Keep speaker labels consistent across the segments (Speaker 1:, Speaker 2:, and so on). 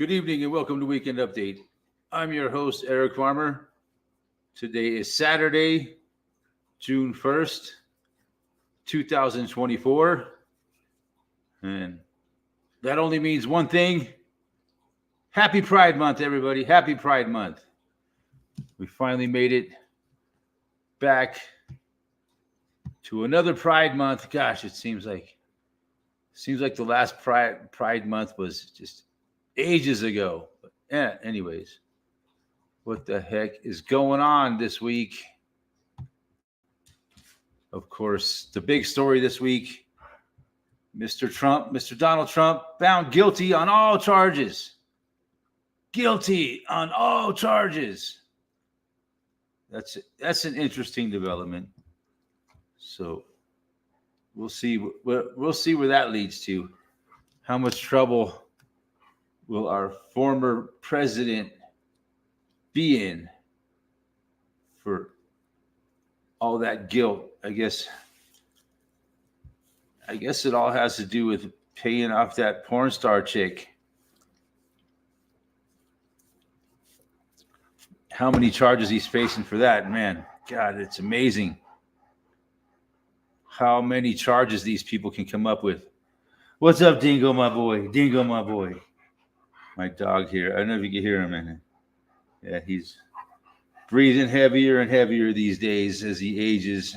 Speaker 1: Good evening and welcome to Weekend Update. I'm your host, Eric Farmer. Today is Saturday, June 1st, 2024. And that only means one thing. Happy Pride Month, everybody. Happy Pride Month. We finally made it back to another Pride Month. Gosh, it seems like the last Pride Month was just ages ago. But yeah, anyways, what the heck is going on this week? Of course, the big story this week, Mr. Donald Trump, found guilty on all charges. Guilty on all charges. That's an interesting development. So we'll see where that leads to. How much trouble will our former president be in for all that guilt? I guess it all has to do with paying off that porn star chick. How many charges he's facing for that, man? God, it's amazing how many charges these people can come up with. What's up, Dingo, my boy? Dingo, my boy. My dog here. I don't know if you can hear him, man. Yeah, he's breathing heavier and heavier these days as he ages.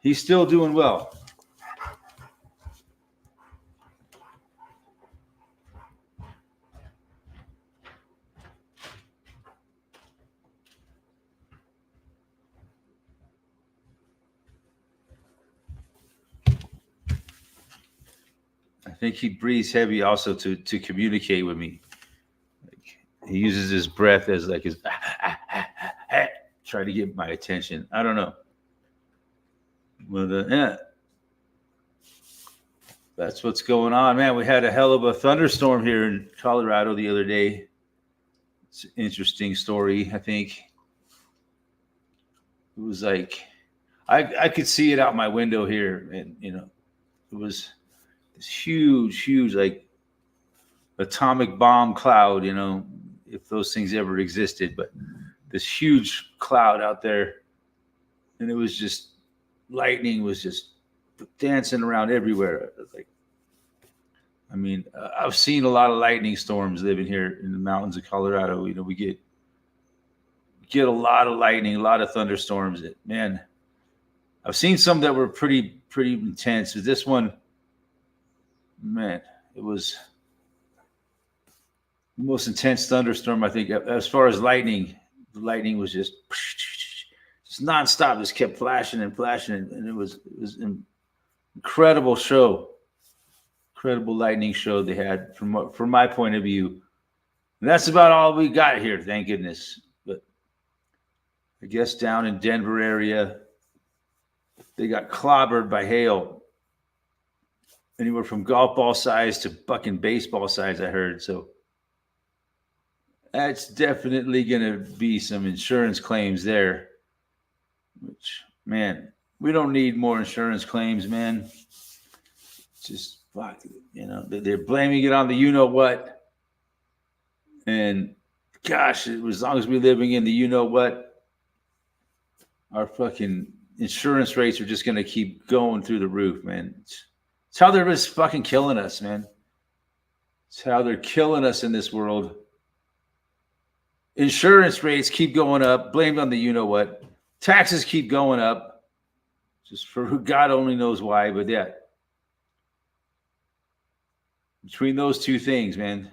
Speaker 1: He's still doing well. I think he breathes heavy also to communicate with me. He uses his breath as like his try to get my attention. I don't know. But yeah, that's what's going on, man. We had a hell of a thunderstorm here in Colorado the other day. It's an interesting story. I think it was like I could see it out my window here, and it was this huge like atomic bomb cloud, if those things ever existed, but this huge cloud out there, and it was just lightning was just dancing around everywhere. I've seen a lot of lightning storms living here in the mountains of Colorado. We get a lot of lightning, a lot of thunderstorms. Man, I've seen some that were pretty intense. But this one, man, it was the most intense thunderstorm, I think. As far as lightning, the lightning was just nonstop, just kept flashing and flashing, and it was an incredible show, incredible lightning show they had from my point of view. And that's about all we got here, thank goodness. But I guess down in Denver area, they got clobbered by hail, anywhere from golf ball size to fucking baseball size, I heard. So that's definitely going to be some insurance claims there. Which, man, we don't need more insurance claims, man. Just fuck, they're blaming it on the you-know-what. And gosh, as long as we're living in the you-know-what, our fucking insurance rates are just going to keep going through the roof, man. It's how they're just fucking killing us, man. It's how they're killing us in this world. Insurance rates keep going up, blamed on the you-know-what. Taxes keep going up, just for who God only knows why, but yeah. Between those two things, man,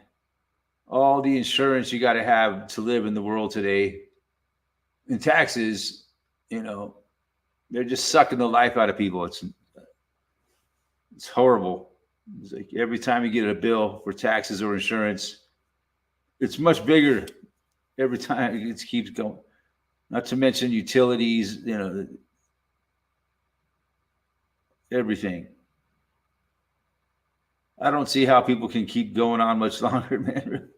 Speaker 1: all the insurance you got to have to live in the world today, and taxes, they're just sucking the life out of people. It's horrible. It's like every time you get a bill for taxes or insurance, it's much bigger every time. It keeps going. Not to mention utilities, everything. I don't see how people can keep going on much longer, man.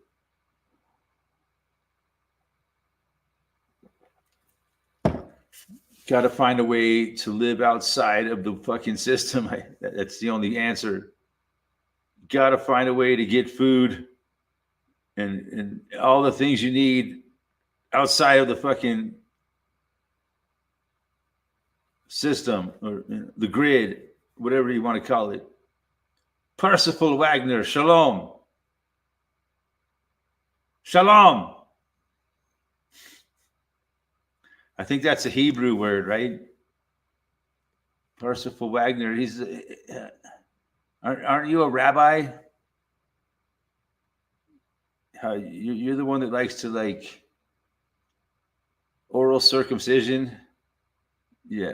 Speaker 1: Got to find a way to live outside of the fucking system. That's the only answer. Got to find a way to get food. and all the things you need outside of the fucking system or the grid, whatever you want to call it. Percival Wagner, shalom. Shalom. I think that's a Hebrew word, right? Percival Wagner. He's aren't you a rabbi? You're the one that likes to like oral circumcision. Yeah.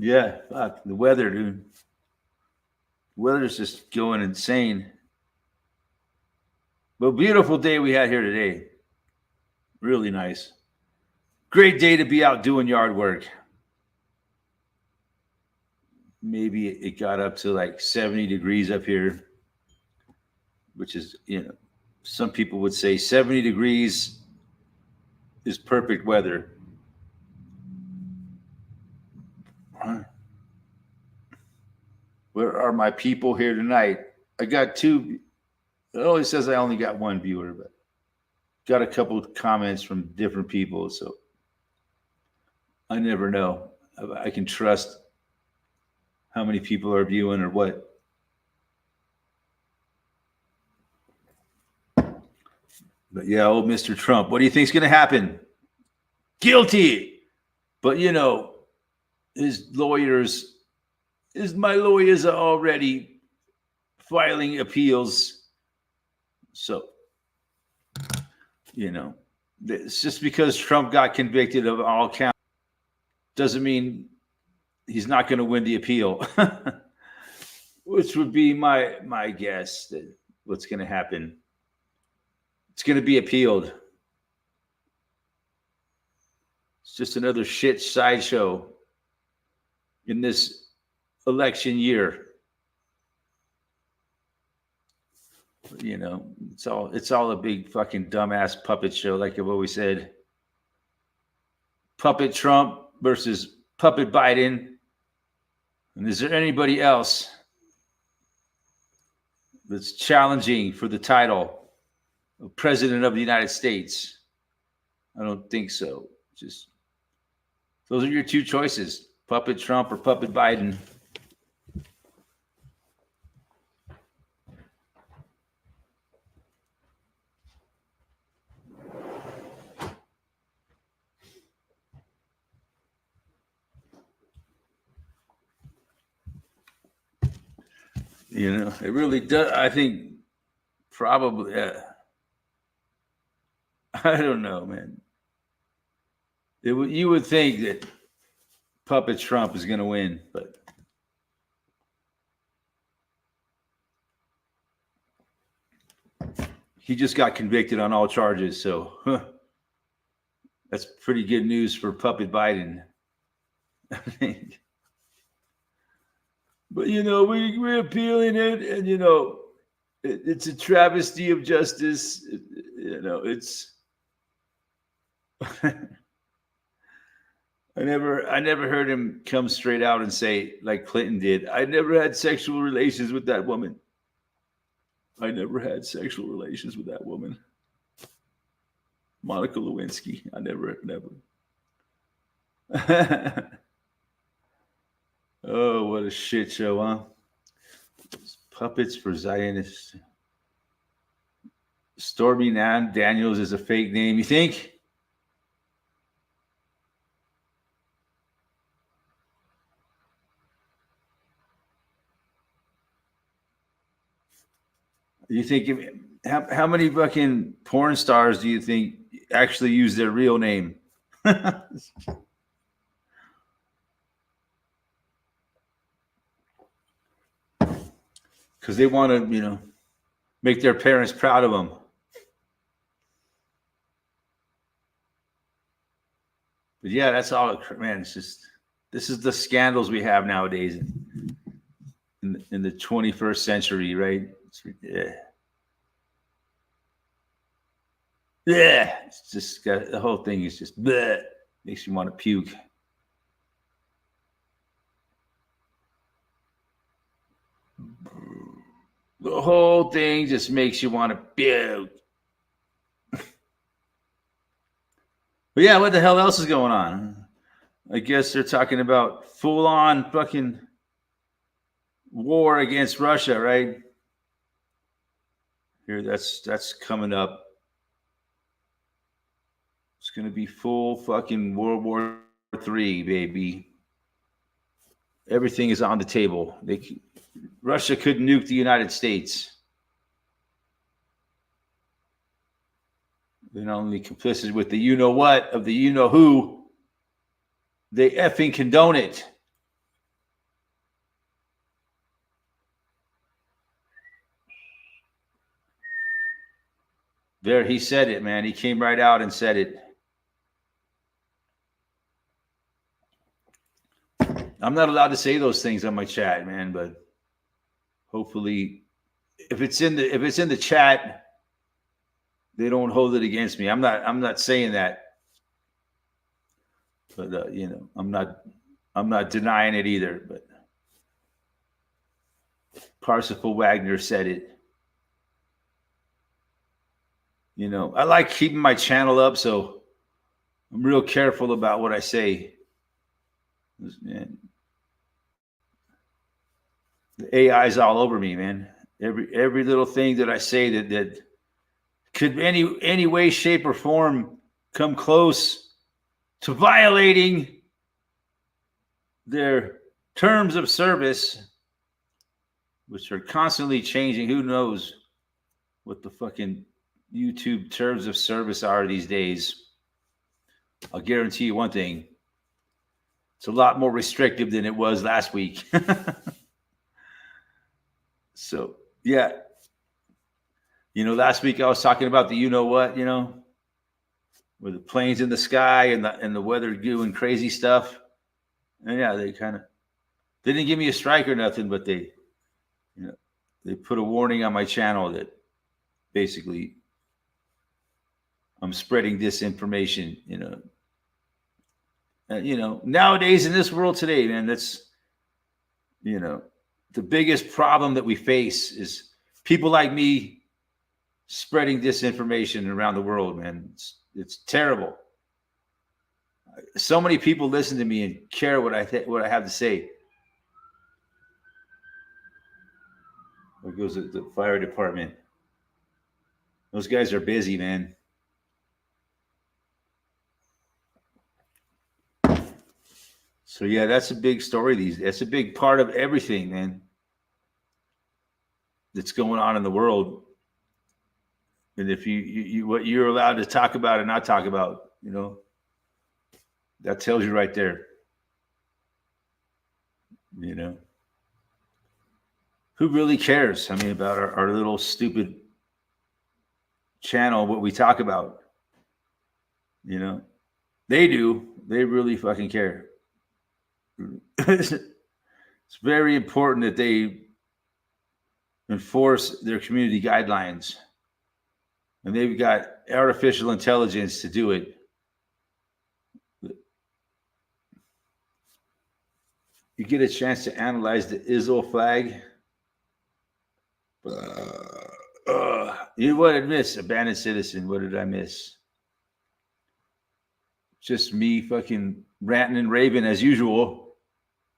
Speaker 1: Yeah, fuck the weather, dude. The weather's just going insane. But beautiful day we had here today. Really nice. Great day to be out doing yard work. Maybe it got up to like 70 degrees up here, which is, some people would say 70 degrees is perfect weather. Where are my people here tonight? I got two. It always says I only got one viewer, but got a couple of comments from different people. So I never know. I can trust how many people are viewing or what. But yeah, old Mr. Trump, what do you think's going to happen? Guilty. But his my lawyers are already filing appeals. So, it's just because Trump got convicted of all counts doesn't mean he's not going to win the appeal, which would be my guess that what's going to happen. It's going to be appealed. It's just another shit sideshow in this election year. It's all a big fucking dumbass puppet show, like I've always said. Puppet Trump versus puppet Biden. And is there anybody else that's challenging for the title of President of the United States? I don't think so. Just those are your two choices: puppet Trump or puppet Biden. It really does. I think probably. I don't know, man. You would think that puppet Trump is going to win, but he just got convicted on all charges. So that's pretty good news for puppet Biden, I think. But we're appealing it, and it's a travesty of justice. It's. I never heard him come straight out and say, like Clinton did, I never had sexual relations with that woman. I never had sexual relations with that woman. Monica Lewinsky. I never. Oh, what a shit show, huh? Puppets for Zionists. Stormy Daniels is a fake name, you think? You think how many fucking porn stars do you think actually use their real name? Because they want to, make their parents proud of them. But yeah, that's all, man. It's just, this is the scandals we have nowadays in the 21st century, right? Yeah. Yeah. It's just the whole thing is just bleh, makes you want to puke. The whole thing just makes you want to puke. But yeah, what the hell else is going on? I guess they're talking about full-on fucking war against Russia, right? Here, that's coming up. It's gonna be full fucking World War III, baby. Everything is on the table. Russia could nuke the United States. They're not only complicit with the you know what of the you know who, they effing condone it. There, he said it, man. He came right out and said it. I'm not allowed to say those things on my chat, man, but hopefully if it's in the chat, they don't hold it against me. I'm not saying that. But I'm not denying it either, but Parsifal Wagner said it. I like keeping my channel up, so I'm real careful about what I say. Man, the AI is all over me, man. Every little thing that I say that could any way, shape, or form come close to violating their terms of service, which are constantly changing. Who knows what the fucking YouTube terms of service are these days? I'll guarantee you one thing. It's a lot more restrictive than it was last week. So, yeah. Last week I was talking about the you know what, with the planes in the sky and the weather doing crazy stuff. And yeah, they didn't give me a strike or nothing, but they put a warning on my channel that basically I'm spreading disinformation, nowadays in this world today, man, that's, the biggest problem that we face is people like me spreading disinformation around the world, man. It's terrible. So many people listen to me and care what I have to say. There goes the fire department. Those guys are busy, man. So yeah, that's a big story. That's a big part of everything, man, that's going on in the world. And if you what you're allowed to talk about and not talk about, that tells you right there. Who really cares? I mean, about our little stupid channel, what we talk about. They do. They really fucking care. It's very important that they enforce their community guidelines. And they've got artificial intelligence to do it. You get a chance to analyze the Israel flag. What did I miss? Abandoned citizen. What did I miss? Just me fucking ranting and raving as usual.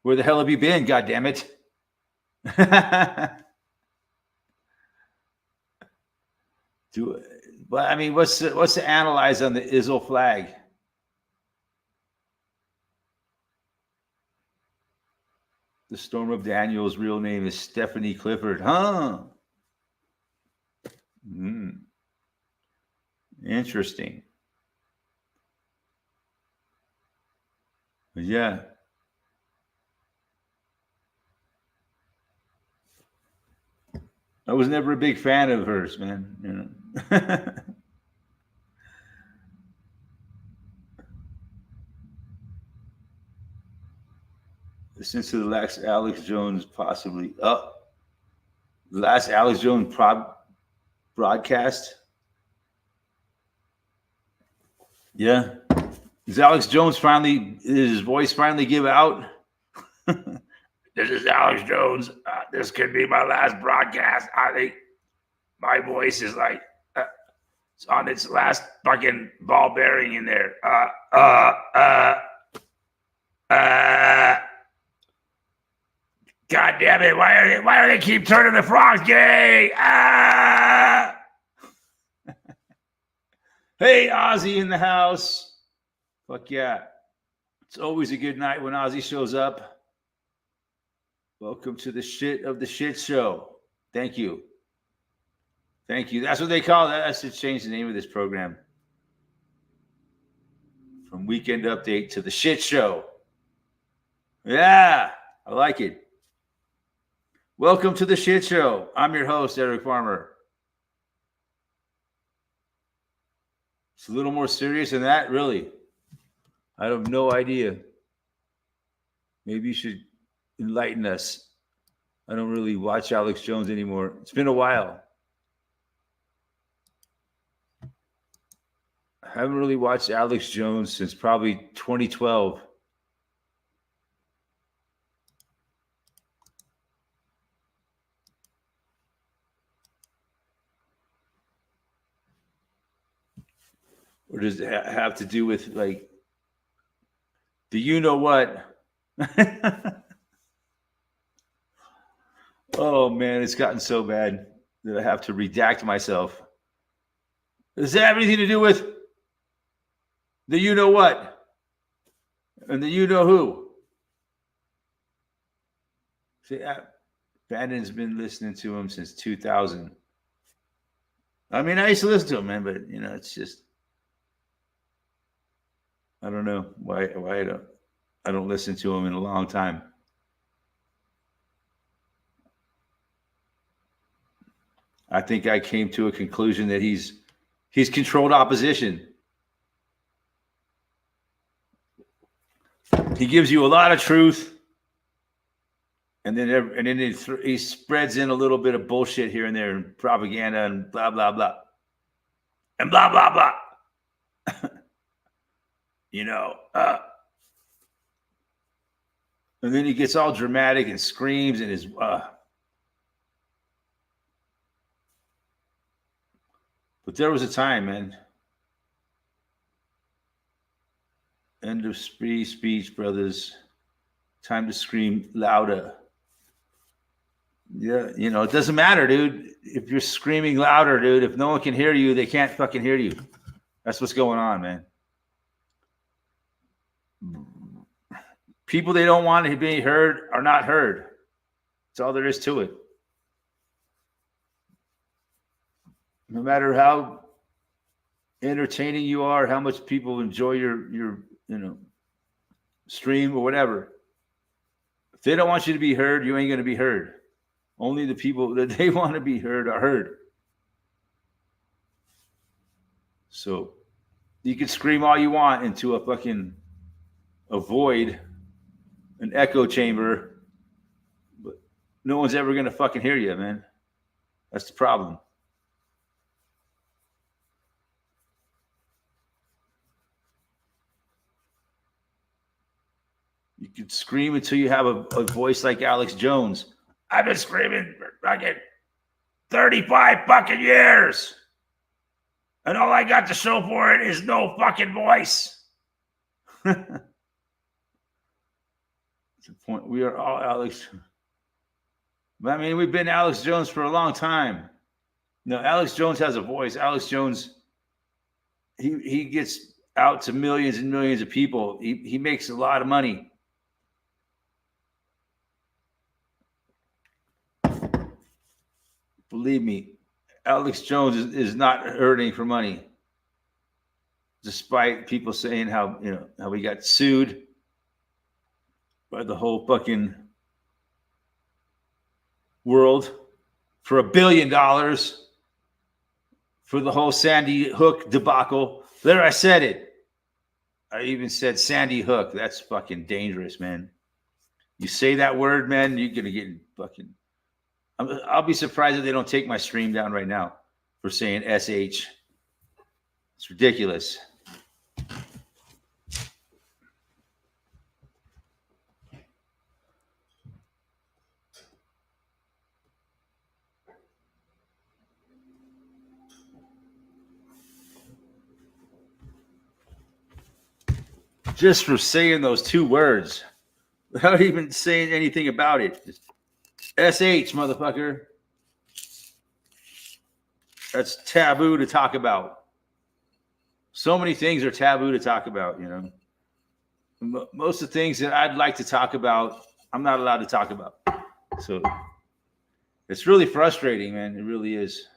Speaker 1: Where the hell have you been? God damn it! But I mean, what's to analyze on the Israel flag? The Storm of Daniel's real name is Stephanie Clifford, huh? Interesting. But yeah. I was never a big fan of hers, man. Since the last Alex Jones possibly the last Alex Jones broadcast. Yeah. Is Alex Jones did his voice finally give out? This is Alex Jones. This could be my last broadcast. I think my voice is like it's on its last fucking ball bearing in there. God damn it! Why do they keep turning the frogs gay? Hey, Ozzy in the house. Fuck yeah! It's always a good night when Ozzy shows up. Welcome to the shit of the shit show. Thank you. Thank you. That's what they call that. I should change the name of this program. From Weekend Update to the shit show. Yeah, I like it. Welcome to the shit show. I'm your host, Eric Farmer. It's a little more serious than that, really. I have no idea. Maybe you should enlighten us. I don't really watch Alex Jones anymore. It's been a while. I haven't really watched Alex Jones since probably 2012. Or does it have to do with like, do you know what? Oh man, it's gotten so bad that I have to redact myself. Does it have anything to do with the you know what and the you know who? See, Bandon's been listening to him since 2000. I mean, I used to listen to him, man, but you know, it's just I don't know why I don't listen to him in a long time. I think I came to a conclusion that he's controlled opposition. He gives you a lot of truth, and then he spreads in a little bit of bullshit here and there, and propaganda, and blah blah blah, and blah blah blah. You know, and then he gets all dramatic and screams and is. But there was a time, man. End of free speech, brothers. Time to scream louder. Yeah, you know, it doesn't matter, dude. If you're screaming louder, dude, if no one can hear you, they can't fucking hear you. That's what's going on, man. People they don't want to be heard are not heard. That's all there is to it. No matter how entertaining you are, how much people enjoy your stream or whatever, if they don't want you to be heard, you ain't going to be heard. Only the people that they want to be heard are heard. So you can scream all you want into a void, an echo chamber, but no one's ever going to fucking hear you, man. That's the problem. You can scream until you have a voice like Alex Jones. I've been screaming for fucking 35 fucking years. And all I got to show for it is no fucking voice. That's the point. We are all Alex. I mean, we've been Alex Jones for a long time. No, Alex Jones has a voice. Alex Jones, he gets out to millions and millions of people. He makes a lot of money. Believe me, Alex Jones is not hurting for money. Despite people saying how he got sued by the whole fucking world for $1 billion for the whole Sandy Hook debacle. There, I said it. I even said Sandy Hook. That's fucking dangerous, man. You say that word, man, you're gonna get fucking. I'll be surprised if they don't take my stream down right now for saying SH. It's ridiculous. just for saying those two words without even saying anything about it. Just SH, motherfucker. That's taboo to talk about. So many things are taboo to talk about, you know. Most of the things that I'd like to talk about, I'm not allowed to talk about. So it's really frustrating, man. It really is.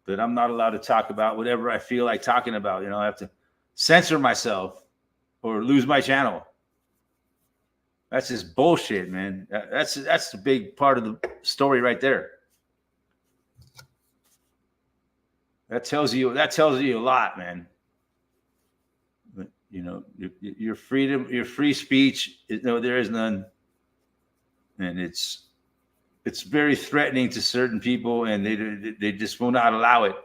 Speaker 1: But I'm not allowed to talk about whatever I feel like talking about. You know, I have to censor myself or lose my channel. That's just bullshit, man. That's the big part of the story right there. That tells you a lot, man. You know, your freedom, your free speech. No, there is none, and it's very threatening to certain people, and they just will not allow it.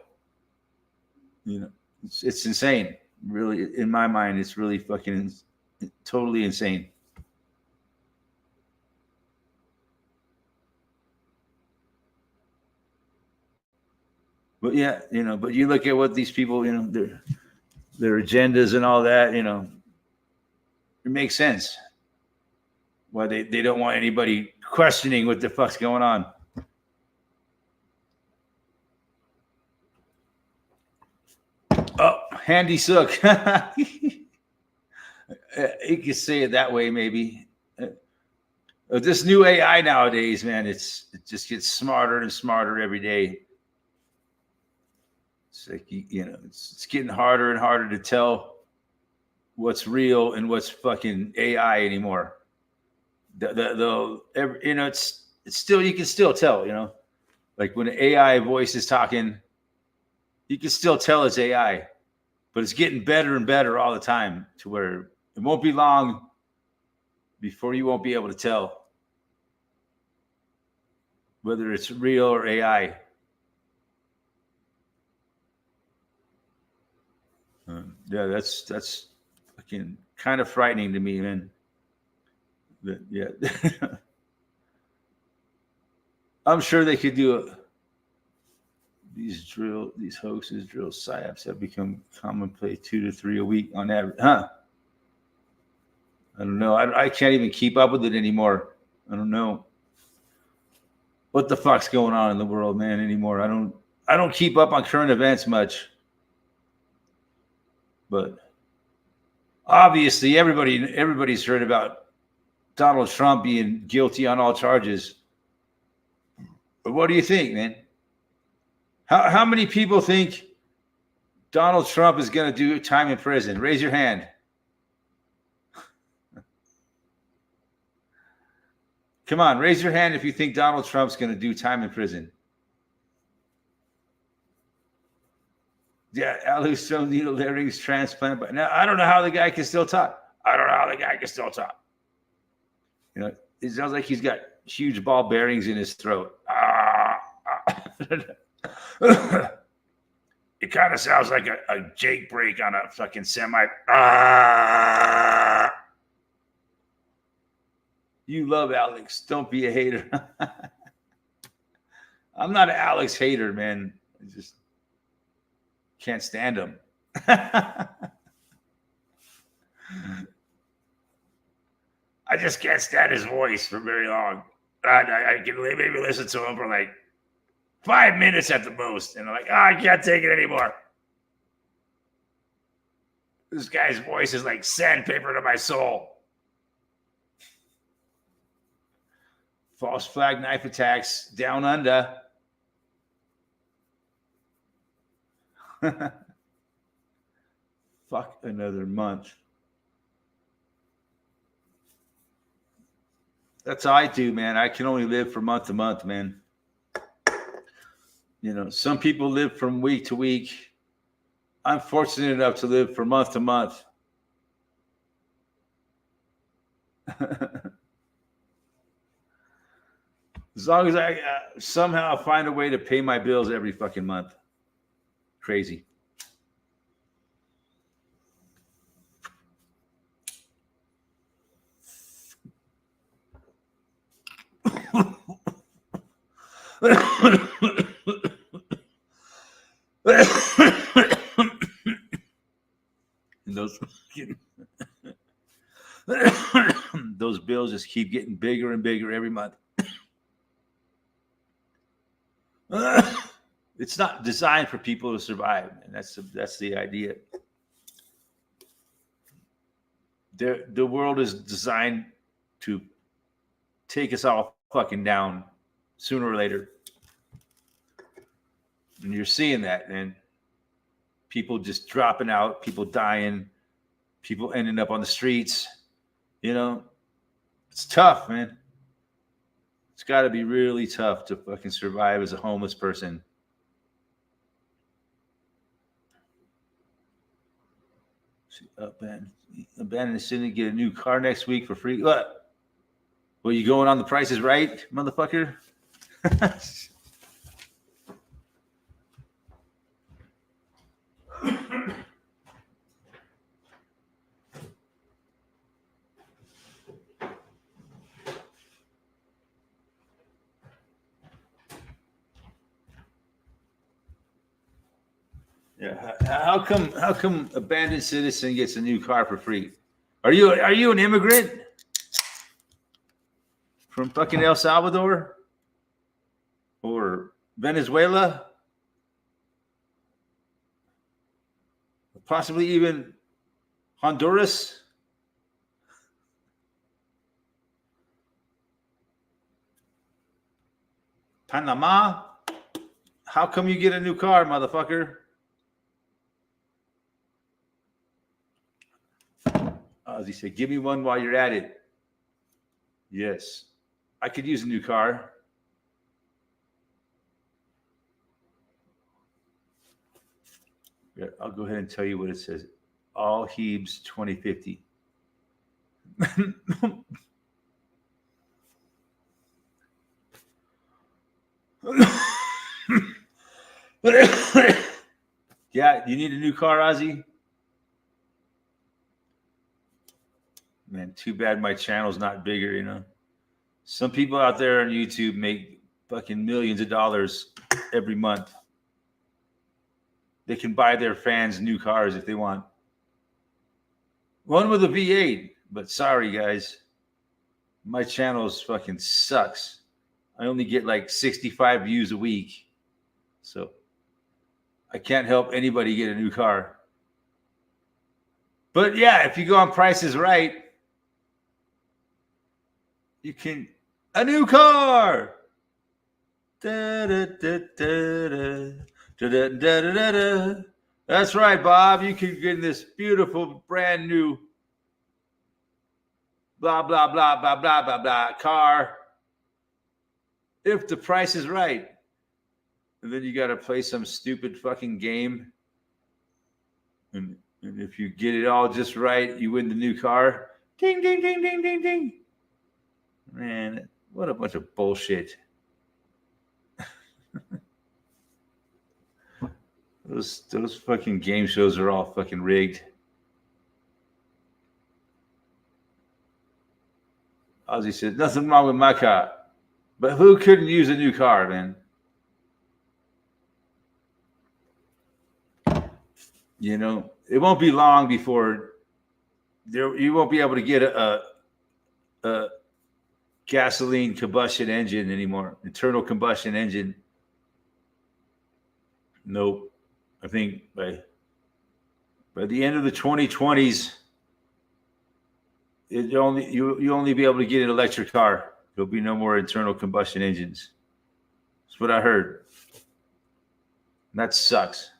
Speaker 1: You know, it's insane. Really, in my mind, it's really fucking totally insane. But yeah, you know, but you look at what these people, you know, their agendas and all that, you know, it makes sense why they don't want anybody questioning what the fuck's going on. Oh, Handy Sook. You could say it that way, maybe. This new AI nowadays, man, it just gets smarter and smarter every day. It's like, you know, it's getting harder and harder to tell what's real and what's fucking AI anymore. You know, it's still, you can still tell, you know, like when an AI voice is talking, you can still tell it's AI, but it's getting better and better all the time to where it won't be long before you won't be able to tell whether it's real or AI. Yeah, that's fucking kind of frightening to me, man. But, yeah. I'm sure they could do it. These hoaxes, drill psyops have become commonplace 2 to 3 a week on average. Huh? I don't know. I can't even keep up with it anymore. I don't know what the fuck's going on in the world, man, anymore. I don't keep up on current events much. But obviously everybody's heard about Donald Trump being guilty on all charges. But what do you think, man? How many people think Donald Trump is going to do time in prison? Raise your hand. Come on, raise your hand if you think Donald Trump's going to do time in prison. Yeah, allostone needle larynx transplant. But now I don't know how the guy can still talk. You know, it sounds like he's got huge ball bearings in his throat. It kind of sounds like a Jake break on a fucking semi. You love Alex. Don't be a hater. I'm not an Alex hater, man. I just can't stand him. I just can't stand his voice for very long. I can maybe listen to him for like 5 minutes at the most. And I'm like, I can't take it anymore. This guy's voice is like sandpaper to my soul. False flag knife attacks down under. Fuck another month. That's how I do, man. I can only live from month to month, man. You know, some people live from week to week. I'm fortunate enough to live from month to month. As long as I somehow find a way to pay my bills every fucking month. Crazy. And those fucking Those bills just keep getting bigger and bigger every month. It's not designed for people to survive, and that's the idea. The world is designed to take us all fucking down sooner or later. And you're seeing that, and people just dropping out, people dying, people ending up on the streets. You know, it's tough, man. It's got to be really tough to fucking survive as a homeless person. Abandoned city, get a new car next week for free. What? Well, you going on the Price is Right, motherfucker? Yeah. How come abandoned citizen gets a new car for free? Are you an immigrant from fucking El Salvador or Venezuela? Possibly even Honduras? Panama? How come you get a new car, motherfucker? As he said, give me one while you're at it. Yes. I could use a new car. Yeah, I'll go ahead and tell you what it says. All Hebes 2050. Yeah, you need a new car, Ozzy? Man, too bad my channel's not bigger, you know. Some people out there on YouTube make fucking millions of dollars every month. They can buy their fans new cars if they want. One with a V8, but sorry, guys. My channel's fucking sucks. I only get like 65 views a week. So I can't help anybody get a new car. But yeah, if you go on Price is Right, you can a new car. Da, da, da, da, da. Da, da, da, da, da. That's right, Bob. You can get this beautiful, brand new, blah blah blah blah blah blah blah car if the price is right. And then you got to play some stupid fucking game. And if you get it all just right, you win the new car. Ding ding ding ding ding ding. Man, what a bunch of bullshit. Those fucking game shows are all fucking rigged. Ozzy said, nothing wrong with my car. But who couldn't use a new car, man? You know, it won't be long before you won't be able to get a gasoline combustion engine anymore, internal combustion engine. Nope. I think by the end of the 2020s, you only be able to get an electric car. There'll be no more internal combustion engines. That's what I heard. And that sucks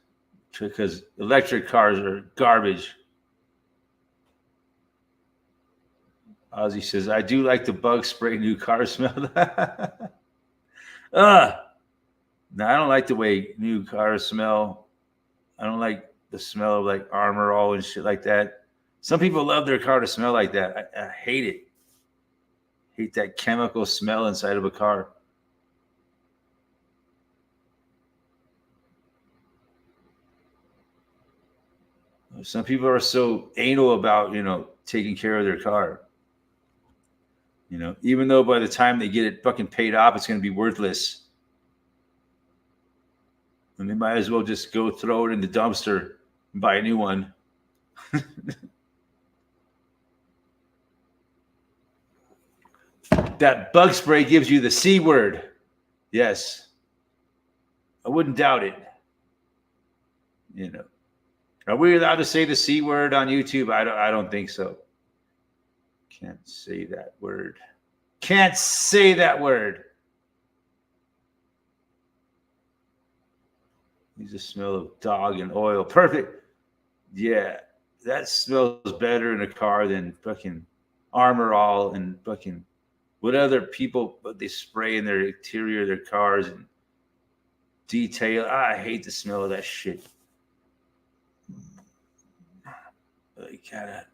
Speaker 1: because electric cars are garbage. Ozzy says, I do like the bug spray new car smell. No, I don't like the way new cars smell. I don't like the smell of like Armor All and shit like that. Some people love their car to smell like that. I hate it. Hate that chemical smell inside of a car. Some people are so anal about, taking care of their car. Even though by the time they get it fucking paid off, it's going to be worthless. And they might as well just go throw it in the dumpster and buy a new one. That bug spray gives you the C word. Yes. I wouldn't doubt it. You know. Are we allowed to say the C word on YouTube? I don't think so. Can't say that word. Can't say that word. Needs a smell of dog and oil. Perfect. Yeah. That smells better in a car than fucking Armor All and fucking what other people they spray in their interior of their cars and detail. I hate the smell of that shit.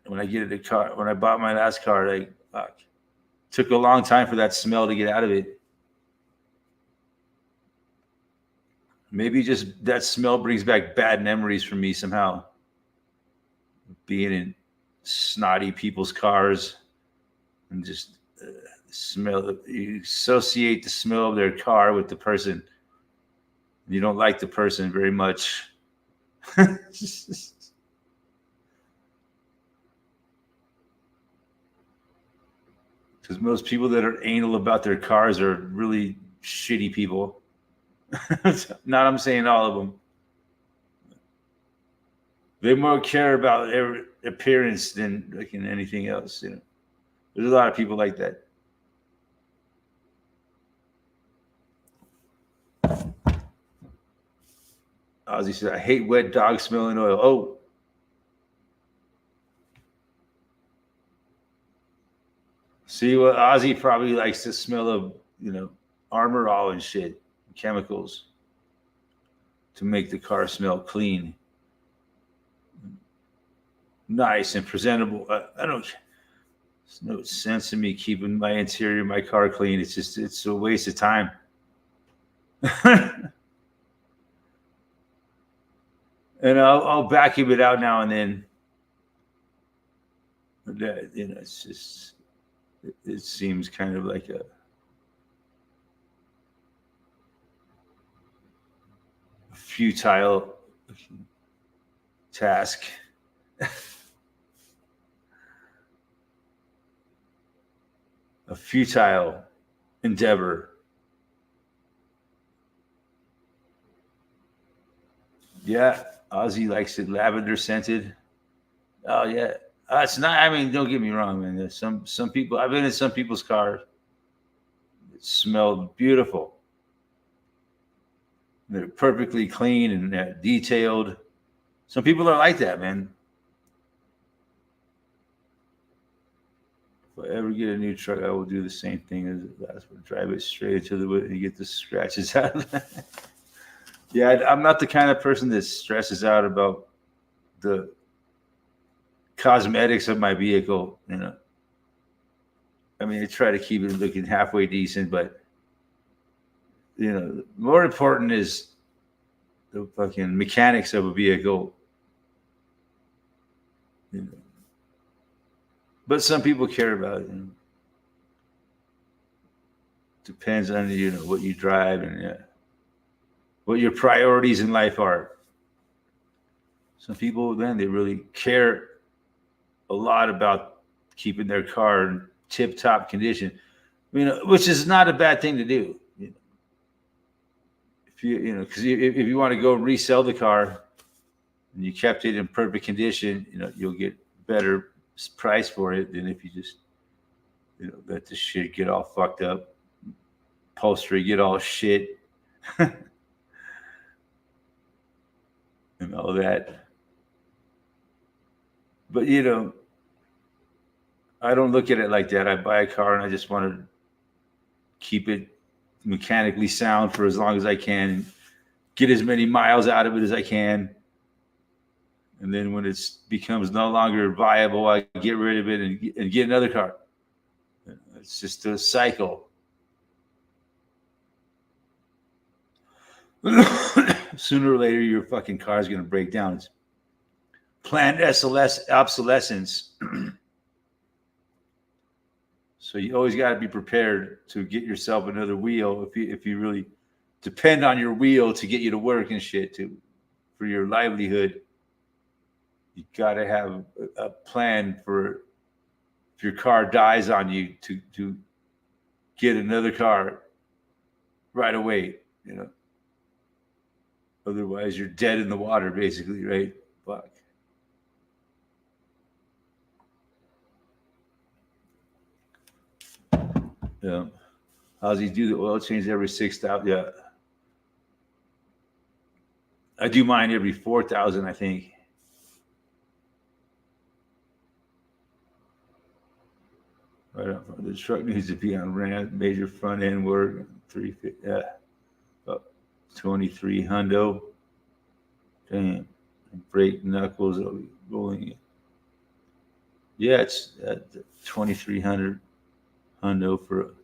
Speaker 1: When I get in the car, when I bought my last car, took a long time for that smell to get out of it. Maybe just that smell brings back bad memories for me somehow. Being in snotty people's cars and just smell. You associate the smell of their car with the person. You don't like the person very much. Because most people that are anal about their cars are really shitty people. Not I'm saying all of them. They more care about their appearance than like anything else. You know, there's a lot of people like that. Ozzy said, "I hate wet dog smelling oil." Oh, see what Ozzy probably likes the smell of, Armor All and shit, chemicals to make the car smell clean, nice and presentable. I don't. There's no sense in me keeping my interior, my car clean. It's a waste of time. And I'll vacuum it out now and then. It's just, it seems kind of like a futile task. A futile endeavor. Yeah, Ozzy likes it lavender scented. Oh yeah, it's not. I mean, don't get me wrong, man. There's some people. I've been in some people's cars. It smelled beautiful. They're perfectly clean and detailed. Some people are like that, man. If I ever get a new truck, I will do the same thing as the last one. Drive it straight into the wood and get the scratches out. Yeah, I'm not the kind of person that stresses out about the cosmetics of my vehicle. I mean, I try to keep it looking halfway decent, but more important is the fucking mechanics of a vehicle. But some people care about it. Depends on what you drive and what your priorities in life are. Some people, then they really care a lot about keeping their car in tip-top condition, which is not a bad thing to do. If because if you want to go resell the car and you kept it in perfect condition, you'll get better price for it than if you just let the shit get all fucked up, upholstery get all shit. And all that. But I don't look at it like that. I buy a car and I just want to keep it mechanically sound for as long as I can, get as many miles out of it as I can. And then when it becomes no longer viable, I get rid of it and get another car. It's just a cycle. Sooner or later, your fucking car is going to break down. It's planned obsolescence. So you always got to be prepared to get yourself another wheel if you really depend on your wheel to get you to work and shit for your livelihood. You got to have a plan for if your car dies on you to get another car right away, you know. Otherwise, you're dead in the water, basically, right? Fuck. Yeah. How's he do the oil change every 6,000? Yeah. I do mine every 4,000, I think. Right up front. The truck needs to be on ramp, major front end work, 350. Yeah. About 23 hundo. Damn. Brake knuckles rolling. Yeah, it's 2,300 hundo for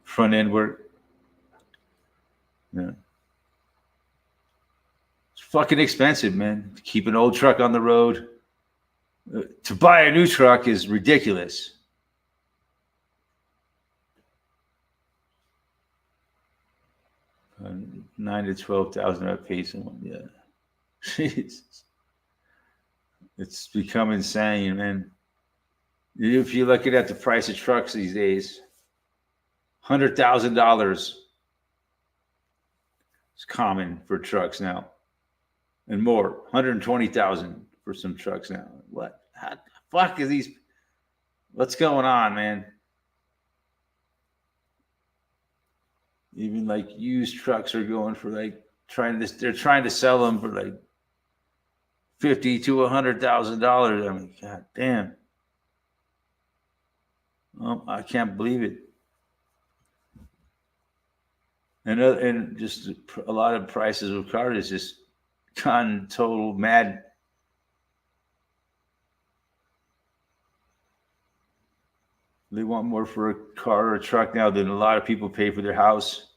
Speaker 1: front end work. Yeah. It's fucking expensive, man. To keep an old truck on the road. To buy a new truck is ridiculous. Nine to 12,000 I pay someone. Yeah. Jesus. It's become insane, man. If you're looking at the price of trucks these days, $100,000 is common for trucks now, and more. 120,000 for some trucks now. What? How the fuck is these? What's going on, man? Even like used trucks are going for like they're trying to sell them for like $50,000 to $100,000. I mean, god damn. I can't believe it. And just a lot of prices of cars is just gone total mad. They want more for a car or a truck now than a lot of people pay for their house.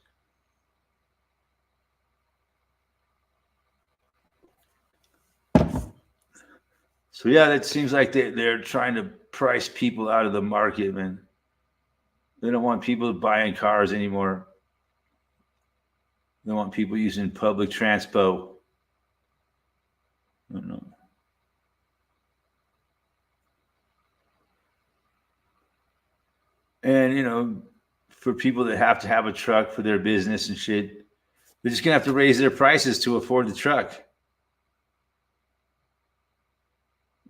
Speaker 1: So yeah, it seems like they're trying to price people out of the market, man. They don't want people buying cars anymore. They want people using public transpo. I don't know. And for people that have to have a truck for their business and shit, they're just gonna have to raise their prices to afford the truck.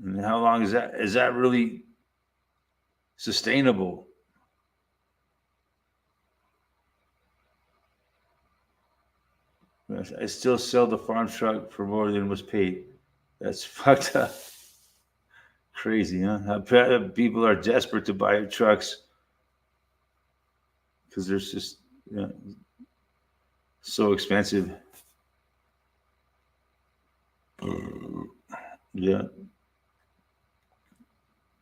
Speaker 1: And how long is that? Is that really sustainable? I still sell the farm truck for more than was paid. That's fucked up. Crazy, huh? How people are desperate to buy trucks because they're just so expensive. Yeah.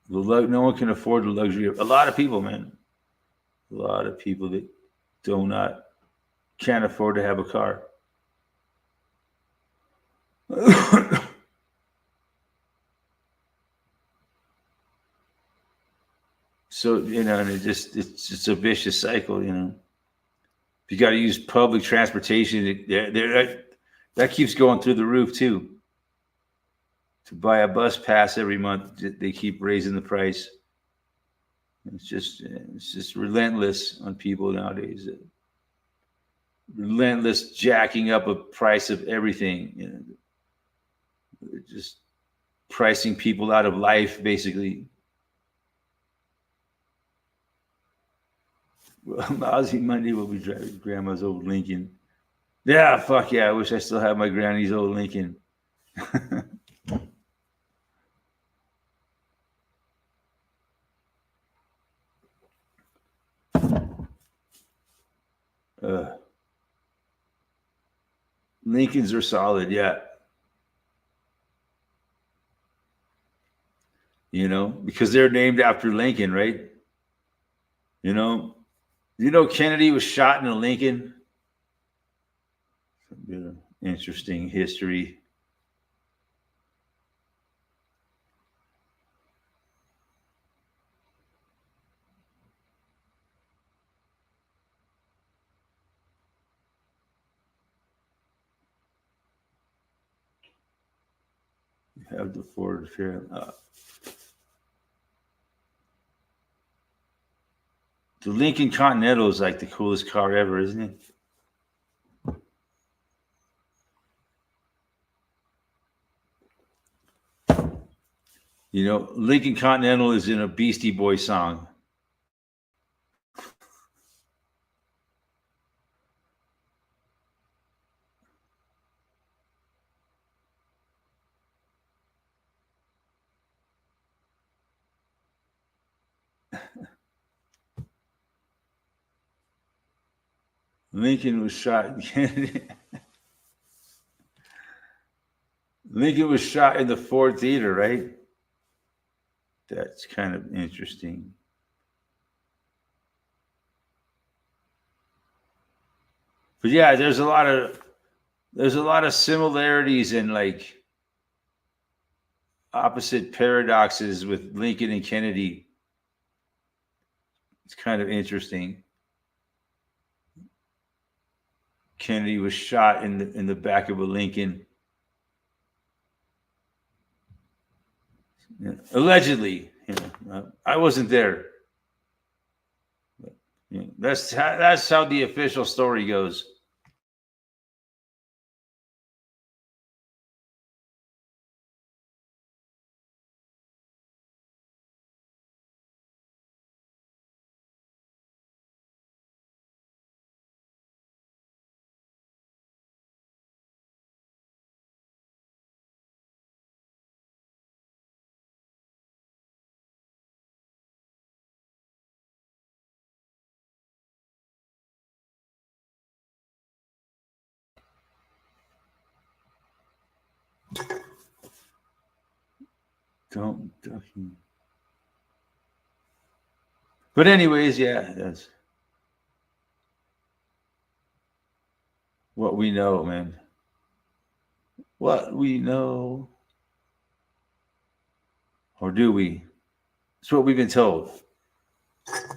Speaker 1: No one can afford the luxury of a lot of people, man. A lot of people that can't afford to have a car. So and it's just a vicious cycle. If you got to use public transportation, that keeps going through the roof too. To buy a bus pass every month, they keep raising the price. It's just relentless on people nowadays. Relentless jacking up a price of everything. Just pricing people out of life, basically. Well, Ozzy Monday will be driving grandma's old Lincoln. Yeah, fuck yeah. I wish I still had my granny's old Lincoln. Lincolns are solid, yeah. Because they're named after Lincoln, right? Kennedy was shot in a Lincoln. A bit of interesting history. You have the Ford Fair. The Lincoln Continental is like the coolest car ever, isn't it? You know, Lincoln Continental is in a Beastie Boy song. Lincoln was shot. Lincoln was shot in the Ford Theater, right? That's kind of interesting. But yeah, there's a lot of similarities and like opposite paradoxes with Lincoln and Kennedy. It's kind of interesting. Kennedy was shot in the back of a Lincoln. Yeah. Allegedly, I wasn't there. But, that's how the official story goes. Don't. But anyways, yeah, that's what we know, man. What we know. Or do we? That's what we've been told.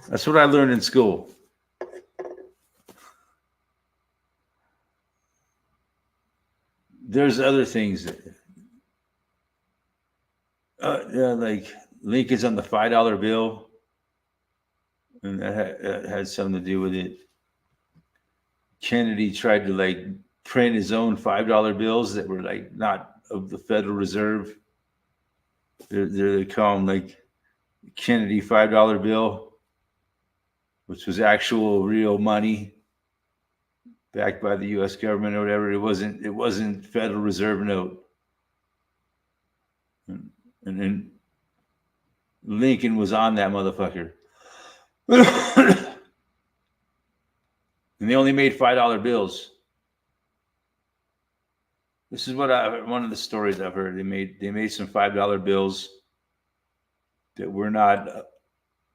Speaker 1: That's what I learned in school. There's other things that, yeah, like Lincoln's on the $5 bill, and that had something to do with it. Kennedy tried to like print his own $5 bills that were like not of the Federal Reserve. They call them like Kennedy $5 bill, which was actual real money backed by the U.S. government or whatever. It wasn't Federal Reserve note. And then Lincoln was on that motherfucker. And they only made $5 bills. This is one of the stories I've heard. They made some $5 bills that were not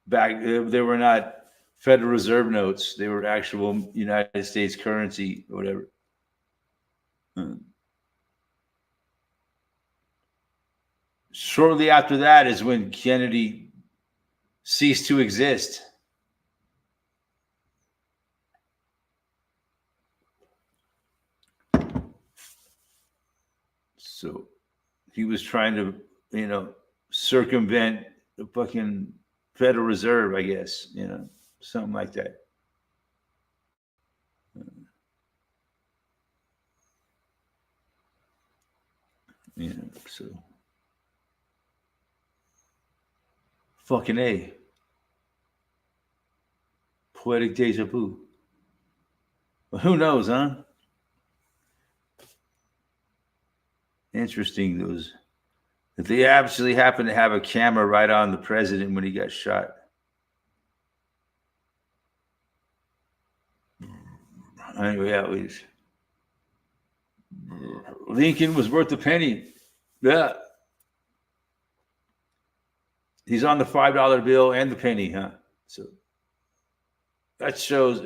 Speaker 1: they were not Federal Reserve notes. They were actual United States currency or whatever. Shortly after that is when Kennedy ceased to exist. So he was trying to, circumvent the fucking Federal Reserve, I guess, something like that. So fucking A. Poetic deja vu. Well, who knows, huh? Interesting, those. If they actually happened to have a camera right on the president when he got shot. Anyway, at least Lincoln was worth a penny. Yeah. He's on the $5 bill and the penny, huh? So that shows,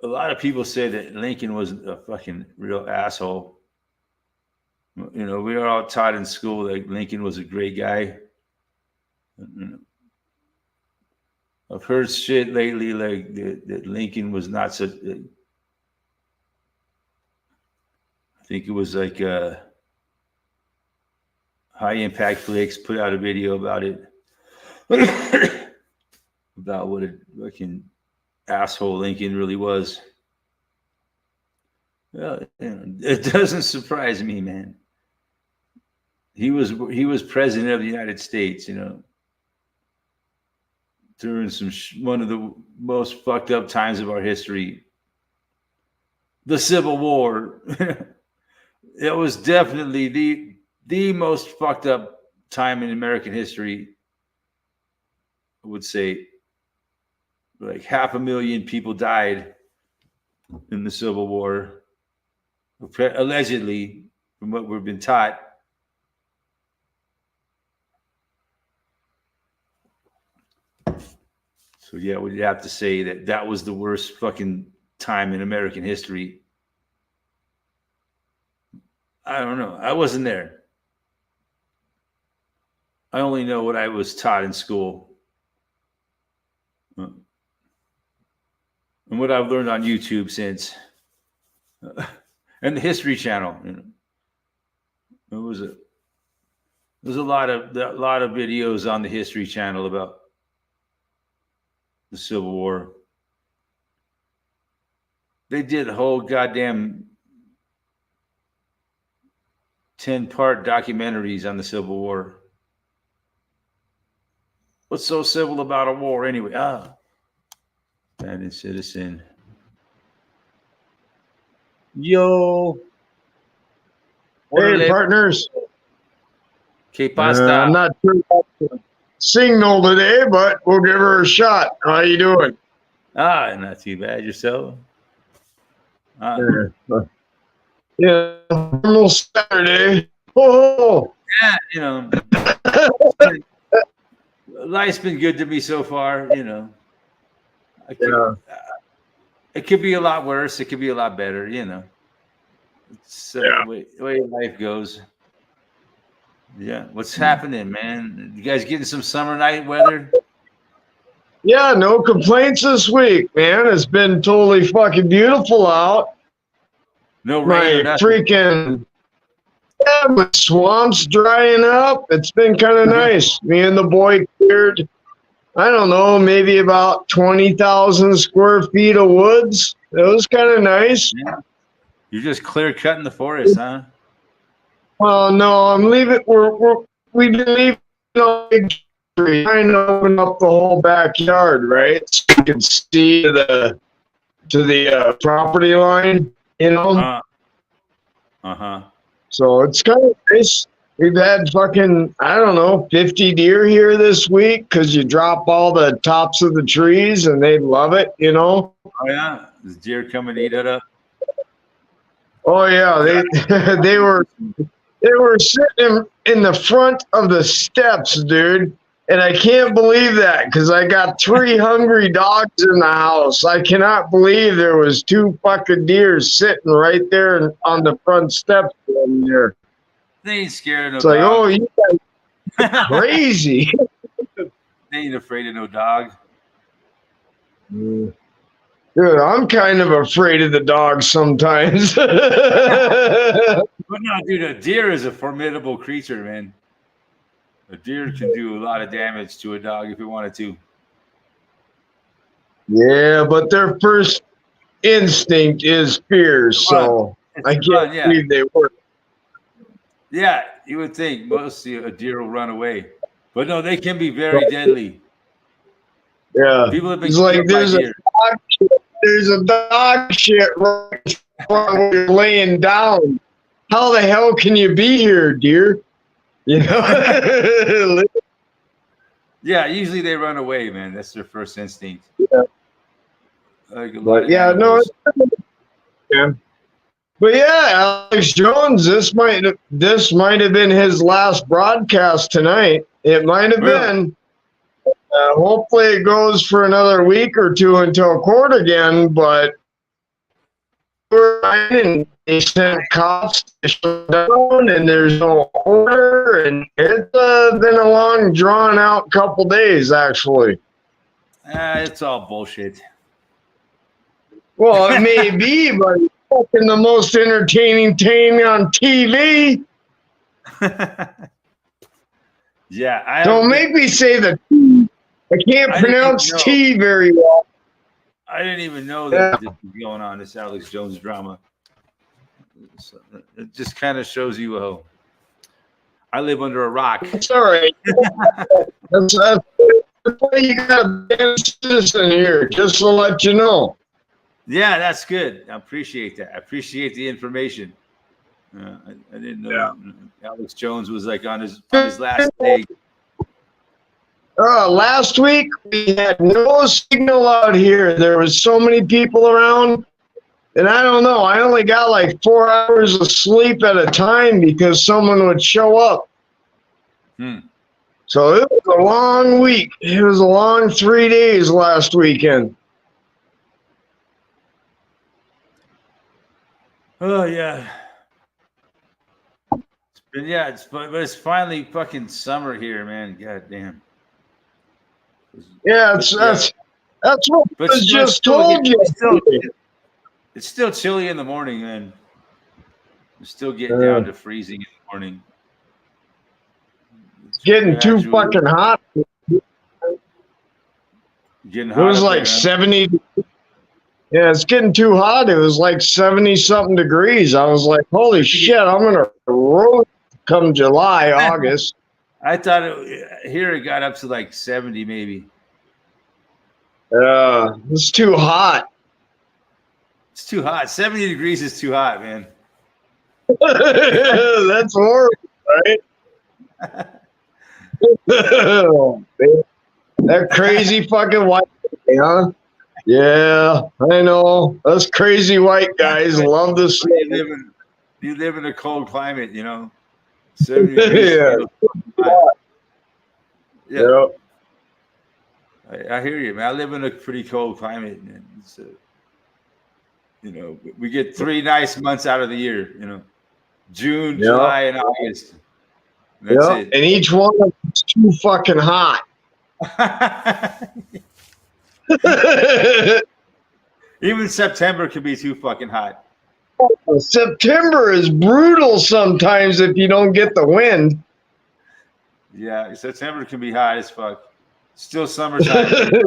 Speaker 1: a lot of people say that Lincoln was a fucking real asshole. We were all taught in school that Lincoln was a great guy. I've heard shit lately like that Lincoln was not such. I think it was like High Impact Flix put out a video about it. about what a fucking asshole Lincoln really was. Well, it doesn't surprise me, man. He was president of the United States, during one of the most fucked up times of our history, the Civil War. It was definitely the most fucked up time in American history. I would say, like 500,000 people died in the Civil War, allegedly, from what we've been taught. So yeah, we'd have to say that was the worst fucking time in American history. I don't know. I wasn't there. I only know what I was taught in school. And what I've learned on YouTube since. And the History Channel. There's a lot of videos on the History Channel about the Civil War. They did a whole goddamn 10-part documentaries on the Civil War. What's so civil about a war anyway? Abandoned citizen. Yo.
Speaker 2: Hey, partners.
Speaker 1: Que pasa?
Speaker 2: I'm not sure about the signal today, but we'll give her a shot. How you doing?
Speaker 1: Not too bad. Yourself?
Speaker 2: Yeah, normal Saturday. Oh,
Speaker 1: yeah, life's been good to me so far. It could be a lot worse. It could be a lot better. It's the way life goes. Yeah, what's happening, man? You guys getting some summer night weather?
Speaker 2: Yeah, no complaints this week, man. It's been totally fucking beautiful out.
Speaker 1: No rain.
Speaker 2: My freaking my swamp's drying up. It's been kind of nice. Me and the boy cleared, I don't know, maybe about 20,000 square feet of woods. It was kind of nice.
Speaker 1: Yeah. You're just clear cutting the forest, huh?
Speaker 2: Well, no, I'm leaving. We've been leaving a big tree, trying to open up the whole backyard, right? So you can see to the property line, So it's kind of nice. We've had fucking, I don't know, 50 deer here this week because you drop all the tops of the trees and they love it,
Speaker 1: Oh yeah, does deer come and eat it up?
Speaker 2: Oh yeah, they were sitting in the front of the steps, dude. And I can't believe that because I got 3 hungry dogs in the house. I cannot believe there was 2 fucking deer sitting right there on the front steps in there.
Speaker 1: They ain't scared of no
Speaker 2: It's
Speaker 1: dog.
Speaker 2: like, oh, you guys are crazy.
Speaker 1: They ain't afraid of no dog.
Speaker 2: Dude, I'm kind of afraid of the dogs sometimes.
Speaker 1: But no, dude, a deer is a formidable creature, man. A deer can do a lot of damage to a dog if it wanted to.
Speaker 2: Yeah, but their first instinct is fear, so I can't believe they work.
Speaker 1: Yeah, you would think mostly a deer will run away. But no, they can be very deadly.
Speaker 2: Yeah.
Speaker 1: People have been
Speaker 2: it's like there's a dog shit right while you're laying down. How the hell can you be here, dear?
Speaker 1: Yeah, usually they run away, man. That's their first instinct.
Speaker 2: Yeah. But yeah, no. Yeah. But yeah, Alex Jones, this might have been his last broadcast tonight. It might have been. Hopefully it goes for another week or 2 until court again, but they sent cops to shut down and there's no order, and it's been a long drawn out couple days actually.
Speaker 1: It's all bullshit.
Speaker 2: Well, it may be, but it's fucking the most entertaining thing on TV.
Speaker 1: Yeah,
Speaker 2: Don't make me say the I can't
Speaker 1: I didn't even
Speaker 2: pronounce
Speaker 1: know.
Speaker 2: T very well.
Speaker 1: I didn't even know
Speaker 2: Yeah.
Speaker 1: that this was going on, this Alex Jones drama. So it just kind of shows you how I live under a rock.
Speaker 2: It's all right. That's why you got a bad citizen here, just to let you know.
Speaker 1: Yeah, that's good. I appreciate that. I appreciate the information. I didn't know Alex Jones was like on his last day.
Speaker 2: Last week we had no signal out here. There was so many people around, and I don't know. I only got like 4 hours of sleep at a time because someone would show up. So it was a long week. It was a long 3 days last weekend.
Speaker 1: Oh yeah. But it's finally fucking summer here, man. God damn.
Speaker 2: Yeah, that's what I was just told you.
Speaker 1: It's still chilly in the morning, man. It's still getting down to freezing in the morning.
Speaker 2: It's getting too fucking hot.
Speaker 1: Getting
Speaker 2: It
Speaker 1: hot.
Speaker 2: was like 70. Yeah, it's getting too hot. It was like 70-something degrees. I was like, holy shit, I'm going to roast come July, August.
Speaker 1: I thought here it got up to like 70 maybe.
Speaker 2: It's too hot.
Speaker 1: It's too hot. 70 degrees is too hot, man.
Speaker 2: That's horrible, right? That crazy fucking white guy, huh? Yeah, I know. Us crazy white guys love this.
Speaker 1: You live in a cold climate, you know. 70 degrees. Yeah. I hear you, man. I live in a pretty cold climate, and it's, you know, we get 3 nice months out of the year, you know, June, July, and August. That's it.
Speaker 2: And each one of them is too fucking hot.
Speaker 1: Even September can be too fucking hot.
Speaker 2: September is brutal sometimes if you don't get the wind.
Speaker 1: Yeah, September can be hot as fuck. Still summertime.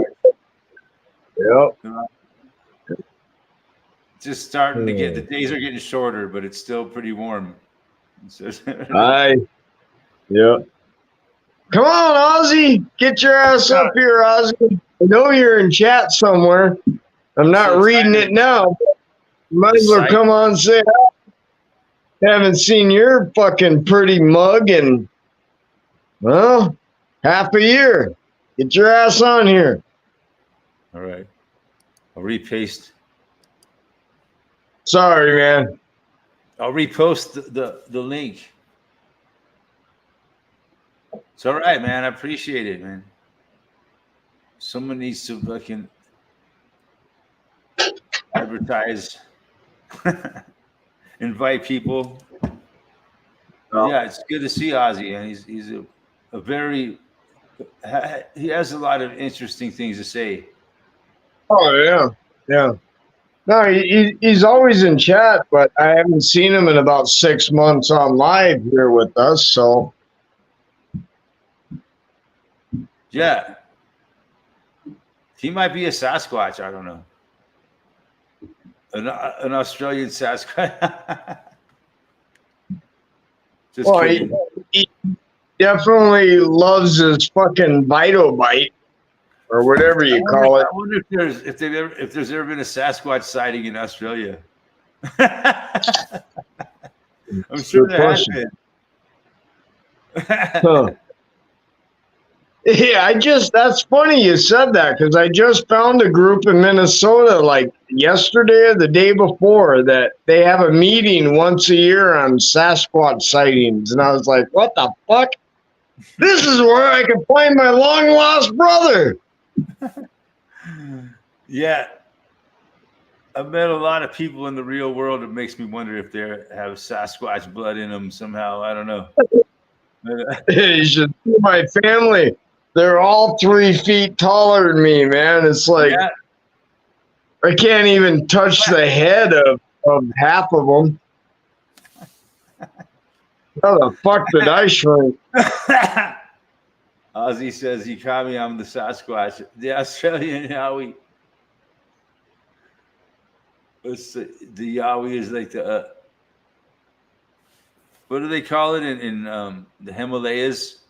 Speaker 1: Just starting to get, the days are getting shorter, but it's still pretty warm.
Speaker 2: Come on, Ozzy. Get your ass up here, Ozzy. I know you're in chat somewhere. I'm not reading it now. But you might as well come on and say hi. Haven't seen your fucking pretty mug in, well, half a year. Get your ass on here.
Speaker 1: All right. I'll repaste.
Speaker 2: Sorry, man.
Speaker 1: I'll repost the link. It's all right, man. I appreciate it, man. Someone needs to fucking advertise, invite people. Yeah, it's good to see Ozzy, and he's a very, he has a lot of interesting things to say.
Speaker 2: Oh yeah. No, he's always in chat, but I haven't seen him in about 6 months on live here with us. So
Speaker 1: yeah, he might be a Sasquatch. I don't know, an Australian Sasquatch. Just kidding.
Speaker 2: He definitely loves his fucking Vitobite or whatever you call it.
Speaker 1: I wonder if there's ever been a Sasquatch sighting in Australia. I'm sure there has been.
Speaker 2: Yeah, that's funny you said that, because I just found a group in Minnesota like yesterday or the day before that they have a meeting once a year on Sasquatch sightings. And I was like, what the fuck? This is where I can find my long lost brother.
Speaker 1: Yeah. I've met a lot of people in the real world. It makes me wonder if they have Sasquatch blood in them somehow. I don't know.
Speaker 2: You should see my family. They're all 3 feet taller than me, man. It's like I can't even touch the head of half of them. How the fuck did I shrink?
Speaker 1: Ozzy says, "You caught me. I'm the Sasquatch." The Australian Yowie. The Yowie is like the what do they call it in the Himalayas?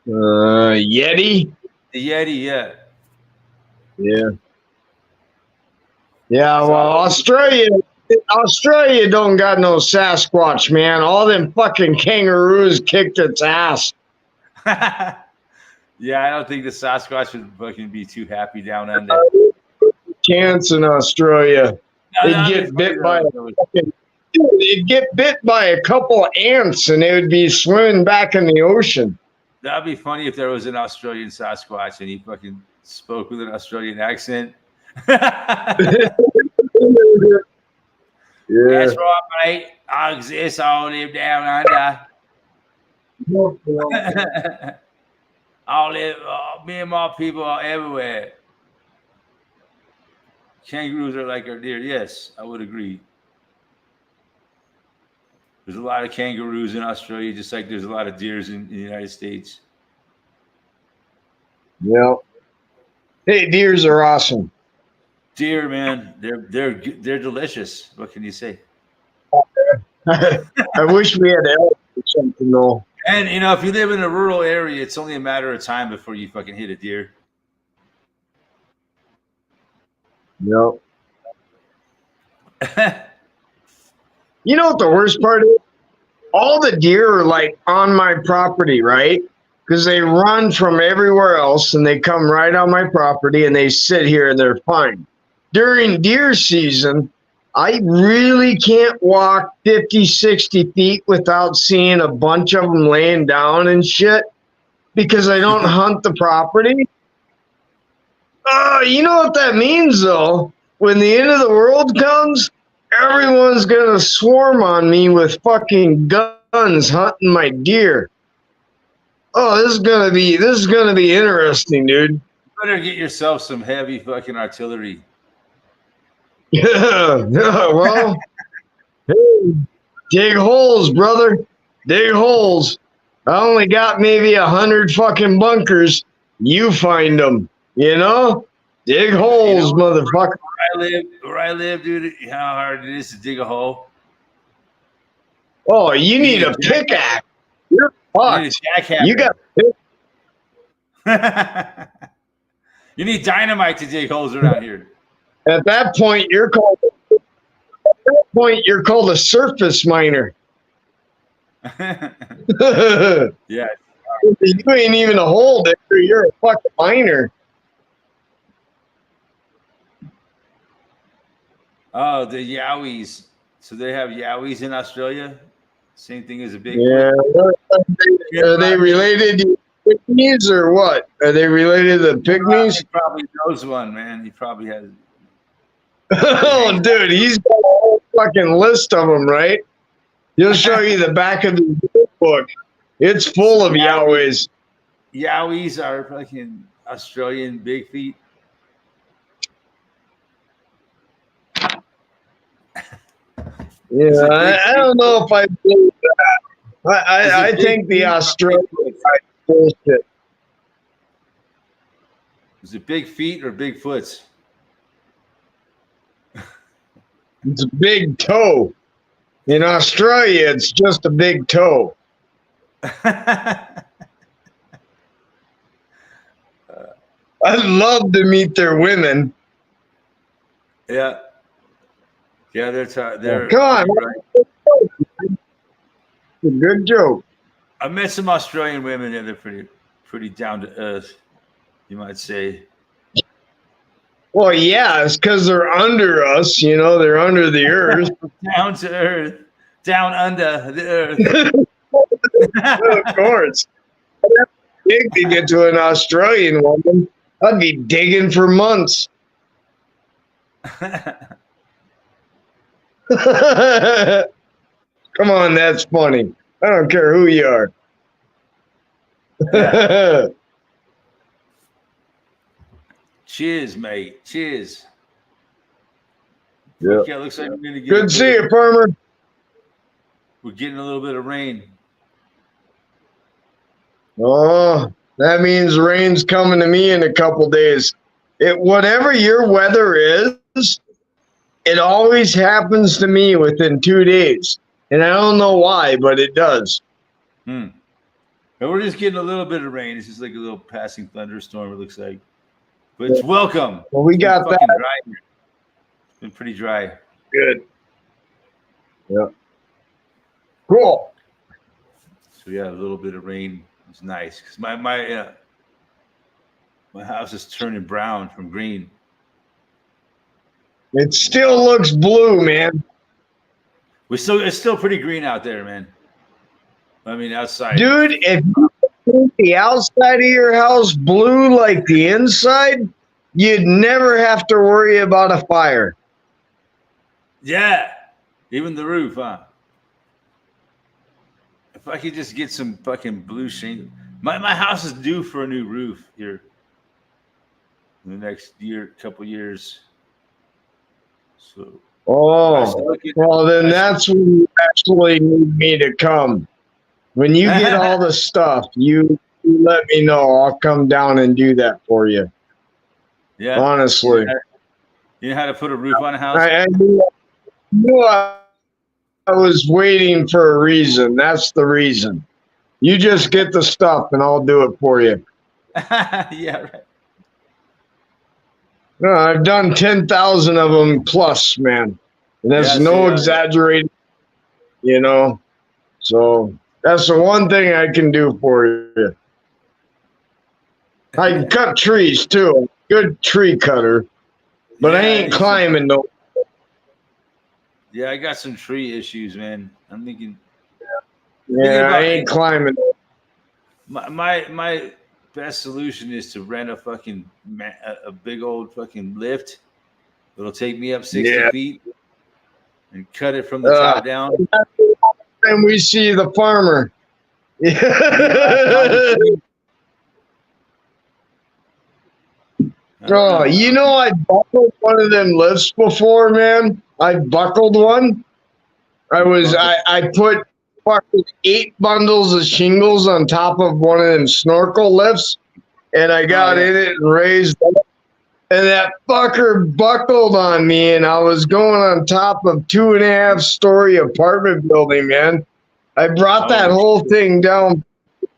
Speaker 2: Yeti.
Speaker 1: The Yeti, yeah.
Speaker 2: Yeah. Yeah.
Speaker 1: So
Speaker 2: Well, Australia don't got no Sasquatch, man. All them fucking kangaroos kicked its ass.
Speaker 1: yeah, I don't think the Sasquatch would fucking be too happy down under.
Speaker 2: Chance in Australia.
Speaker 1: No,
Speaker 2: They'd get bit by a couple of ants and they would be swimming back in the ocean.
Speaker 1: That'd be funny if there was an Australian Sasquatch and he fucking spoke with an Australian accent.
Speaker 2: Yeah.
Speaker 1: That's right, mate. I exist. I live down under. I live. Me and my people are everywhere. Kangaroos are like our deer. Yes, I would agree. There's a lot of kangaroos in Australia, just like there's a lot of deers in the United States.
Speaker 2: Yeah. Hey, deers are awesome.
Speaker 1: Deer, man, they're delicious. What can you say?
Speaker 2: I wish we had elk or something though.
Speaker 1: And you know, if you live in a rural area, it's only a matter of time before you fucking hit a deer.
Speaker 2: Yep. You know what the worst part is? All the deer are like on my property, right? Because they run from everywhere else and they come right on my property and they sit here and they're fine. During deer season, I really can't walk 50, 60 feet without seeing a bunch of them laying down and shit because I don't hunt the property. You know what that means, though? When the end of the world comes, everyone's going to swarm on me with fucking guns hunting my deer. Oh, this is gonna be interesting, dude.
Speaker 1: You better get yourself some heavy fucking artillery.
Speaker 2: Yeah, well, hey, dig holes, brother. Dig holes. I only got maybe 100 fucking bunkers. You find them, you know? Dig holes, motherfucker.
Speaker 1: Where I live, dude, how hard it is to dig a hole.
Speaker 2: Oh, you need a pickaxe. You're fucked. You got
Speaker 1: You need dynamite to dig holes around here.
Speaker 2: At that point, you're called a surface miner.
Speaker 1: Yeah.
Speaker 2: You ain't even a hole digger. You're a fucking miner.
Speaker 1: Oh, the Yowies. So they have Yowies in Australia? Same thing as a big.
Speaker 2: Yeah. Are they related to pygmies or what? Are they related to the pygmies?
Speaker 1: He probably knows one, man. He probably has.
Speaker 2: Oh, dude, he's got a whole fucking list of them, right? He'll show you the back of the book. It's full of Yowies.
Speaker 1: Yowies are fucking Australian big feet.
Speaker 2: Yeah, I don't know if I believe that. I think the Australian bullshit.
Speaker 1: Is it big feet or big foots?
Speaker 2: It's a big toe. In Australia, it's just a big toe. I'd love to meet their women.
Speaker 1: Yeah. Yeah, they're
Speaker 2: Come on.
Speaker 1: right.
Speaker 2: It's a good joke.
Speaker 1: I met some Australian women and they're pretty down to earth, you might say.
Speaker 2: Well, yeah, it's because they're under us. You know, they're under the earth.
Speaker 1: Down to earth. Down under the earth.
Speaker 2: Of course. I'd have to dig to get to an Australian woman. I'd be digging for months. Come on, that's funny. I don't care who you are.
Speaker 1: Yeah. Cheers, mate. Cheers.
Speaker 2: Yeah.
Speaker 1: Okay, looks like we're gonna get
Speaker 2: Good to see you, Farmer.
Speaker 1: We're getting a little bit of rain.
Speaker 2: Oh, that means rain's coming to me in a couple days. Whatever your weather is, it always happens to me within 2 days. And I don't know why, but it does.
Speaker 1: And we're just getting a little bit of rain. It's just like a little passing thunderstorm, it looks like. But it's welcome.
Speaker 2: Well, we got that.
Speaker 1: Dry here. It's been pretty dry.
Speaker 2: Good. Yeah. Cool.
Speaker 1: So yeah, a little bit of rain is nice because my house is turning brown from green.
Speaker 2: It still looks blue, man.
Speaker 1: It's still pretty green out there, man. I mean, outside,
Speaker 2: dude. If you paint the outside of your house blue like the inside, you'd never have to worry about a fire.
Speaker 1: Yeah, even the roof, huh? If I could just get some fucking blue shingle. My house is due for a new roof here in the next couple years. So.
Speaker 2: Oh, well, then that's when you actually need me to come. When you get all the stuff, you let me know. I'll come down and do that for you.
Speaker 1: Yeah.
Speaker 2: Honestly.
Speaker 1: You know how to put a roof on a house?
Speaker 2: I knew I was waiting for a reason. That's the reason. You just get the stuff and I'll do it for you.
Speaker 1: Yeah, right.
Speaker 2: No, I've done 10,000 of them plus, man. And that's exaggerating, you know. So that's the one thing I can do for you. I can cut trees too. Good tree cutter. But I ain't climbing no.
Speaker 1: Yeah, I got some tree issues, man. I'm thinking.
Speaker 2: Yeah, I ain't climbing.
Speaker 1: My best solution is to rent a big old fucking lift. It'll take me up 60 feet and cut it from the top down.
Speaker 2: And we see the farmer. Oh, you know, I buckled one of them lifts before, man. I buckled one. I put fucking 8 bundles of shingles on top of one of them snorkel lifts, and I got in it and raised up. And that fucker buckled on me, and I was going on top of 2.5-story apartment building, man. I brought that whole thing down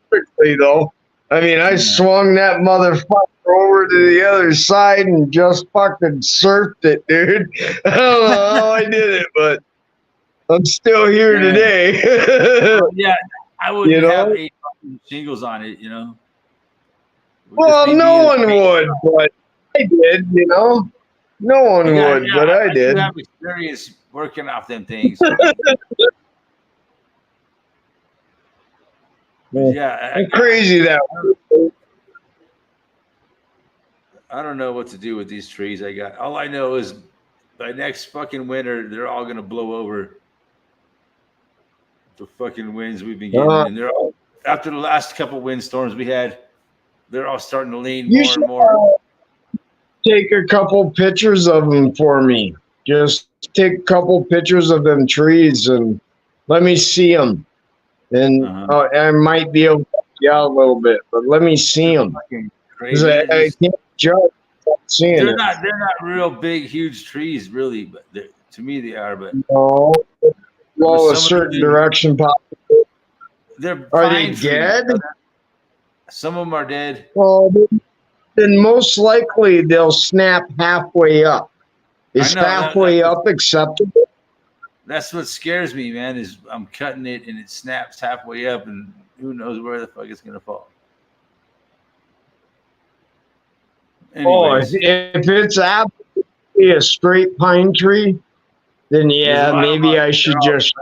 Speaker 2: quickly, though. I mean, I swung that motherfucker over to the other side and just fucking surfed it, dude. I don't know how I did it, but I'm still here today.
Speaker 1: Yeah, I wouldn't have 8 shingles on it, you know.
Speaker 2: Well, no one would, but I did, you know. No one would, but I did.
Speaker 1: I have experience working off them things. Yeah,
Speaker 2: I'm crazy that way.
Speaker 1: I don't know what to do with these trees I got. All I know is by next fucking winter, they're all gonna blow over. The fucking winds we've been getting, and they're all, after the last couple windstorms we had, they're all starting to lean more and more.
Speaker 2: Take a couple pictures of them for me. Just take a couple pictures of them trees and let me see them. And I might be able to help you out a little bit, but let me see them. I can't judge seeing
Speaker 1: they're not real big, huge trees, really. But to me, they are. But
Speaker 2: no, blow a certain direction.
Speaker 1: Are
Speaker 2: they dead?
Speaker 1: Some of them are dead.
Speaker 2: Well, then most likely they'll snap halfway up. Is halfway up acceptable?
Speaker 1: That's what scares me, man, is I'm cutting it and it snaps halfway up and who knows where the fuck it's going to fall. Anyways.
Speaker 2: Oh, if it's absolutely a straight pine tree, then yeah, maybe I should just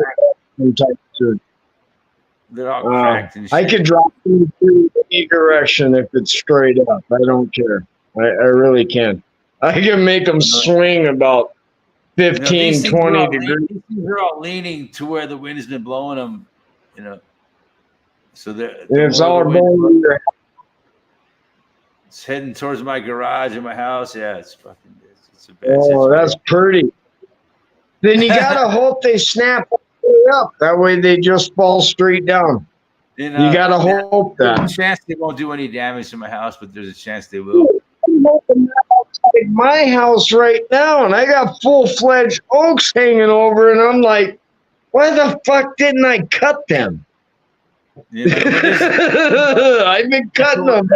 Speaker 1: they're all cracked and shit.
Speaker 2: I could drop them through any direction if it's straight up. I don't care. I really can. I can make them swing about 15, 20 degrees.
Speaker 1: They're all leaning to where the wind has been blowing them, you know. So
Speaker 2: it's all going.
Speaker 1: It's heading towards my garage and my house. Yeah, it's a bad
Speaker 2: situation. That's pretty. Then you gotta hope they snap up. That way they just fall straight down.
Speaker 1: You
Speaker 2: You gotta hope
Speaker 1: there's a
Speaker 2: that.
Speaker 1: chance they won't do any damage to my house, but there's a chance they will.
Speaker 2: I'm hoping that outside my house right now, and I got full-fledged oaks hanging over, and I'm like, why the fuck didn't I cut them?
Speaker 1: You know, but there's-
Speaker 2: I've been cutting them.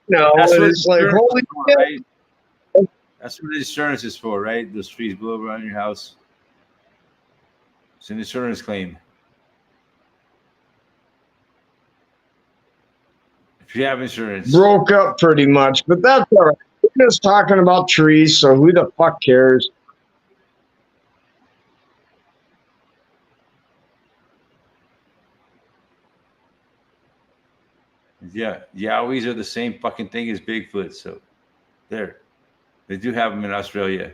Speaker 2: No,
Speaker 1: that's
Speaker 2: and
Speaker 1: what
Speaker 2: it's like,
Speaker 1: insurance
Speaker 2: holy
Speaker 1: is for,
Speaker 2: shit.
Speaker 1: right? That's what insurance is for, right? Those trees blow around your house. It's an insurance claim. If you have insurance.
Speaker 2: Broke up pretty much, but that's all right. We're just talking about trees, so who the fuck cares?
Speaker 1: Yeah, Yowies are the same fucking thing as Bigfoot. So there. They do have them in Australia.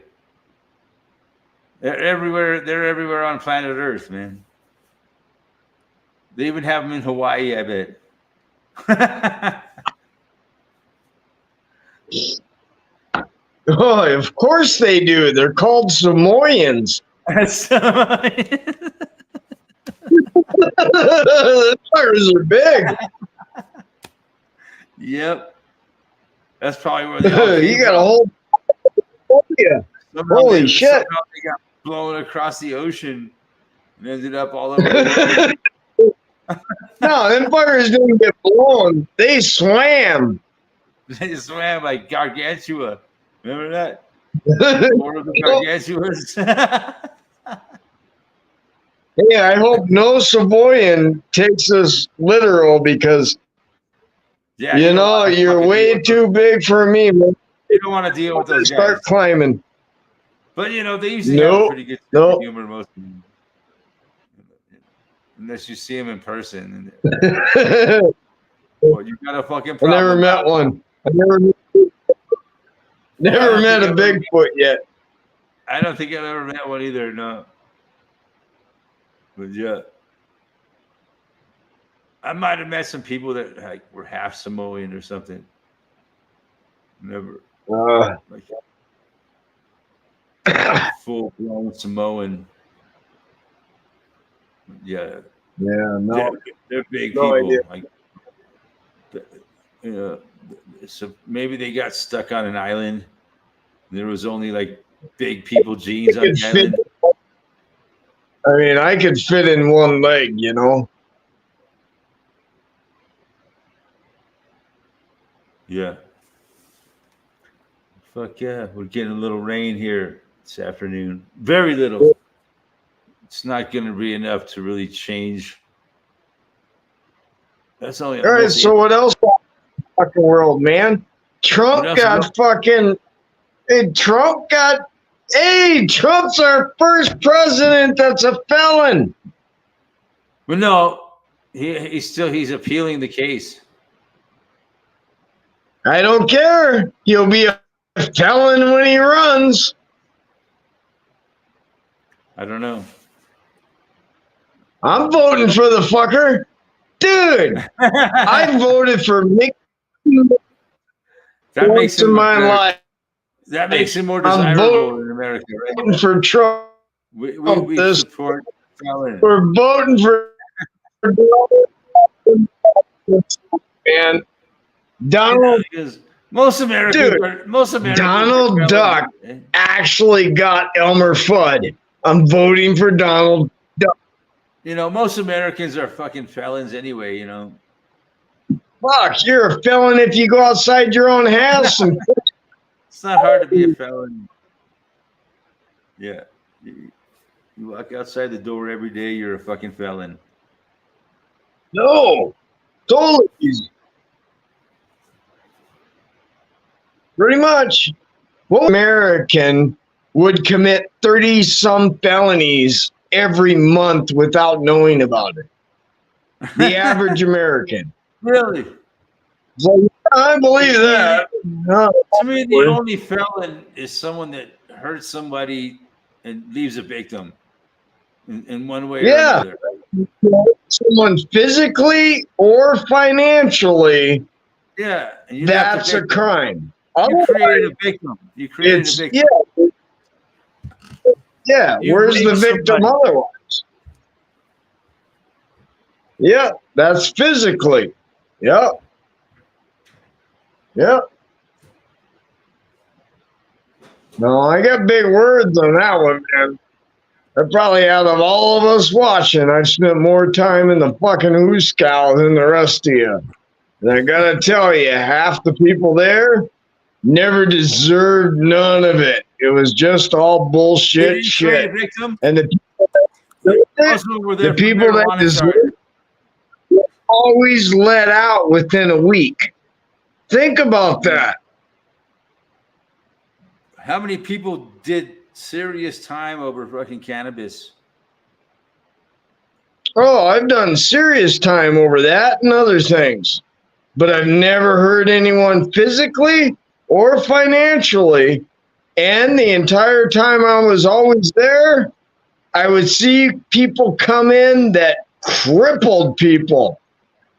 Speaker 1: They're everywhere. They're everywhere on planet Earth, man. They even have them in Hawaii, I bet.
Speaker 2: Oh, of course they do. They're called Samoyeds. The fuckers are big.
Speaker 1: Yep. That's probably where they all
Speaker 2: You
Speaker 1: came
Speaker 2: got a
Speaker 1: from.
Speaker 2: whole. Oh, yeah.
Speaker 1: Somehow
Speaker 2: Holy shit.
Speaker 1: Somehow they got blown across the ocean and ended up all over the world.
Speaker 2: No, them fuckers didn't get blown. They swam.
Speaker 1: They swam like Gargantua. Remember that? Lord of the Gargantuas?
Speaker 2: Hey, I hope no Savoyan takes this literal because,
Speaker 1: Yeah,
Speaker 2: you
Speaker 1: don't
Speaker 2: know,
Speaker 1: wanna
Speaker 2: you're
Speaker 1: fucking
Speaker 2: way
Speaker 1: deal with
Speaker 2: too big for me, man.
Speaker 1: You don't want to deal with those guys.
Speaker 2: Start climbing.
Speaker 1: But, you know, they usually have a
Speaker 2: Nope.
Speaker 1: pretty good sense
Speaker 2: Nope.
Speaker 1: of humor, most of them. Unless you see them in person. Well, you got a fucking
Speaker 2: I
Speaker 1: problem.
Speaker 2: never met one. I never met a Bigfoot yet.
Speaker 1: I don't think I've ever met one either, no. But yeah. I might have met some people that like were half Samoan or something. Never like full blown Samoan. Yeah.
Speaker 2: Yeah, no.
Speaker 1: They're big
Speaker 2: No
Speaker 1: people.
Speaker 2: idea.
Speaker 1: Like, you know, so maybe they got stuck on an island. There was only like big people genes on the island.
Speaker 2: I mean, I could fit in one leg, you know.
Speaker 1: Yeah. Fuck yeah. We're getting a little rain here this afternoon. Very little. It's not going to be enough to really change. That's only.
Speaker 2: All right, so what else in the fucking world, man? Trump got fucking. Hey, Trump's our first president that's a felon.
Speaker 1: Well, no, he's appealing the case.
Speaker 2: I don't care. He'll be a felon when he runs.
Speaker 1: I don't know.
Speaker 2: I'm voting for the fucker. Dude, I voted for Mick
Speaker 1: That makes
Speaker 2: once in
Speaker 1: him
Speaker 2: my life.
Speaker 1: That makes him more
Speaker 2: I'm
Speaker 1: desirable in America, right?
Speaker 2: voting for Trump.
Speaker 1: We
Speaker 2: this.
Speaker 1: support felon.
Speaker 2: We're voting for and Donald.
Speaker 1: Because most Americans,
Speaker 2: Donald Duck actually got Elmer Fudd. I'm voting for Donald Duck.
Speaker 1: You know, most Americans are fucking felons anyway, you know.
Speaker 2: Fuck, you're a felon if you go outside your own house. And
Speaker 1: It's not hard to be a felon. Yeah. You walk outside the door every day, you're a fucking felon.
Speaker 2: no, totally easy. Pretty much. What American would commit 30-some felonies every month without knowing about it? The average American.
Speaker 1: Really?
Speaker 2: So, I believe that. No.
Speaker 1: To me, the only felon is someone that hurts somebody and leaves a victim in one way or another.
Speaker 2: Someone physically or financially,
Speaker 1: Yeah. And
Speaker 2: that's a crime.
Speaker 1: You created a victim. You created a victim.
Speaker 2: Yeah.
Speaker 1: You
Speaker 2: Where's the
Speaker 1: raped
Speaker 2: victim
Speaker 1: somebody.
Speaker 2: otherwise? Yeah. That's physically. Yep. Yep. No, I got big words on that one, man. I probably, out of all of us watching, I spent more time in the fucking Hooskow than the rest of you. And I gotta tell you, half the people there never deserved none of it. It was just all bullshit shit. And the people that deserved it always let out within a week. Think about that.
Speaker 1: How many people did serious time over fucking cannabis?
Speaker 2: Oh, I've done serious time over that and other things. But I've never heard anyone physically or financially. And the entire time I was always there, I would see people come in that crippled people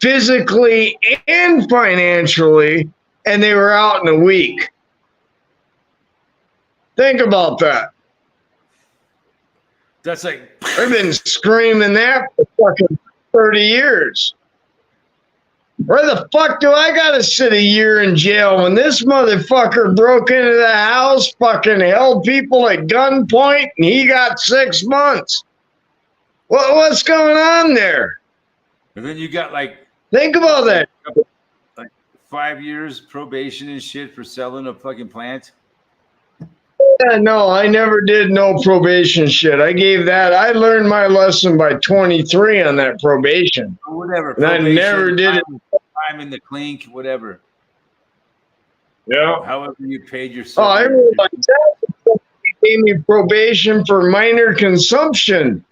Speaker 2: physically and financially, and they were out in a week. Think about that.
Speaker 1: That's like,
Speaker 2: I've been screaming that for fucking 30 years. Where the fuck do I gotta sit a year in jail when this motherfucker broke into the house, fucking held people at gunpoint, and he got 6 months? What's going on there?
Speaker 1: and then you got like
Speaker 2: Think about that.
Speaker 1: 5 years probation and shit for selling a fucking plant.
Speaker 2: Yeah, no, I never did no probation shit. I learned my lesson by 23 on that probation.
Speaker 1: Or whatever.
Speaker 2: And I never did it.
Speaker 1: Time in the clink, whatever.
Speaker 2: Yeah.
Speaker 1: However you paid your.
Speaker 2: Oh, I realized that. They gave me probation for minor consumption.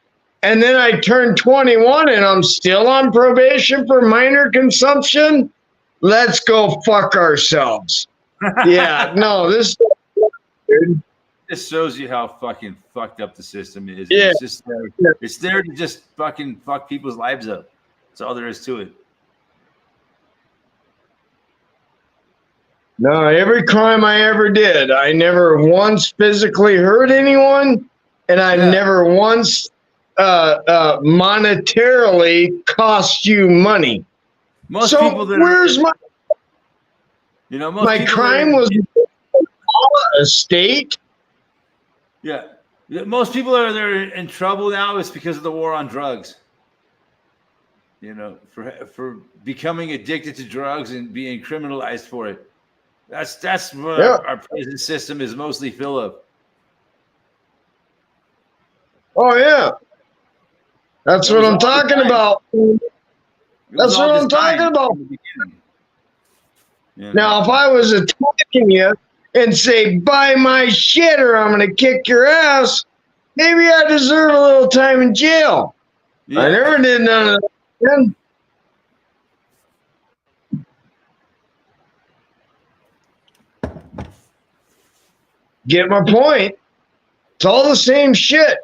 Speaker 2: And then I turned 21 and I'm still on probation for minor consumption. Let's go fuck ourselves. Yeah, no, this dude.
Speaker 1: This shows you how fucking fucked up the system is.
Speaker 2: Yeah.
Speaker 1: It's just it's there to just fucking fuck people's lives up. That's all there is to it.
Speaker 2: No, every crime I ever did, I never once physically hurt anyone, and I never once monetarily cost you money.
Speaker 1: Most
Speaker 2: so
Speaker 1: people that
Speaker 2: where's
Speaker 1: are,
Speaker 2: my
Speaker 1: most
Speaker 2: my crime was a state?
Speaker 1: Yeah. Most people are they're in trouble now is because of the war on drugs. You know, for becoming addicted to drugs and being criminalized for it. That's what our prison system is mostly full of.
Speaker 2: Oh yeah. That's what I'm talking about. That's what I'm talking about.
Speaker 1: Yeah.
Speaker 2: Now, if I was attacking you and say, buy my shit or I'm going to kick your ass, maybe I deserve a little time in jail. Yeah. I never did none of that. Get my point? It's all the same shit.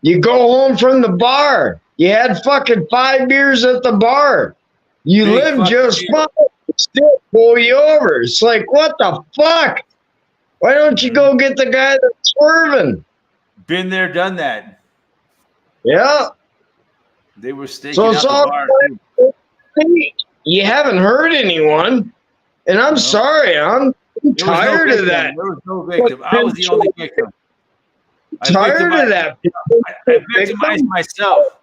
Speaker 2: You go home from the bar. You had fucking 5 beers at the bar. You live just fine. Still pull you over. It's like, what the fuck? Why don't you go get the guy that's swerving?
Speaker 1: Been there, done that.
Speaker 2: Yeah.
Speaker 1: They were staking out the bar.
Speaker 2: You haven't hurt anyone. And I'm sorry. I'm tired of that.
Speaker 1: There was no victim. I was the only victim.
Speaker 2: Tired of that.
Speaker 1: I victimized myself.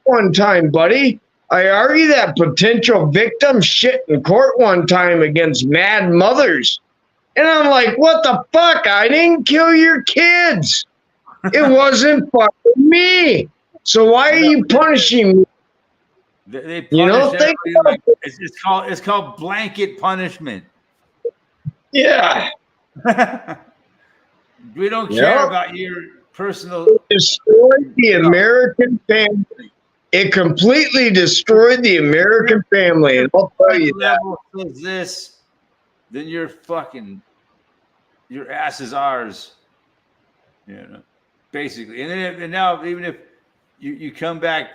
Speaker 2: One time, buddy. I argued that potential victim shit in court one time against mad mothers. And I'm like, what the fuck? I didn't kill your kids. It wasn't fucking me. So why are you punishing me?
Speaker 1: They punish it's called blanket punishment.
Speaker 2: Yeah.
Speaker 1: We don't care about your personal.
Speaker 2: It destroyed the American family. It completely destroyed the American family. And I'll tell you that.
Speaker 1: Says this, then your ass is ours. You know, basically. And now even if you come back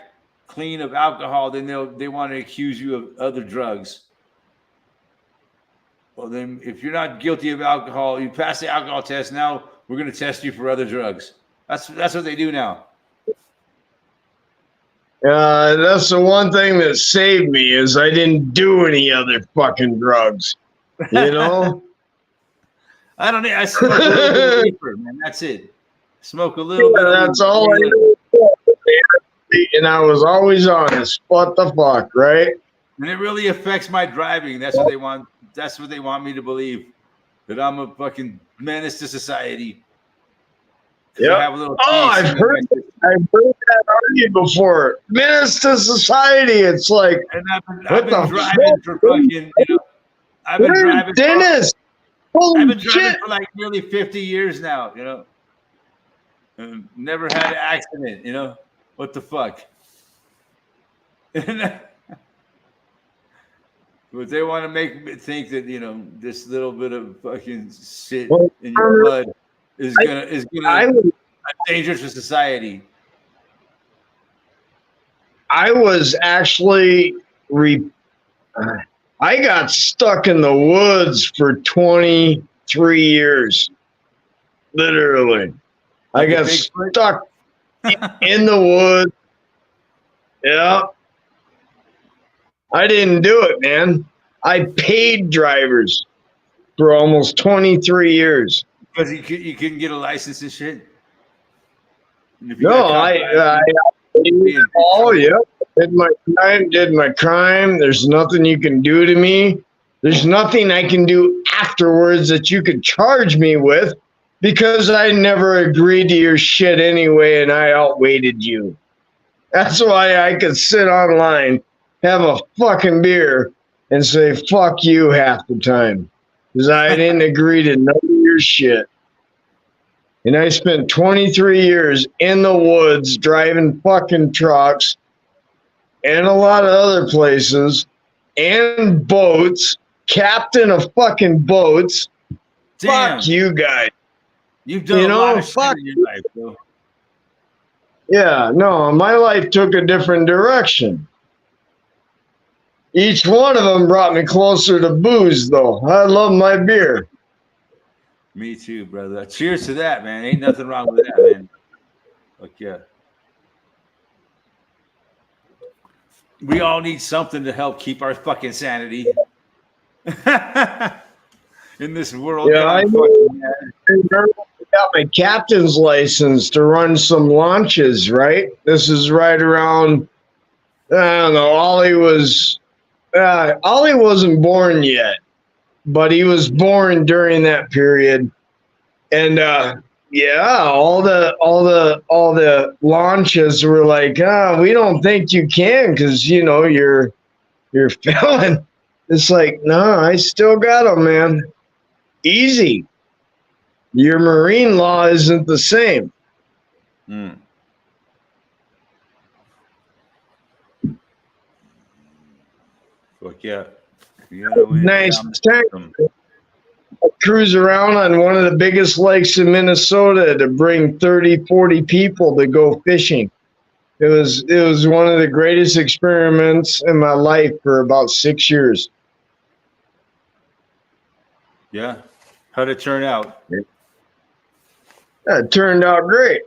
Speaker 1: clean of alcohol, then they want to accuse you of other drugs. Well, then if you're not guilty of alcohol, you pass the alcohol test. Now we're going to test you for other drugs. That's what they do now.
Speaker 2: That's the one thing that saved me is I didn't do any other fucking drugs. You know?
Speaker 1: I don't need. I smoke a little bit of reefer, man. That's it. Smoke a little bit of
Speaker 2: That's
Speaker 1: weed.
Speaker 2: all I knew. And I was always honest. What the fuck, right?
Speaker 1: And it really affects my driving. That's what they want. That's what they want me to believe, that I'm a fucking menace to society.
Speaker 2: Yeah.
Speaker 1: Have a little
Speaker 2: Oh,
Speaker 1: taste,
Speaker 2: I've heard that argued before. Menace to society. It's like,
Speaker 1: And
Speaker 2: what
Speaker 1: I've been
Speaker 2: the
Speaker 1: driving
Speaker 2: fuck?
Speaker 1: for fucking, you know, I've been driving.
Speaker 2: Dennis.
Speaker 1: I've
Speaker 2: Holy
Speaker 1: been driving
Speaker 2: shit.
Speaker 1: for like nearly 50 years now, you know. And never had an accident, you know. What the fuck? But they want to make me think that, you know, this little bit of fucking shit in your blood is gonna dangerous to society.
Speaker 2: I was actually I got stuck in the woods for 23 years. Literally. I got stuck in the woods. Yeah. I didn't do it, man. I paid drivers for almost 23 years.
Speaker 1: Because you couldn't get a license and shit?
Speaker 2: No, I did my crime. There's nothing you can do to me. There's nothing I can do afterwards that you could charge me with because I never agreed to your shit anyway and I outweighted you. That's why I could sit online, have a fucking beer, and say fuck you half the time because I didn't agree to none of your shit. And I spent 23 years in the woods driving fucking trucks and a lot of other places and boats, captain of fucking boats.
Speaker 1: Damn.
Speaker 2: Fuck you guys.
Speaker 1: You've done a lot of shit in your life, bro.
Speaker 2: Yeah, no, my life took a different direction. Each one of them brought me closer to booze, though. I love my beer.
Speaker 1: Me too, brother. Cheers to that, man. Ain't nothing wrong with that, man. Fuck yeah. We all need something to help keep our fucking sanity in this world.
Speaker 2: Yeah, I got my captain's license to run some launches, right? This is right around, I don't know, Ollie wasn't born yet, but he was born during that period. And yeah, all the launches were like, we don't think you can because you know you're felon. It's like, no, I still got them, man. Easy. Your marine law isn't the same.
Speaker 1: Mm. Fuck yeah.
Speaker 2: Nice time. I cruise around on one of the biggest lakes in Minnesota to bring 30, 40 people to go fishing. It was one of the greatest experiments in my life for about 6 years.
Speaker 1: Yeah. How'd it turn out?
Speaker 2: It turned out great.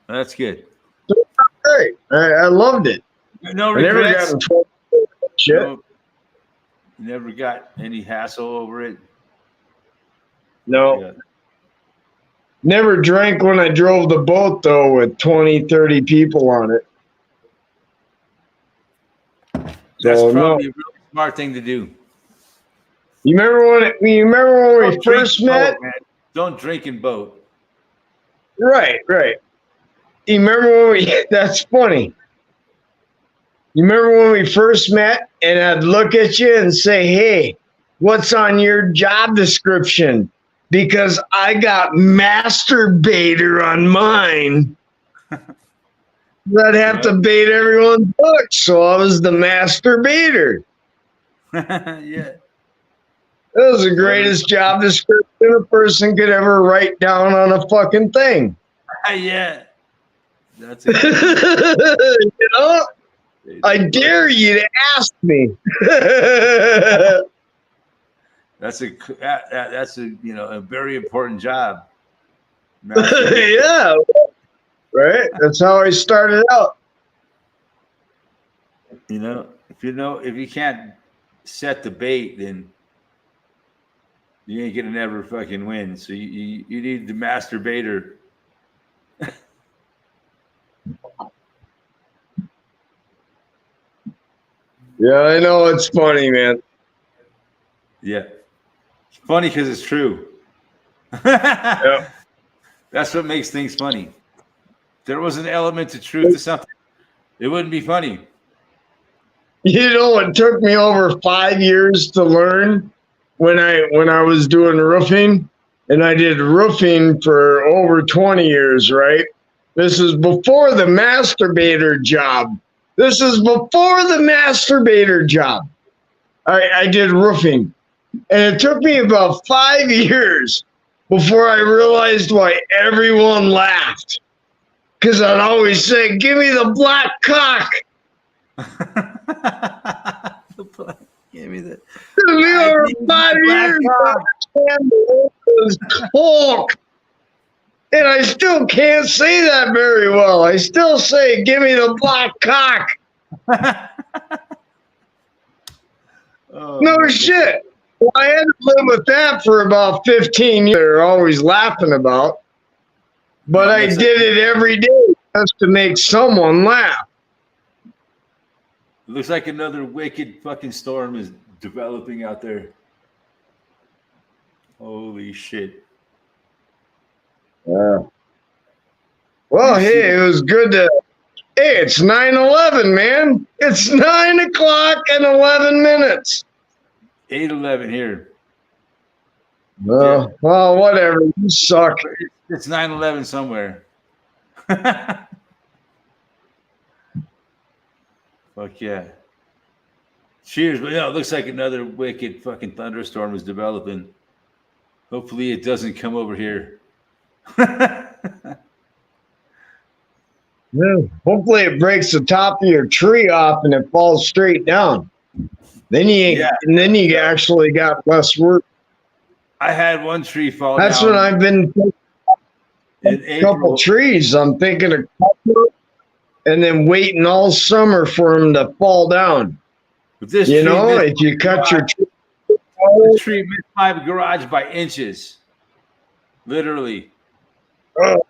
Speaker 1: That's good.
Speaker 2: Great. I loved it.
Speaker 1: No
Speaker 2: I never
Speaker 1: regrets.
Speaker 2: got in trouble with shit.
Speaker 1: No, you never got any hassle over it.
Speaker 2: No.
Speaker 1: Yeah.
Speaker 2: Never drank when I drove the boat, though, with 20, 30 people on it.
Speaker 1: That's
Speaker 2: So,
Speaker 1: probably a really smart thing to do.
Speaker 2: You remember when we first met?
Speaker 1: Boat, man. Don't drink in boat.
Speaker 2: Right. You remember when that's funny. You remember when we first met and I'd look at you and say, hey, what's on your job description? Because I got masturbator on mine. I'd have to bait everyone's book, so I was the masturbator.
Speaker 1: Yeah.
Speaker 2: That was the greatest job description a person could ever write down on a fucking thing.
Speaker 1: Yeah. That's
Speaker 2: it. You know? I dare you to ask me.
Speaker 1: That's a a very important job.
Speaker 2: Yeah. right? That's how I started out.
Speaker 1: If you can't set the bait, then you ain't gonna never fucking win. So you need the master baiter.
Speaker 2: Yeah, I know it's funny, man.
Speaker 1: Yeah, it's funny because it's true.
Speaker 2: Yeah.
Speaker 1: That's what makes things funny. If there was an element of truth to something, it wouldn't be funny.
Speaker 2: You know, it took me over 5 years to learn when I was doing roofing, and I did roofing for over 20 years, right? This is before the masturbator job. This is before the masturbator job. I did roofing. And it took me about 5 years before I realized why everyone laughed. Because I'd always say, give me the black cock.
Speaker 1: Give me the
Speaker 2: Over 5 years, was cock. And I still can't say that very well. I still say, give me the black cock.
Speaker 1: Oh,
Speaker 2: No shit. Well, I had to live with that for about 15 years. They're always laughing about. But I did it every day just to make someone laugh.
Speaker 1: It looks like another wicked fucking storm is developing out there. Holy shit.
Speaker 2: Yeah. Well, hey, it was good to. Hey, it's 9/11, man. It's 9 o'clock and 11 minutes.
Speaker 1: 8:11 here.
Speaker 2: Well, whatever. You suck.
Speaker 1: It's 9/11 somewhere. Fuck yeah. Cheers. But yeah, it looks like another wicked fucking thunderstorm is developing. Hopefully it doesn't come over here.
Speaker 2: Yeah. Hopefully it breaks the top of your tree off and it falls straight down. Then you actually got less work.
Speaker 1: I had one tree fall
Speaker 2: That's
Speaker 1: down.
Speaker 2: what I've been a couple trees. I'm thinking of cutting and then waiting all summer for them to fall down.
Speaker 1: If you cut your tree, the tree missed my garage by inches. Literally.
Speaker 2: Oh.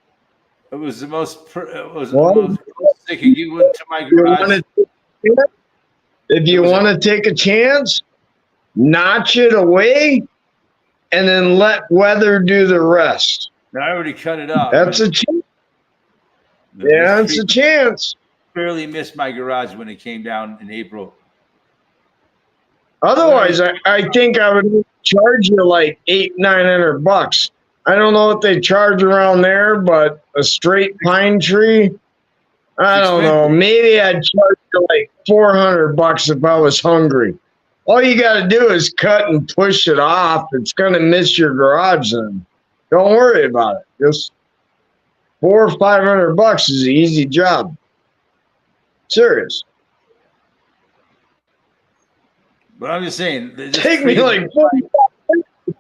Speaker 1: It was the most sick of you went to my garage.
Speaker 2: If you want to take a chance, notch it away and then let weather do the rest.
Speaker 1: No, I already cut it up.
Speaker 2: That's a chance. Yeah, it's a chance.
Speaker 1: Barely missed my garage when it came down in April.
Speaker 2: Otherwise, I think I would charge you like $800-900. I don't know what they charge around there, but a straight pine tree, I don't know. Maybe I'd charge you like $400 if I was hungry. All you got to do is cut and push it off. It's going to miss your garage then. Don't worry about it. Just $400 or $500 is an easy job. Serious.
Speaker 1: But I'm just saying,
Speaker 2: take me like 45 minutes to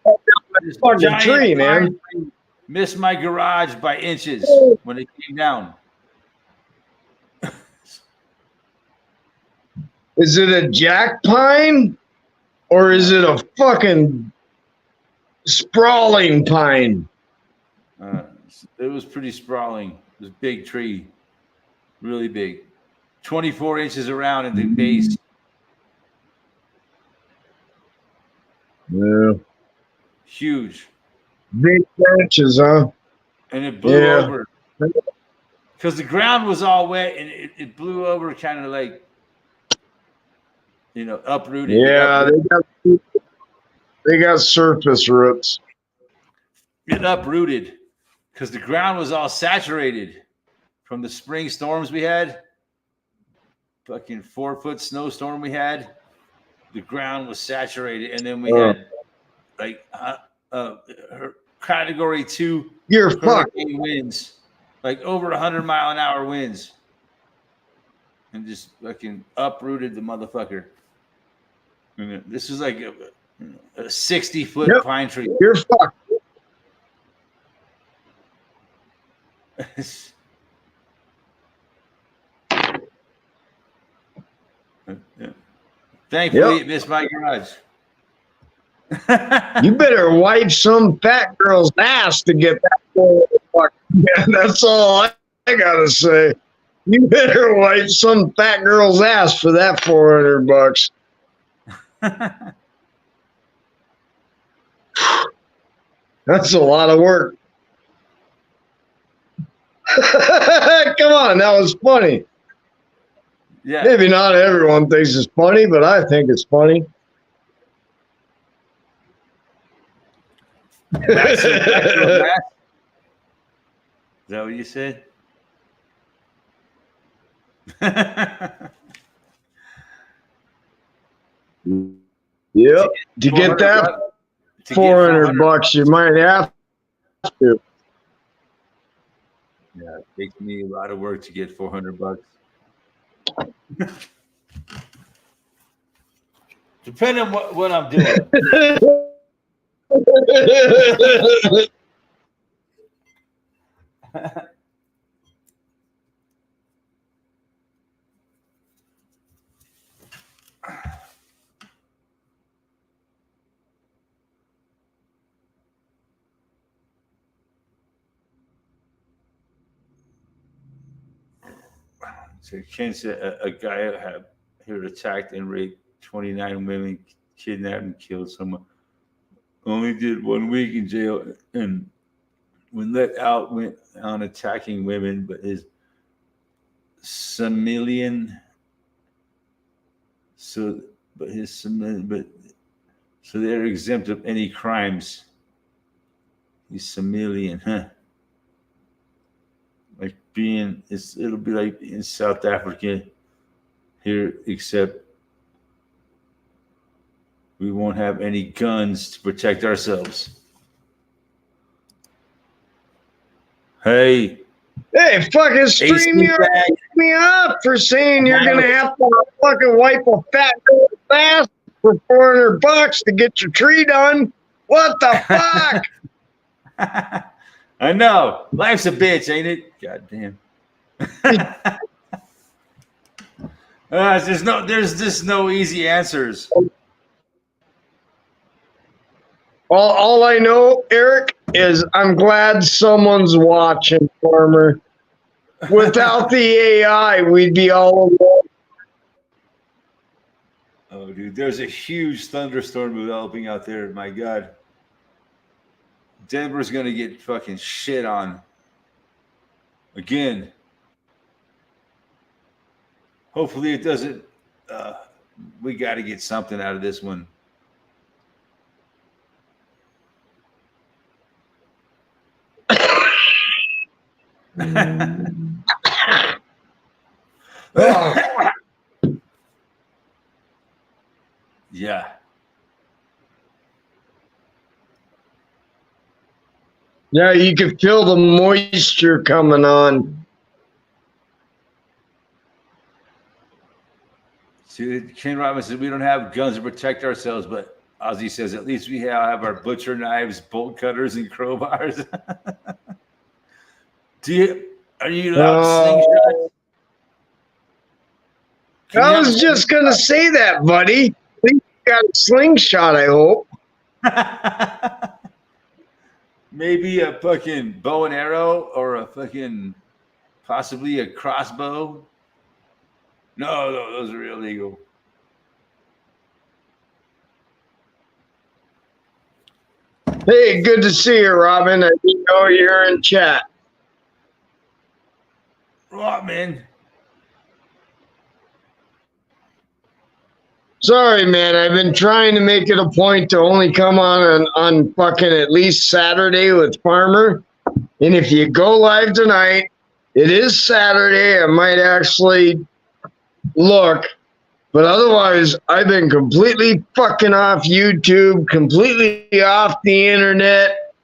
Speaker 2: fucking tree, man.
Speaker 1: Missed my garage by inches when it came down.
Speaker 2: Is it a jack pine or is it a fucking sprawling pine?
Speaker 1: It was pretty sprawling. It was a big tree, really big, 24 inches around in the base.
Speaker 2: Yeah.
Speaker 1: Huge.
Speaker 2: Big branches, huh?
Speaker 1: And it blew over. Because the ground was all wet and it blew over kind of like, uprooted.
Speaker 2: Yeah, they got surface roots.
Speaker 1: It uprooted because the ground was all saturated from the spring storms we had. Fucking 4-foot snowstorm we had. The ground was saturated, and then we had like category 2 hurricane winds, like over 100-mile-an-hour winds, and just fucking uprooted the motherfucker. And this was like a 60-foot pine tree.
Speaker 2: You're fucked.
Speaker 1: Thankfully,
Speaker 2: Yep.
Speaker 1: it missed my garage.
Speaker 2: You better wipe some fat girl's ass to get that $400. Yeah, that's all I gotta say. You better wipe some fat girl's ass for that $400. That's a lot of work. Come on, that was funny.
Speaker 1: Yeah.
Speaker 2: Maybe not everyone thinks it's funny, but I think it's funny.
Speaker 1: Max, is that what you said?
Speaker 2: Yep. To get that $400, you might have to.
Speaker 1: Yeah, it takes me a lot of work to get $400. Depending on what I'm doing. So Ken said a guy had here attacked and raped 29 women, kidnapped and killed someone. Only did 1 week in jail, and when let out, went on attacking women. But his Somalian, so they're exempt of any crimes. He's Somalian, huh? Like it'll be like in South Africa here, except we won't have any guns to protect ourselves. Hey,
Speaker 2: fucking StreamYard me up for saying you're gonna have to fucking wipe a fat girl's ass for $400 to get your tree done. What the fuck?
Speaker 1: I know. Life's a bitch, ain't it? God damn. There's just no easy answers.
Speaker 2: All I know, Eric, is I'm glad someone's watching, Farmer. Without the AI, we'd be all alone.
Speaker 1: Oh, dude, there's a huge thunderstorm developing out there. My God. Denver's going to get fucking shit on. Again. Hopefully it doesn't. We got to get something out of this one. Yeah.
Speaker 2: Yeah, you can feel the moisture coming on.
Speaker 1: See, Ken Robinson said we don't have guns to protect ourselves, but Ozzy says at least we have our butcher knives, bolt cutters, and crowbars. Are you allowed slingshots?
Speaker 2: I was just gonna say that, buddy. You got a slingshot, I hope.
Speaker 1: Maybe a fucking bow and arrow or a fucking possibly a crossbow. No, those are illegal.
Speaker 2: Hey, good to see you, Robin. I didn't know you're in chat.
Speaker 1: Right, man.
Speaker 2: Sorry, man. I've been trying to make it a point to only come on fucking at least Saturday with Farmer. And if you go live tonight, it is Saturday. I might actually look. But otherwise, I've been completely fucking off YouTube, completely off the internet,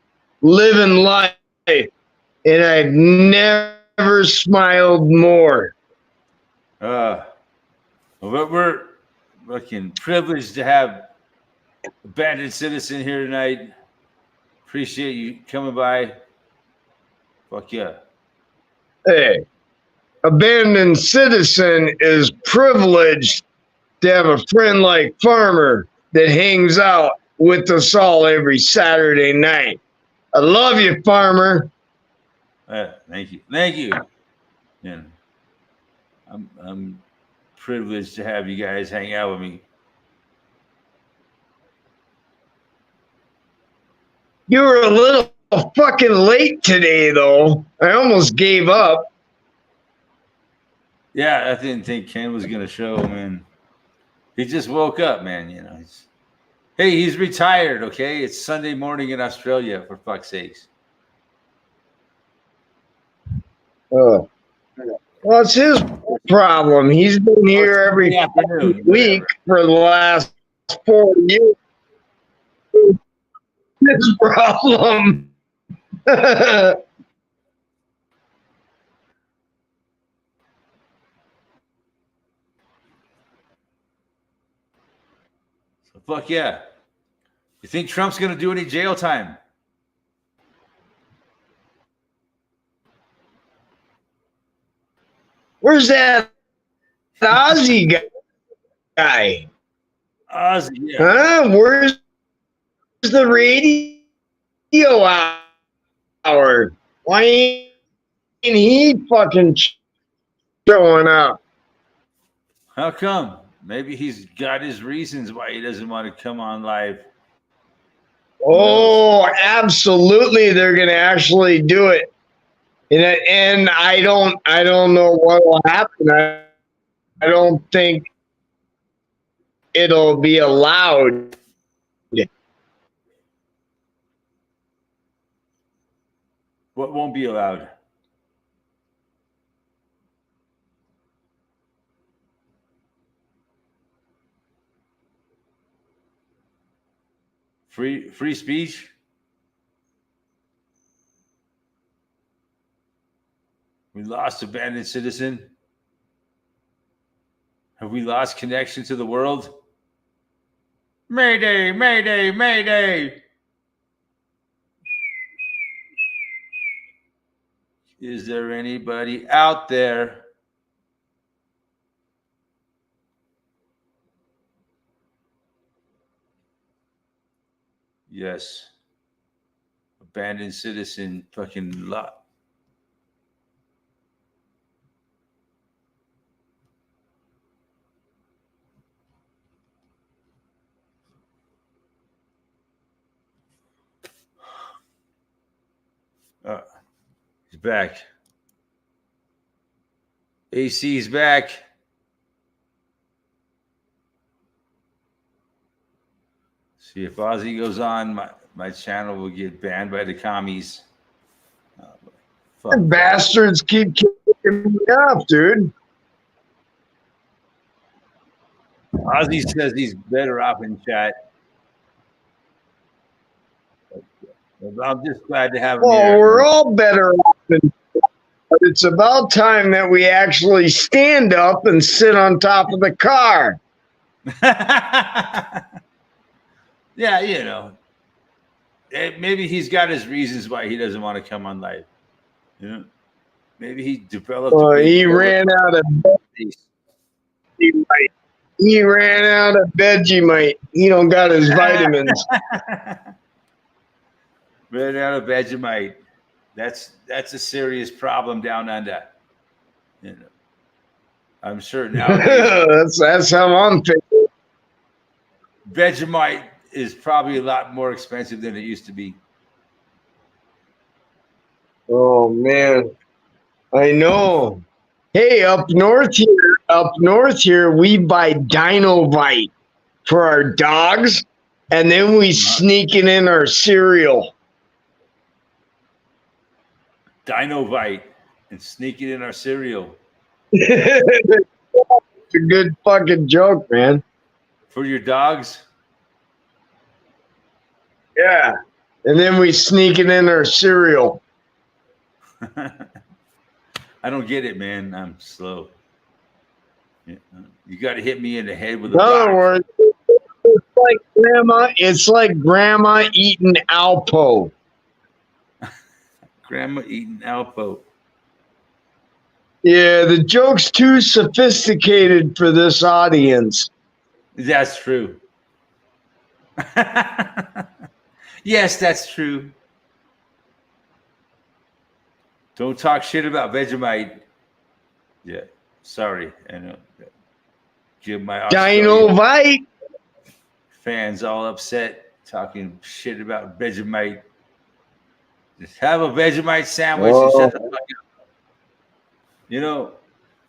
Speaker 2: living life. And I've never smiled more.
Speaker 1: But we're fucking privileged to have Abandoned Citizen here tonight. Appreciate you coming by. Fuck yeah.
Speaker 2: Hey, Abandoned Citizen is privileged to have a friend like Farmer that hangs out with us all every Saturday night. I love you, Farmer.
Speaker 1: Thank you. Thank you. And I'm privileged to have you guys hang out with me.
Speaker 2: You were a little fucking late today, though. I almost gave up.
Speaker 1: Yeah, I didn't think Ken was gonna show, man. He just woke up, man. You know. Hey, he's retired. Okay, it's Sunday morning in Australia. For fuck's sakes.
Speaker 2: Well, it's his problem. He's been here every
Speaker 1: afternoon,
Speaker 2: week for the last 4 years. His problem.
Speaker 1: So fuck yeah. You think Trump's gonna do any jail time?
Speaker 2: Where's that Ozzy guy?
Speaker 1: Ozzy, yeah.
Speaker 2: Huh? Where's the radio hour? Why ain't he fucking showing up?
Speaker 1: How come? Maybe he's got his reasons why he doesn't want to come on live.
Speaker 2: Oh, absolutely! They're gonna actually do it, and I don't know what will happen. I don't think it'll be allowed.
Speaker 1: What won't be allowed? Free speech? We lost abandoned citizen? Have we lost connection to the world? Mayday, mayday, mayday. Is there anybody out there? Yes. Abandoned citizen fucking lot. He's back. AC's back. See, if Ozzy goes on, my channel will get banned by the commies.
Speaker 2: The bastards keep kicking me off, dude.
Speaker 1: Ozzy says he's better off in chat. I'm just glad to have him
Speaker 2: Well,
Speaker 1: here.
Speaker 2: we're all better off in chat, but it's about time that we actually stand up and sit on top of the car.
Speaker 1: Yeah, you know. Maybe he's got his reasons why he doesn't want to come on live. You know? Maybe he developed.
Speaker 2: He ran out of Vegemite. He ran out of Vegemite. He don't got his vitamins.
Speaker 1: Ran out of Vegemite. That's a serious problem down under. You know, I'm sure nowadays
Speaker 2: that's how I'm thinking.
Speaker 1: Vegemite is probably a lot more expensive than it used to be.
Speaker 2: Oh man, I know. Hey, up north here, we buy Dinovite for our dogs, and then we sneak it in our cereal.
Speaker 1: Dinovite and sneak it in our cereal.
Speaker 2: It's a good fucking joke, man.
Speaker 1: For your dogs?
Speaker 2: Yeah. And then we sneak it in our cereal.
Speaker 1: I don't get it, man. I'm slow. You got to hit me in the head with a
Speaker 2: In other
Speaker 1: box.
Speaker 2: words, it's like grandma eating Alpo.
Speaker 1: Grandma eating Alpo.
Speaker 2: Yeah, the joke's too sophisticated for this audience.
Speaker 1: That's true. Yes, that's true. Don't talk shit about Vegemite. Yeah, sorry. I know. Give my Australian
Speaker 2: Dinovite.
Speaker 1: fans all upset talking shit about Vegemite. Just have a Vegemite sandwich and shut the fuck up. You know,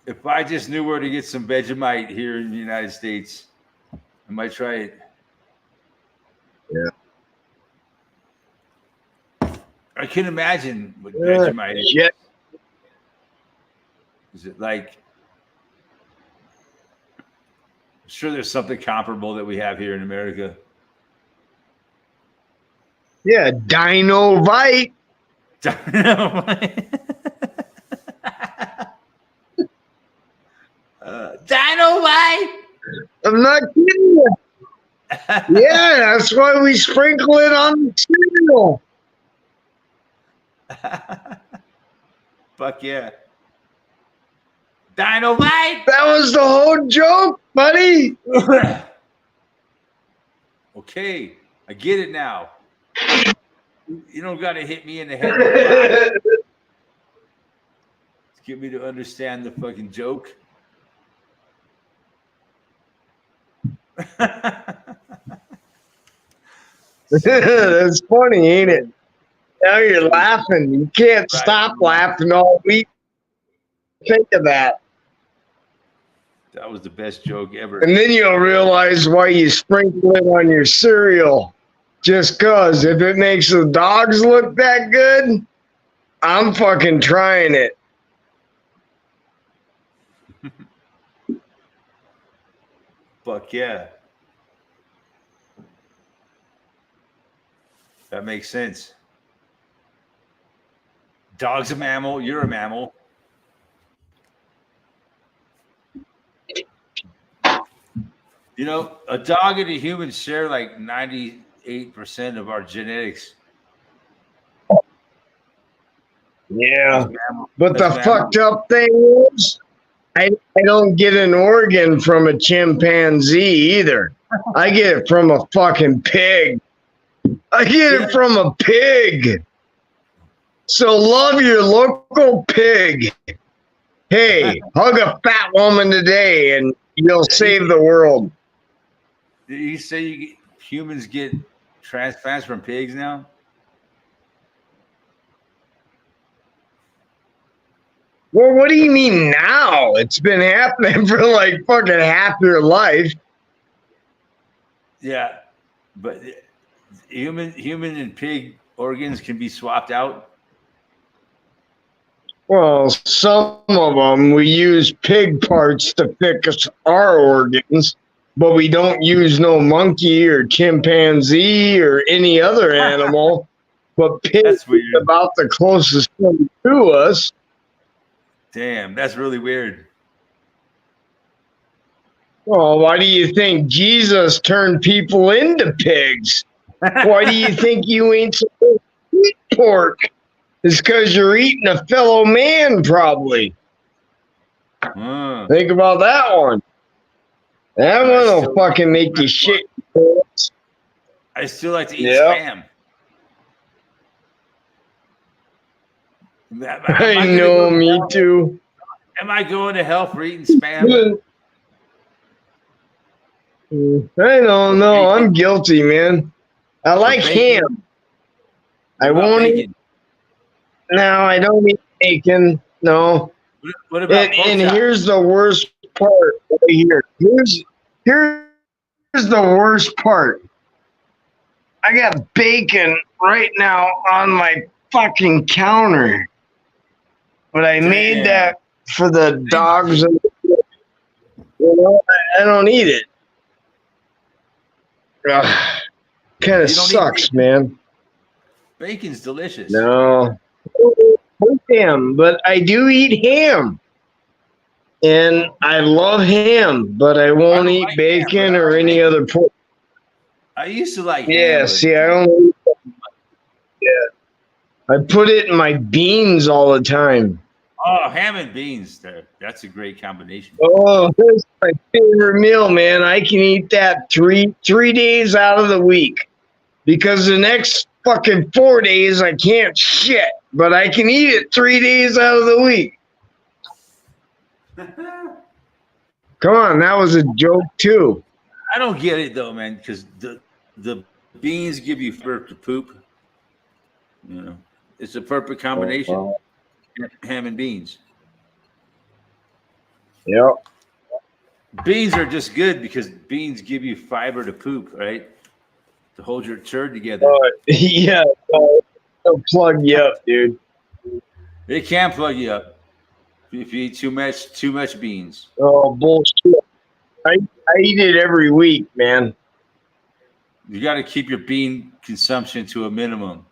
Speaker 1: if I just knew where to get some Vegemite here in the United States, I might try it.
Speaker 2: Yeah.
Speaker 1: I can imagine what Vegemite is.
Speaker 2: Shit.
Speaker 1: Is it like? I'm sure there's something comparable that we have here in America.
Speaker 2: Yeah, Dinovite.
Speaker 1: Dynamite.
Speaker 2: I'm not kidding you. Yeah, that's why we sprinkle it on the cereal.
Speaker 1: Fuck yeah. Dynamite.
Speaker 2: That was the whole joke, buddy.
Speaker 1: Okay, I get it now. You don't got to hit me in the head with rocks to get me to understand the fucking joke.
Speaker 2: That's funny, ain't it? Now you're laughing. You can't stop laughing all week. Think of that.
Speaker 1: That was the best joke ever.
Speaker 2: And then you'll realize why you sprinkle it on your cereal. Just cause if it makes the dogs look that good, I'm fucking trying it.
Speaker 1: Fuck yeah. That makes sense. Dog's a mammal. You're a mammal. You know, a dog and a human share like 98% of our genetics.
Speaker 2: Yeah.
Speaker 1: Mammal.
Speaker 2: But the
Speaker 1: That's mammal.
Speaker 2: fucked up thing is, I don't get an organ from a chimpanzee either. I get it from a fucking pig. I get it from a pig. So love your local pig. Hey, hug a fat woman today and you'll save the world.
Speaker 1: Did you say humans get transplants from pigs now?
Speaker 2: Well, what do you mean now? It's been happening for like fucking half your life.
Speaker 1: Yeah, but human and pig organs can be swapped out.
Speaker 2: Well, some of them we use pig parts to fix our organs, but we don't use no monkey or chimpanzee or any other animal. But pig is
Speaker 1: That's weird.
Speaker 2: about the closest thing to us.
Speaker 1: Damn, that's really weird.
Speaker 2: Well, why do you think Jesus turned people into pigs? Why do you think you ain't supposed to eat pork? It's because you're eating a fellow man, probably. Think about that one. That one will fucking make you shit.
Speaker 1: I still like to eat
Speaker 2: Yep.
Speaker 1: spam.
Speaker 2: I know, me too.
Speaker 1: Am I going to hell for eating spam?
Speaker 2: I don't know. I'm guilty, man. I like ham. I won't eat. No, I don't eat bacon. No.
Speaker 1: What about pork
Speaker 2: And
Speaker 1: chop?
Speaker 2: here's the worst part right here. Here's the worst part. I got bacon right now on my fucking counter. But I made that for the dogs and you know, I don't eat it. Kind of sucks, man.
Speaker 1: Bacon's delicious.
Speaker 2: No. Ham, but I do eat ham. And I love ham, but I won't eat bacon or any other pork.
Speaker 1: I used to like
Speaker 2: Yeah,
Speaker 1: ham,
Speaker 2: see, I don't eat that. Yeah. I put it in my beans all the time.
Speaker 1: Oh, ham and beans. That's a great combination.
Speaker 2: Oh, that's my favorite meal, man. I can eat that three days out of the week because the next fucking 4 days I can't shit, but I can eat it 3 days out of the week. Come on, that was a joke too.
Speaker 1: I don't get it though, man, because the beans give you to poop. You know, it's a perfect combination.
Speaker 2: Oh, wow.
Speaker 1: Ham and beans.
Speaker 2: Yep.
Speaker 1: Beans are just good because beans give you fiber to poop, right? To hold your turd together.
Speaker 2: Yeah, they'll plug you up, dude.
Speaker 1: They can plug you up if you eat too much beans.
Speaker 2: Oh, bullshit. I eat it every week, man.
Speaker 1: You got to keep your bean consumption to a minimum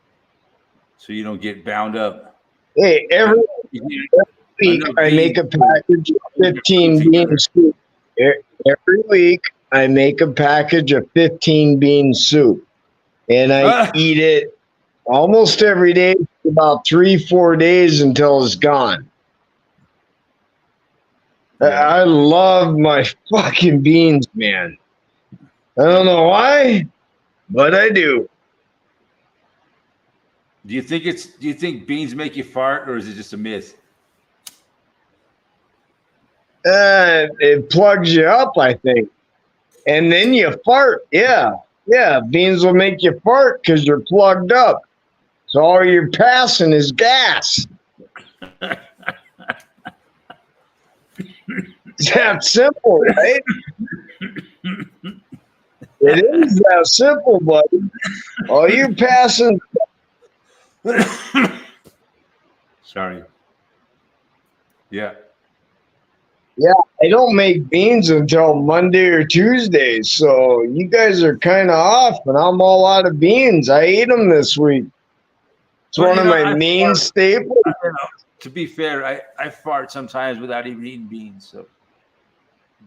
Speaker 1: so you don't get bound up.
Speaker 2: Hey, every week I make a package of 15 bean soup. Every week I make a package of 15 bean soup. And I eat it almost every day for about 3-4 days until it's gone. I love my fucking beans, man. I don't know why, but I do.
Speaker 1: Do you think beans make you fart, or is it just a myth?
Speaker 2: It plugs you up, I think. And then you fart. Yeah. Beans will make you fart because you're plugged up. So all you're passing is gas. It's that simple, right? It is that simple, buddy. All you're passing.
Speaker 1: Sorry. Yeah.
Speaker 2: Yeah, I don't make beans until Monday or Tuesday, so you guys are kind of off, and I'm all out of beans. I ate them this week. It's one of my main staples.
Speaker 1: To be fair, I fart sometimes without even eating beans, so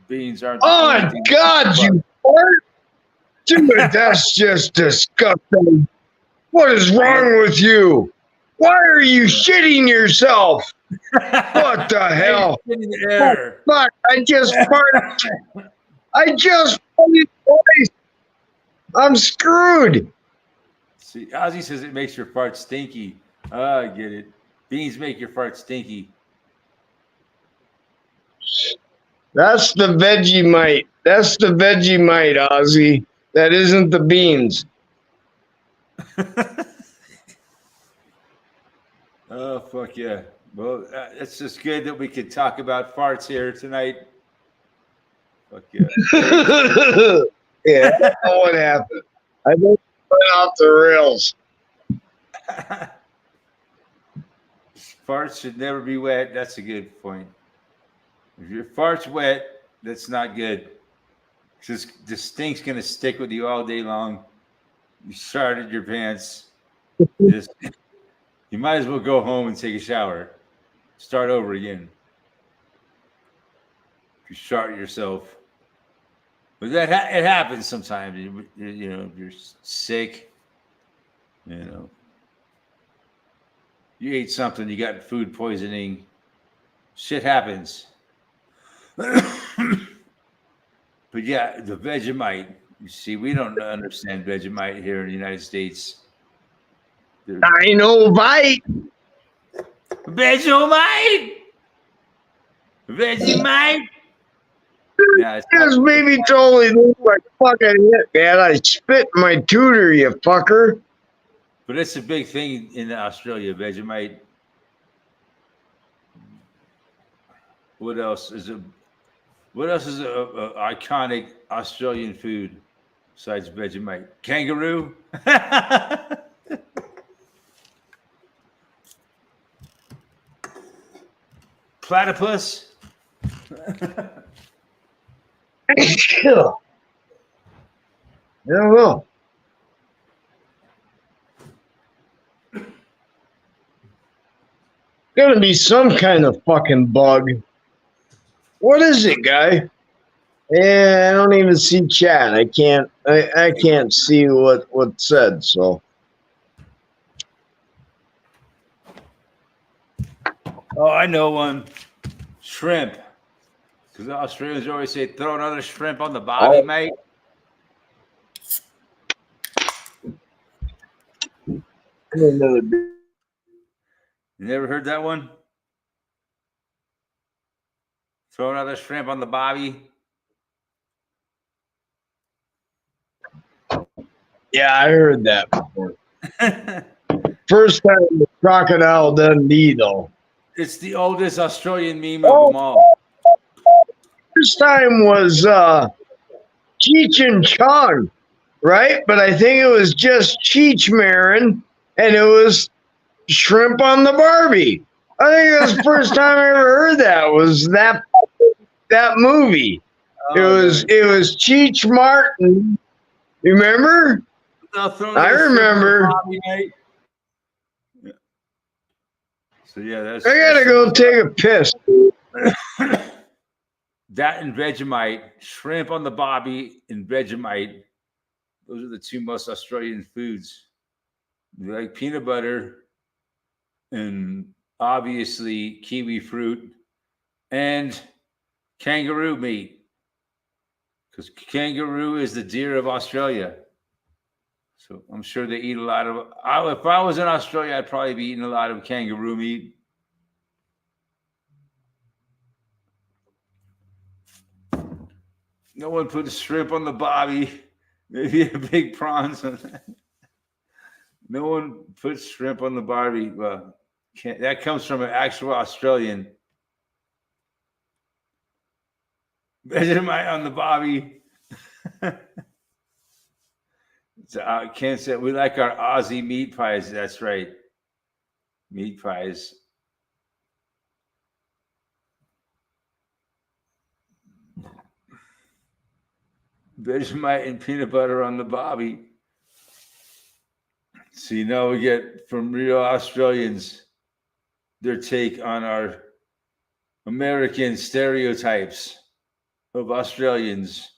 Speaker 1: beans aren't.
Speaker 2: Oh God, you fart, dude! That's just disgusting. What is wrong with you? Why are you shitting yourself? What the hell? Oh, fuck, I just farted. I just farted twice. I'm screwed.
Speaker 1: See, Ozzy says it makes your fart stinky. I get it. Beans make your fart stinky.
Speaker 2: That's the Vegemite. That's the Vegemite, Ozzy. That isn't the beans.
Speaker 1: Oh, fuck yeah. Well, it's just good that we could talk about farts here tonight. Fuck yeah.
Speaker 2: Yeah, I don't know what happened. I think it went off the rails.
Speaker 1: Farts should never be wet. That's a good point. If your fart's wet, that's not good. Because the stink's going to stick with you all day long. You started your pants. You might as well go home and take a shower. Start over again. If you shart yourself. But it happens sometimes. You know, if you're sick, you know. You ate something, you got food poisoning. Shit happens. But yeah, the Vegemite. You see, we don't understand Vegemite here in the United States.
Speaker 2: I know, bite.
Speaker 1: Vegemite. Vegemite. Yeah,
Speaker 2: this baby totally looks like fucking hit, man. I spit in my tutor, you fucker.
Speaker 1: But it's a big thing in Australia, Vegemite. What else is a iconic Australian food besides Vegemite? Kangaroo. Platypus.
Speaker 2: I don't know. Gotta be some kind of fucking bug. What is it, guy? Yeah, I don't even see chat. I can't see what's said, so.
Speaker 1: Oh, I know one. Shrimp. Because the Australians always say, throw another shrimp on the bobby,
Speaker 2: Oh,
Speaker 1: mate.
Speaker 2: another
Speaker 1: You never heard that one? Throw another shrimp on the bobby.
Speaker 2: Yeah, I heard that before. First time with Crocodile Dundee, though.
Speaker 1: It's the oldest Australian meme of
Speaker 2: Oh,
Speaker 1: them all.
Speaker 2: first time was Cheech and Chong, right? But I think it was just Cheech Marin, and it was shrimp on the Barbie. I think it was the first time I ever heard that. Was that movie? It
Speaker 1: Oh,
Speaker 2: was
Speaker 1: nice.
Speaker 2: Cheech Martin. You remember?
Speaker 1: They'll throw
Speaker 2: I
Speaker 1: another shrimp on the
Speaker 2: remember.
Speaker 1: bobby, mate. Yeah. So yeah,
Speaker 2: I gotta
Speaker 1: that's
Speaker 2: go take a piss.
Speaker 1: that and Vegemite, shrimp on the bobby and Vegemite. Those are the two most Australian foods. They like peanut butter and obviously kiwi fruit and kangaroo meat because kangaroo is the deer of Australia. So I'm sure they eat a lot of. If I was in Australia, I'd probably be eating a lot of kangaroo meat. No one put shrimp on the bobby. Maybe a big prawns on that. No one puts shrimp on the barbie. Well, that comes from an actual Australian. Vegemite on the bobby. So, Ken said we like our Aussie meat pies. That's right, meat pies. Vegemite and peanut butter on the bobby. So we get from real Australians their take on our American stereotypes of Australians.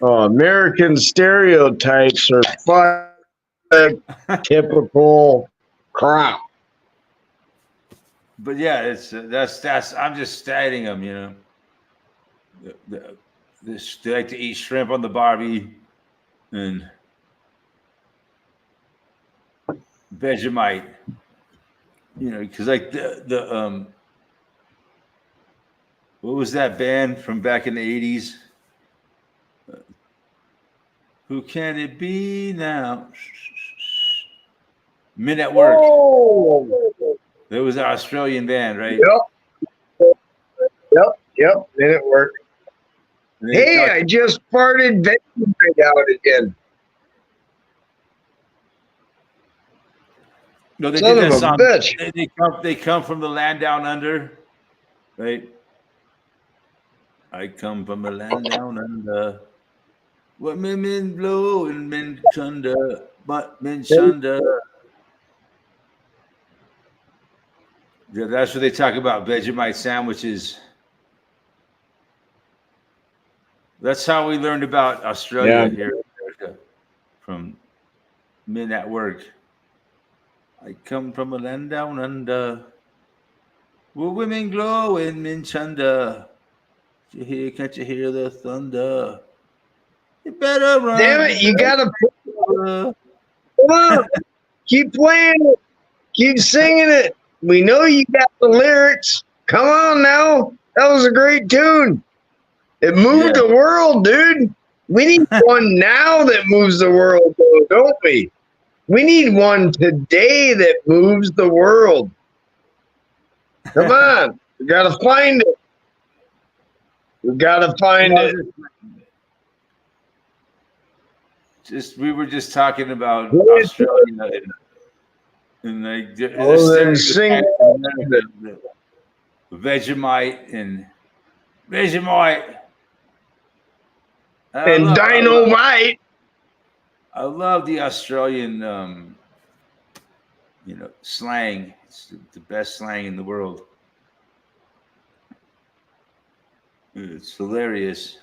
Speaker 2: Oh, American stereotypes are typical crap.
Speaker 1: But yeah, it's that's. I'm just stating them. They like to eat shrimp on the barbie and Vegemite. Because like the what was that band from back in the 80s? Who can it be now? Men at Work.
Speaker 2: Oh,
Speaker 1: It was an Australian band, right?
Speaker 2: yep. Then it worked. Hey, I just farted Vegemite out again.
Speaker 1: No, they
Speaker 2: Son
Speaker 1: did
Speaker 2: of
Speaker 1: that
Speaker 2: a
Speaker 1: song.
Speaker 2: bitch.
Speaker 1: They come from the land down under, right? I come from the land down under. What men blow and men chunder, but men chunder. Yeah, that's what they talk about. Vegemite sandwiches. That's how we learned about Australia here in America from Men at Work. I come from a land down under. Where women glow and men chunder. Can't you hear the thunder? You better run.
Speaker 2: Damn it, you gotta come on. Keep playing it. Keep singing it. We know you got the lyrics. Come on now. That was a great tune. It moved the world, dude. We need one now that moves the world, though, don't we? We need one today that moves the world. Come on. We got to find it. We got to find it.
Speaker 1: We were just talking about Australia and like Vegemite and
Speaker 2: Dynamite.
Speaker 1: I love the Australian, slang. It's the best slang in the world. It's hilarious.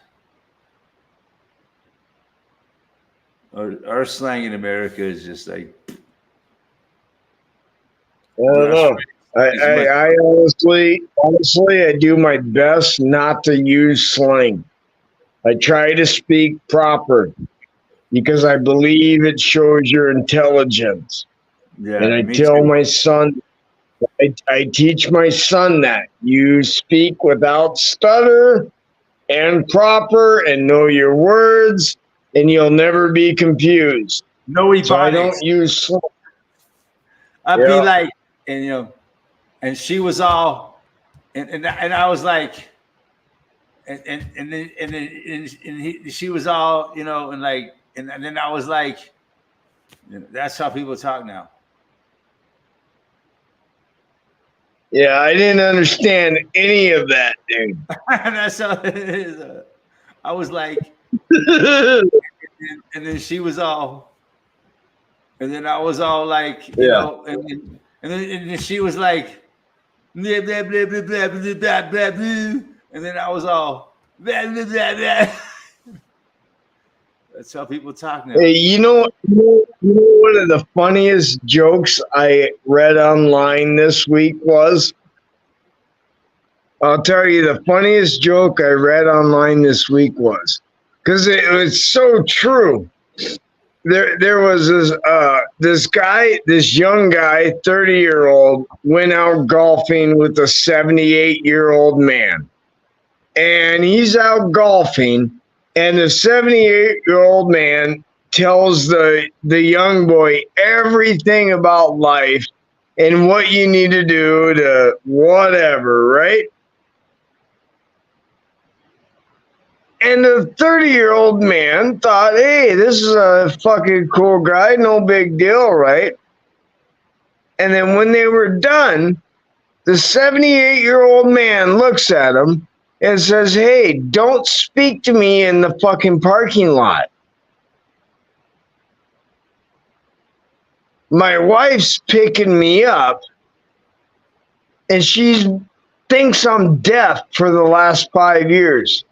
Speaker 1: Our slang in America is just like
Speaker 2: don't know. I honestly, I do my best not to use slang. I try to speak proper because I believe it shows your intelligence. And I
Speaker 1: me
Speaker 2: tell
Speaker 1: too.
Speaker 2: my son, I teach my son that you speak without stutter and proper and know your words, and you'll never be confused.
Speaker 1: No
Speaker 2: So I
Speaker 1: ebonics.
Speaker 2: don't use slang.
Speaker 1: I'd be
Speaker 2: Yeah.
Speaker 1: like, and and she was all, and I was like, she was all, and like, and then I was like, that's how people talk now.
Speaker 2: Yeah, I didn't understand any of that, dude.
Speaker 1: That's how it is. I was like, and then she was all, and then I was all like,
Speaker 2: Yeah.
Speaker 1: and then she was like, blah, blah, blah, blah, blah, blah, blah, blah, blah. And then I was all, blah, blah, blah, blah. That's how people talk now.
Speaker 2: Hey, you know one of the funniest jokes I read online this week was? I'll tell you the funniest joke I read online this week was, because it was so true. There was this young guy, 30-year-old, went out golfing with a 78-year-old man. And he's out golfing, and the 78-year-old man tells the young boy everything about life and what you need to do to whatever, right? And the 30-year-old man thought, hey, this is a fucking cool guy, no big deal, right? And then when they were done, the 78-year-old man looks at him and says, hey, don't speak to me in the fucking parking lot. My wife's picking me up, and she thinks I'm deaf for the last 5 years.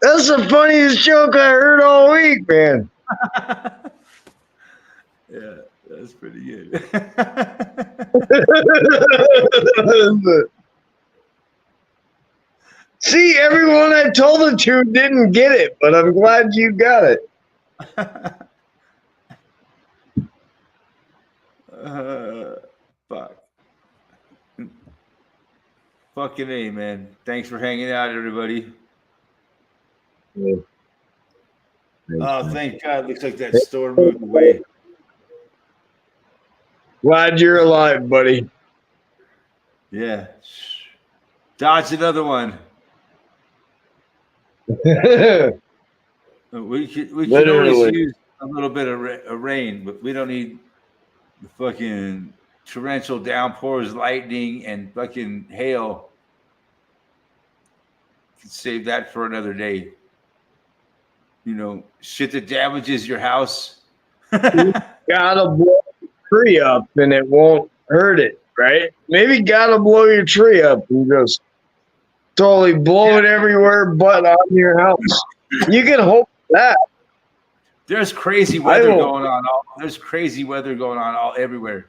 Speaker 2: That's the funniest joke I heard all week, man.
Speaker 1: Yeah, that's pretty good.
Speaker 2: See, everyone I told it to didn't get it, but I'm glad you got it.
Speaker 1: Fuck. Fucking A, man. Thanks for hanging out, everybody.
Speaker 2: Yeah.
Speaker 1: Oh, thank God. Looks like that storm moved away.
Speaker 2: Glad you're alive, buddy.
Speaker 1: Yeah. Dodge another one. We could always use a little bit of rain, but we don't need the fucking torrential downpours, lightning, and fucking hail. Could save that for another day. Shit that damages your house.
Speaker 2: Gotta blow the tree up and it won't hurt it, right? Maybe gotta blow your tree up and just totally blow it everywhere but on your house. You can hope that.
Speaker 1: There's crazy weather going on. There's crazy weather going on everywhere.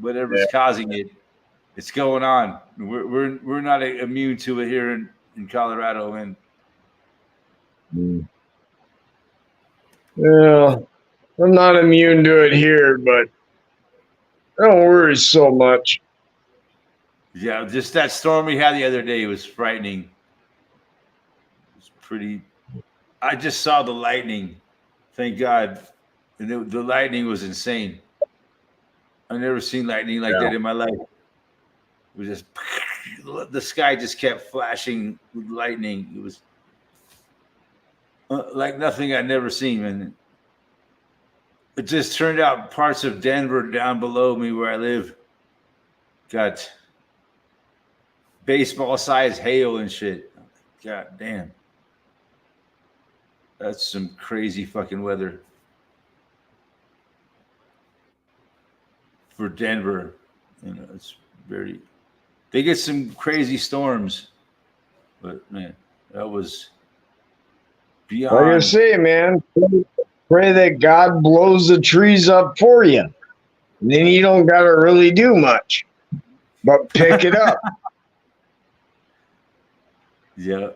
Speaker 1: Whatever's causing it, it's going on. We're not immune to it here in Colorado, and
Speaker 2: yeah, I'm not immune to it here, but I don't worry so much.
Speaker 1: Yeah, just that storm we had the other day was frightening. It was pretty. I just saw the lightning. Thank God. And the lightning was insane. I've never seen lightning like that in my life. It was just, the sky just kept flashing with lightning. It was like nothing I'd never seen. And it just turned out parts of Denver down below me where I live got baseball-sized hail and shit. God damn. That's some crazy fucking weather for Denver. It's very. They get some crazy storms, but man, that was beyond.
Speaker 2: Like I say, man, pray that God blows the trees up for you. And then you don't got to really do much, but pick it up.
Speaker 1: Yeah.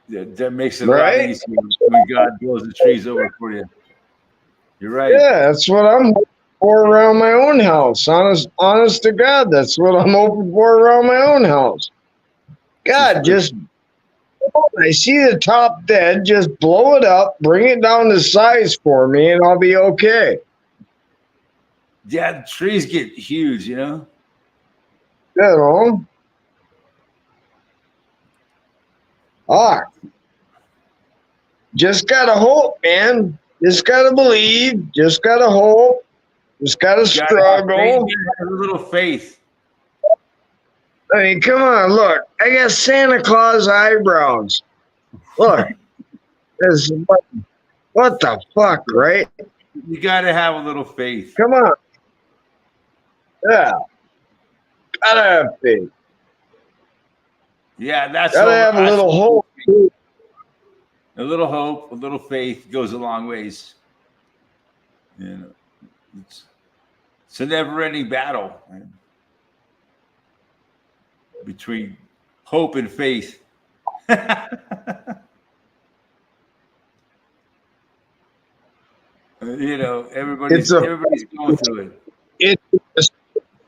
Speaker 1: Yeah, that makes it a lot
Speaker 2: Right?
Speaker 1: easier when God blows the trees over for you. You're right.
Speaker 2: Yeah, that's what I'm hoping for around my own house. Honest to God, that's what I'm hoping for around my own house. God, just I see the top dead, just blow it up, bring it down to size for me, and I'll be okay.
Speaker 1: Yeah, the trees get huge, you know?
Speaker 2: You know? Just gotta hope, man. Just gotta believe. Just gotta hope. Just gotta
Speaker 1: You gotta have faith,
Speaker 2: struggle.
Speaker 1: you gotta have a little faith.
Speaker 2: I mean, come on, look. I got Santa Claus eyebrows. Look. What the fuck, right?
Speaker 1: You gotta have a little faith.
Speaker 2: Come on. Yeah. Gotta have faith.
Speaker 1: Yeah, that's
Speaker 2: Gotta have a little hope.
Speaker 1: A little hope, a little faith goes a long ways. You know, it's a never-ending battle, man, between hope and faith. You know, everybody's going through it.
Speaker 2: It's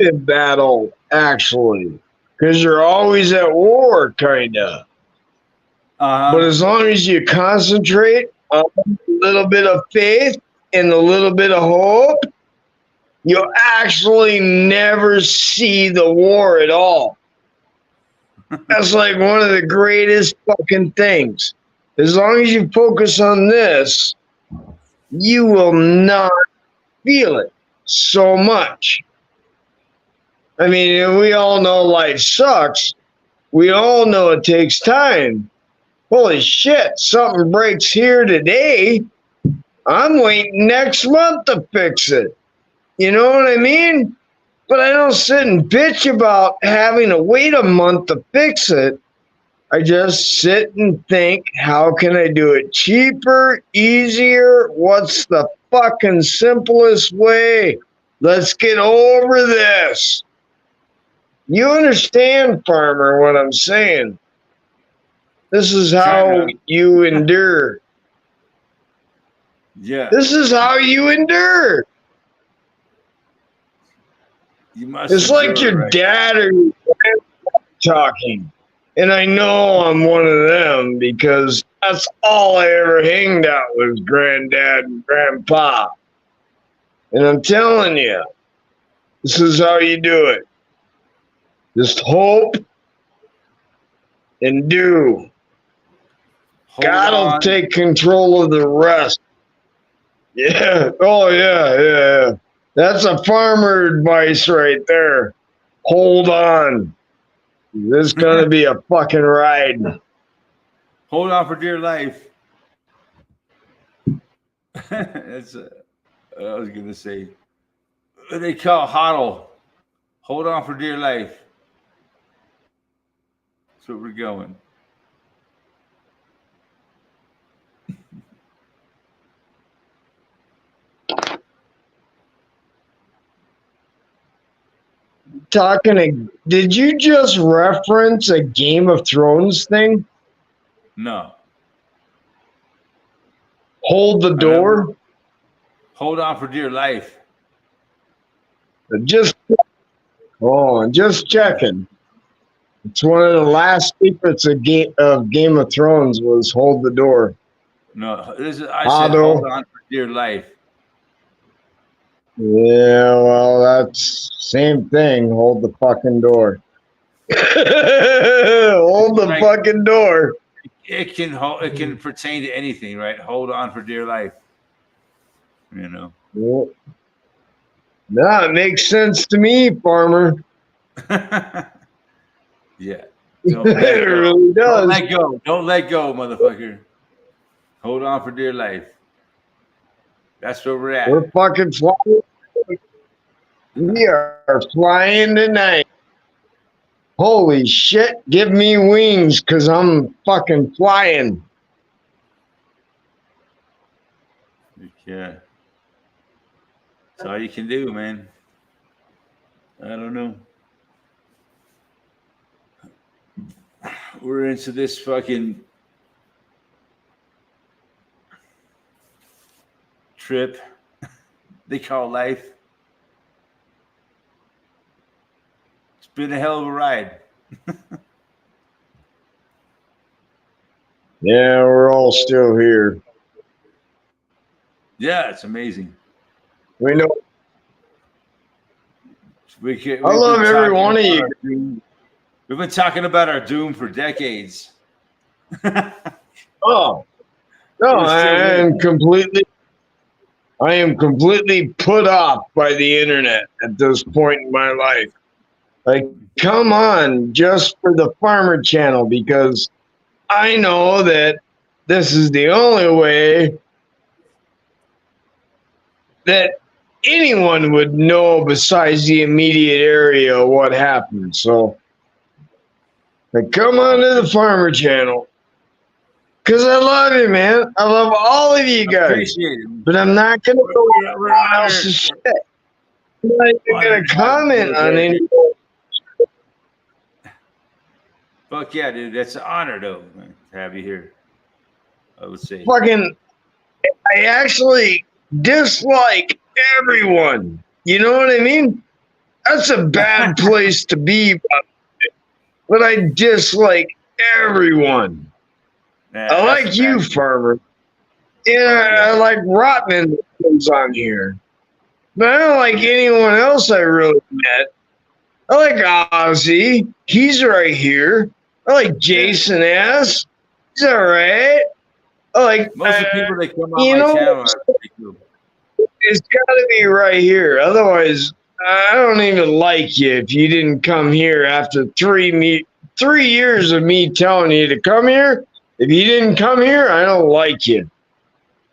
Speaker 2: a battle, actually, because you're always at war, kind of. But as long as you concentrate on a little bit of faith and a little bit of hope, you'll actually never see the war at all. That's like one of the greatest fucking things. As long as you focus on this, you will not feel it so much. I mean, we all know life sucks. We all know it takes time. Holy shit, something breaks here today. I'm waiting next month to fix it. You know what I mean? But I don't sit and bitch about having to wait a month to fix it. I just sit and think, how can I do it cheaper, easier? What's the fucking simplest way? Let's get over this. You understand, farmer, what I'm saying? This is how you endure.
Speaker 1: Yeah.
Speaker 2: This is how you endure.
Speaker 1: You must.
Speaker 2: It's like your dad or your grandpa talking. And I know I'm one of them because that's all I ever hanged out with, granddad and grandpa. And I'm telling you, this is how you do it. Just hope and do. God will take control of the rest. Yeah. Oh, yeah. That's a farmer advice right there. Hold on. This is going to be a fucking ride.
Speaker 1: Hold on for dear life. That's I was going to say. They call hodl. Hold on for dear life. That's where we're going.
Speaker 2: Did you just reference a Game of Thrones thing?
Speaker 1: No.
Speaker 2: Hold the door?
Speaker 1: Hold on for dear life.
Speaker 2: Just checking. It's one of the last secrets of Game of Thrones was hold the door.
Speaker 1: No, I said hold on for dear life.
Speaker 2: Yeah, well, that's same thing. Hold the fucking door. Hold the fucking door.
Speaker 1: It can pertain to anything, right? Hold on for dear life. You know.
Speaker 2: Well, no, it makes sense to me, farmer.
Speaker 1: Yeah.
Speaker 2: It really does.
Speaker 1: Don't let go. Don't let go, motherfucker. Hold on for dear life. That's where we're at.
Speaker 2: We're fucking flying. We are flying tonight. Holy shit, give me wings because I'm fucking flying.
Speaker 1: You're Yeah. That's all you can do, man. I don't know. We're into this fucking trip they call life. It's been a hell of a ride.
Speaker 2: Yeah, we're all still here.
Speaker 1: Yeah, it's amazing.
Speaker 2: We know.
Speaker 1: We've
Speaker 2: I love
Speaker 1: been
Speaker 2: every
Speaker 1: talking
Speaker 2: one of
Speaker 1: about
Speaker 2: you.
Speaker 1: our doom. We've been talking about our doom for decades.
Speaker 2: Oh no,
Speaker 1: We're still
Speaker 2: I
Speaker 1: here.
Speaker 2: am completely put off by the internet at this point in my life. Like, come on, just for the Farmer Channel, because I know that this is the only way that anyone would know besides the immediate area what happened. So, like, come on to the Farmer Channel. Because I love you, man. I love all of you guys.
Speaker 1: Appreciate it.
Speaker 2: But I'm not going to go on
Speaker 1: We're
Speaker 2: anyone
Speaker 1: honored.
Speaker 2: else's shit. I'm not even going
Speaker 1: Honored
Speaker 2: to
Speaker 1: to have
Speaker 2: comment
Speaker 1: you
Speaker 2: on
Speaker 1: here.
Speaker 2: any.
Speaker 1: Fuck yeah, dude. That's an honor, though, man, to have you here. I would say.
Speaker 2: Fucking, I actually dislike everyone. You know what I mean? That's a bad place to be. But I dislike everyone.
Speaker 1: Nah,
Speaker 2: I
Speaker 1: that's
Speaker 2: like
Speaker 1: a
Speaker 2: you,
Speaker 1: bad-
Speaker 2: Farmer. Yeah,
Speaker 1: yeah.
Speaker 2: I like Rotman that comes on here. But I don't like anyone else I really met. I like Ozzy. He's right here. I like Jason S. He's all right. I like,
Speaker 1: Most of the people that come on
Speaker 2: you
Speaker 1: my
Speaker 2: know,
Speaker 1: channel are pretty cool.
Speaker 2: it's got to be right here. Otherwise, I don't even like you if you didn't come here after 3 years of me telling you to come here. If you didn't come here, I don't like you.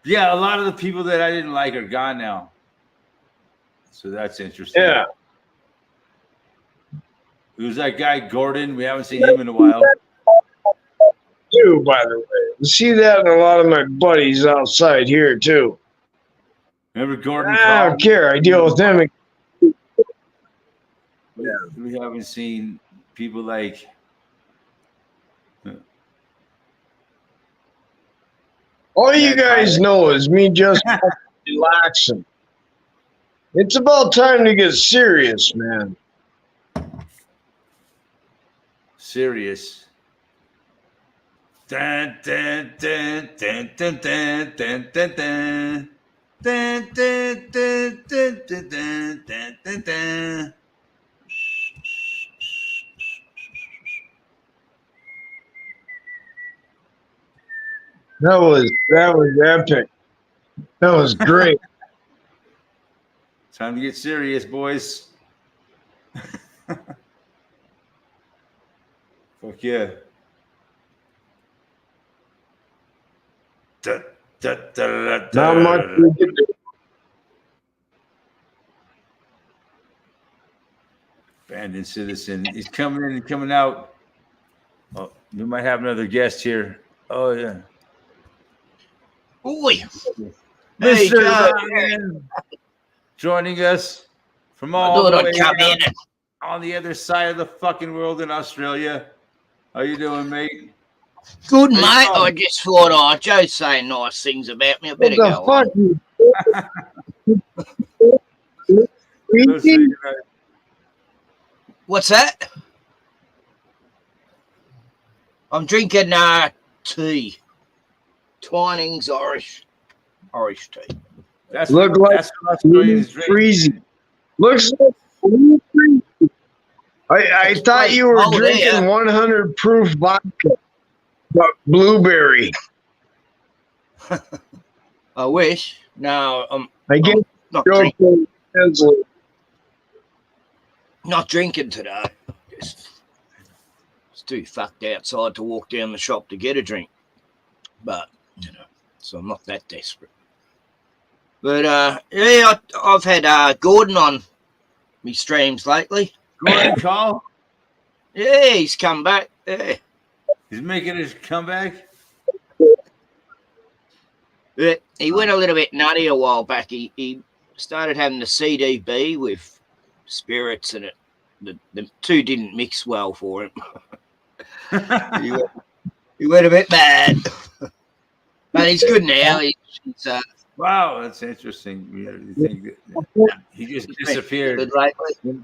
Speaker 1: Yeah, a lot of the people that I didn't like are gone now. So that's interesting.
Speaker 2: Yeah.
Speaker 1: Who's that guy, Gordon? We haven't seen him in a while.
Speaker 2: You, by the way. I see that in a lot of my buddies outside here, too.
Speaker 1: Remember Gordon
Speaker 2: I
Speaker 1: Call?
Speaker 2: don't care. I deal with them.
Speaker 1: Yeah. We haven't seen people like
Speaker 2: All you
Speaker 1: Matt
Speaker 2: guys
Speaker 1: Tyler.
Speaker 2: know is me just relaxing. It's about time to get serious, man.
Speaker 1: Serious. Dun, dun, dun, dun, dun, dun, dun, dun, dun. Dun, dun, dun, dun, dun, dun, dun, dun, dun.
Speaker 2: That was epic. That was great.
Speaker 1: Time to get serious, boys. Fuck yeah. Da, da, da, da,
Speaker 2: Not much
Speaker 1: da.
Speaker 2: we can do.
Speaker 1: Abandoned citizen. He's coming in and coming out. Oh, we might have another guest here. Oh yeah.
Speaker 3: Oi,
Speaker 1: Mr.
Speaker 3: Joe.
Speaker 1: Ryan joining us from
Speaker 3: I
Speaker 1: all
Speaker 3: thought
Speaker 1: the
Speaker 3: I'd
Speaker 1: way
Speaker 3: come
Speaker 1: down
Speaker 3: in and
Speaker 1: on the other side of the fucking world in Australia. How you doing, mate?
Speaker 3: good,
Speaker 1: Hey,
Speaker 3: mate.
Speaker 1: Tom.
Speaker 3: I just thought, oh, Joe's saying nice things about me. I
Speaker 2: What
Speaker 3: better
Speaker 2: the
Speaker 3: go on.
Speaker 2: fuck? You
Speaker 1: Let's
Speaker 2: creepy?
Speaker 1: say goodnight.
Speaker 3: What's that? I'm drinking tea. Twinings Irish tea.
Speaker 1: That's
Speaker 2: Look
Speaker 1: what,
Speaker 2: like
Speaker 1: that's what Australians drink.
Speaker 2: freezing. Looks like blue freezing. I
Speaker 3: It's
Speaker 2: thought
Speaker 3: quite
Speaker 2: you were
Speaker 3: cold
Speaker 2: drinking
Speaker 3: there.
Speaker 2: 100 proof vodka, but blueberry.
Speaker 3: I wish. No,
Speaker 2: I guess
Speaker 3: not
Speaker 2: joking. Hensley.
Speaker 3: not drinking today. It's too fucked outside to walk down the shop to get a drink. But, so I'm not that desperate. But, yeah, I've had Gordon on me streams lately.
Speaker 1: Gordon Call.
Speaker 3: Yeah, he's come back. Yeah.
Speaker 1: He's making his comeback.
Speaker 3: He went a little bit nutty a while back. He started having the CDB with spirits, and the two didn't mix well for him. He went a bit bad. But he's good now. He's
Speaker 1: Wow, that's interesting. You think that he just disappeared.
Speaker 3: good lately.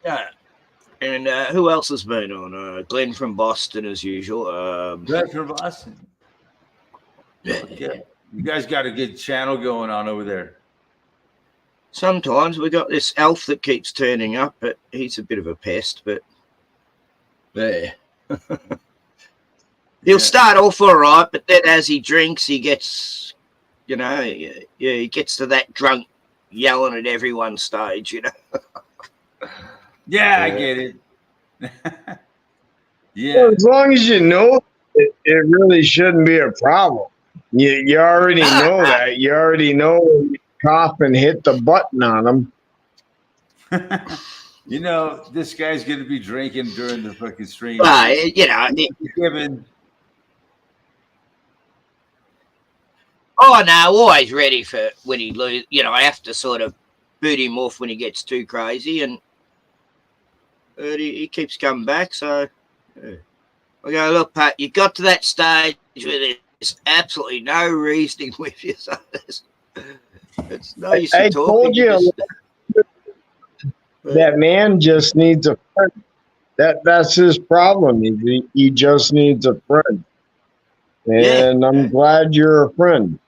Speaker 3: Yeah. And who else has been on? Glenn from Boston, as usual.
Speaker 1: Glenn from Boston. Yeah. You guys got a good channel going on over there.
Speaker 3: Sometimes we got this elf that keeps turning up, but he's a bit of a pest. But yeah. He'll start off all right, but then as he drinks, he gets, he gets to that drunk yelling at everyone stage,
Speaker 1: Yeah, I get it. Yeah.
Speaker 2: Well, as long as you know it really shouldn't be a problem. You already know that. You already know when you cough and hit the button on them.
Speaker 1: This guy's going to be drinking during the fucking stream. Given.
Speaker 3: Oh, no, always ready for when he loses. I have to sort of boot him off when he gets too crazy, and he keeps coming back. So I go, look, Pat, you got to that stage where there's absolutely no reasoning with you. So it's no use
Speaker 2: I
Speaker 3: talking.
Speaker 2: told you that man just needs a friend. That's his problem. He just needs a friend. And I'm glad you're a friend.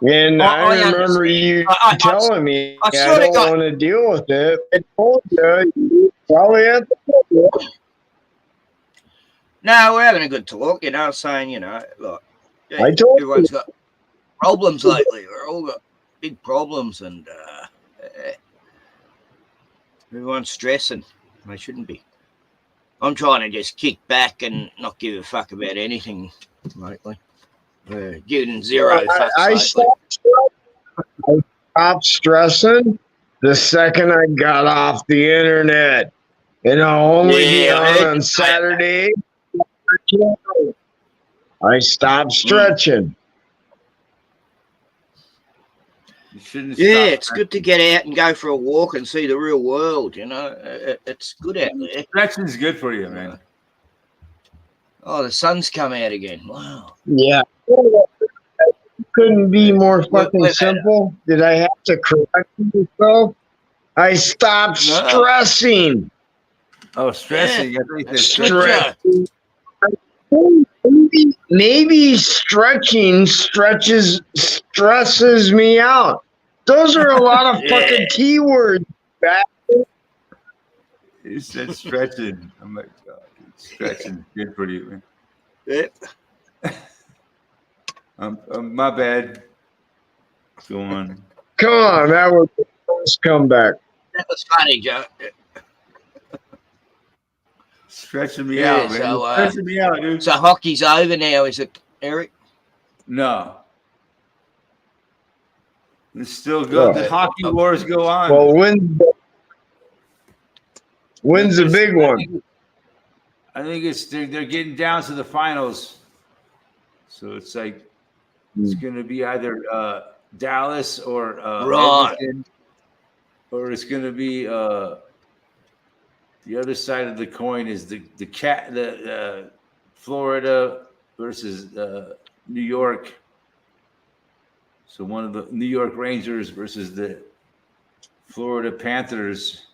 Speaker 2: And I remember you telling me I don't want to deal with it. I told you probably have to deal with it.
Speaker 3: No, we're having a good talk, saying, look,
Speaker 2: I told
Speaker 3: everyone's got problems lately. We're all got big problems, and everyone's stressing. They shouldn't be. I'm trying to just kick back and not give a fuck about anything lately. Giving zero fucks.
Speaker 2: I stopped stressing the second I got off the internet. And I'll only be on Saturday. I stopped stretching.
Speaker 1: You shouldn't.
Speaker 3: It's good to get out and go for a walk and see the real world. It's good out there.
Speaker 1: Stretching's good for you, man.
Speaker 3: Oh, the sun's come out again. Wow.
Speaker 2: Yeah. Couldn't be more fucking simple. Did I have to correct myself? I stopped stressing.
Speaker 1: Oh, stressing.
Speaker 2: Stressing. Maybe stretching stresses me out. Those are a lot of fucking keywords.
Speaker 1: You said stretching. I'm like, God, stretching good for you, man. My bad. Go on.
Speaker 2: Come on, that was the first comeback.
Speaker 3: That was funny, Joe.
Speaker 1: Stretching me out, man. Stretching me out, dude.
Speaker 3: So hockey's over now, is it, Eric?
Speaker 1: No. It's still good. The hockey wars go on.
Speaker 2: Well, when's the big one?
Speaker 1: I think they're getting down to the finals. So it's like it's going to be either Dallas or Edmonton, or it's going to be the other side of the coin is the Florida versus New York. So one of the New York Rangers versus the Florida Panthers.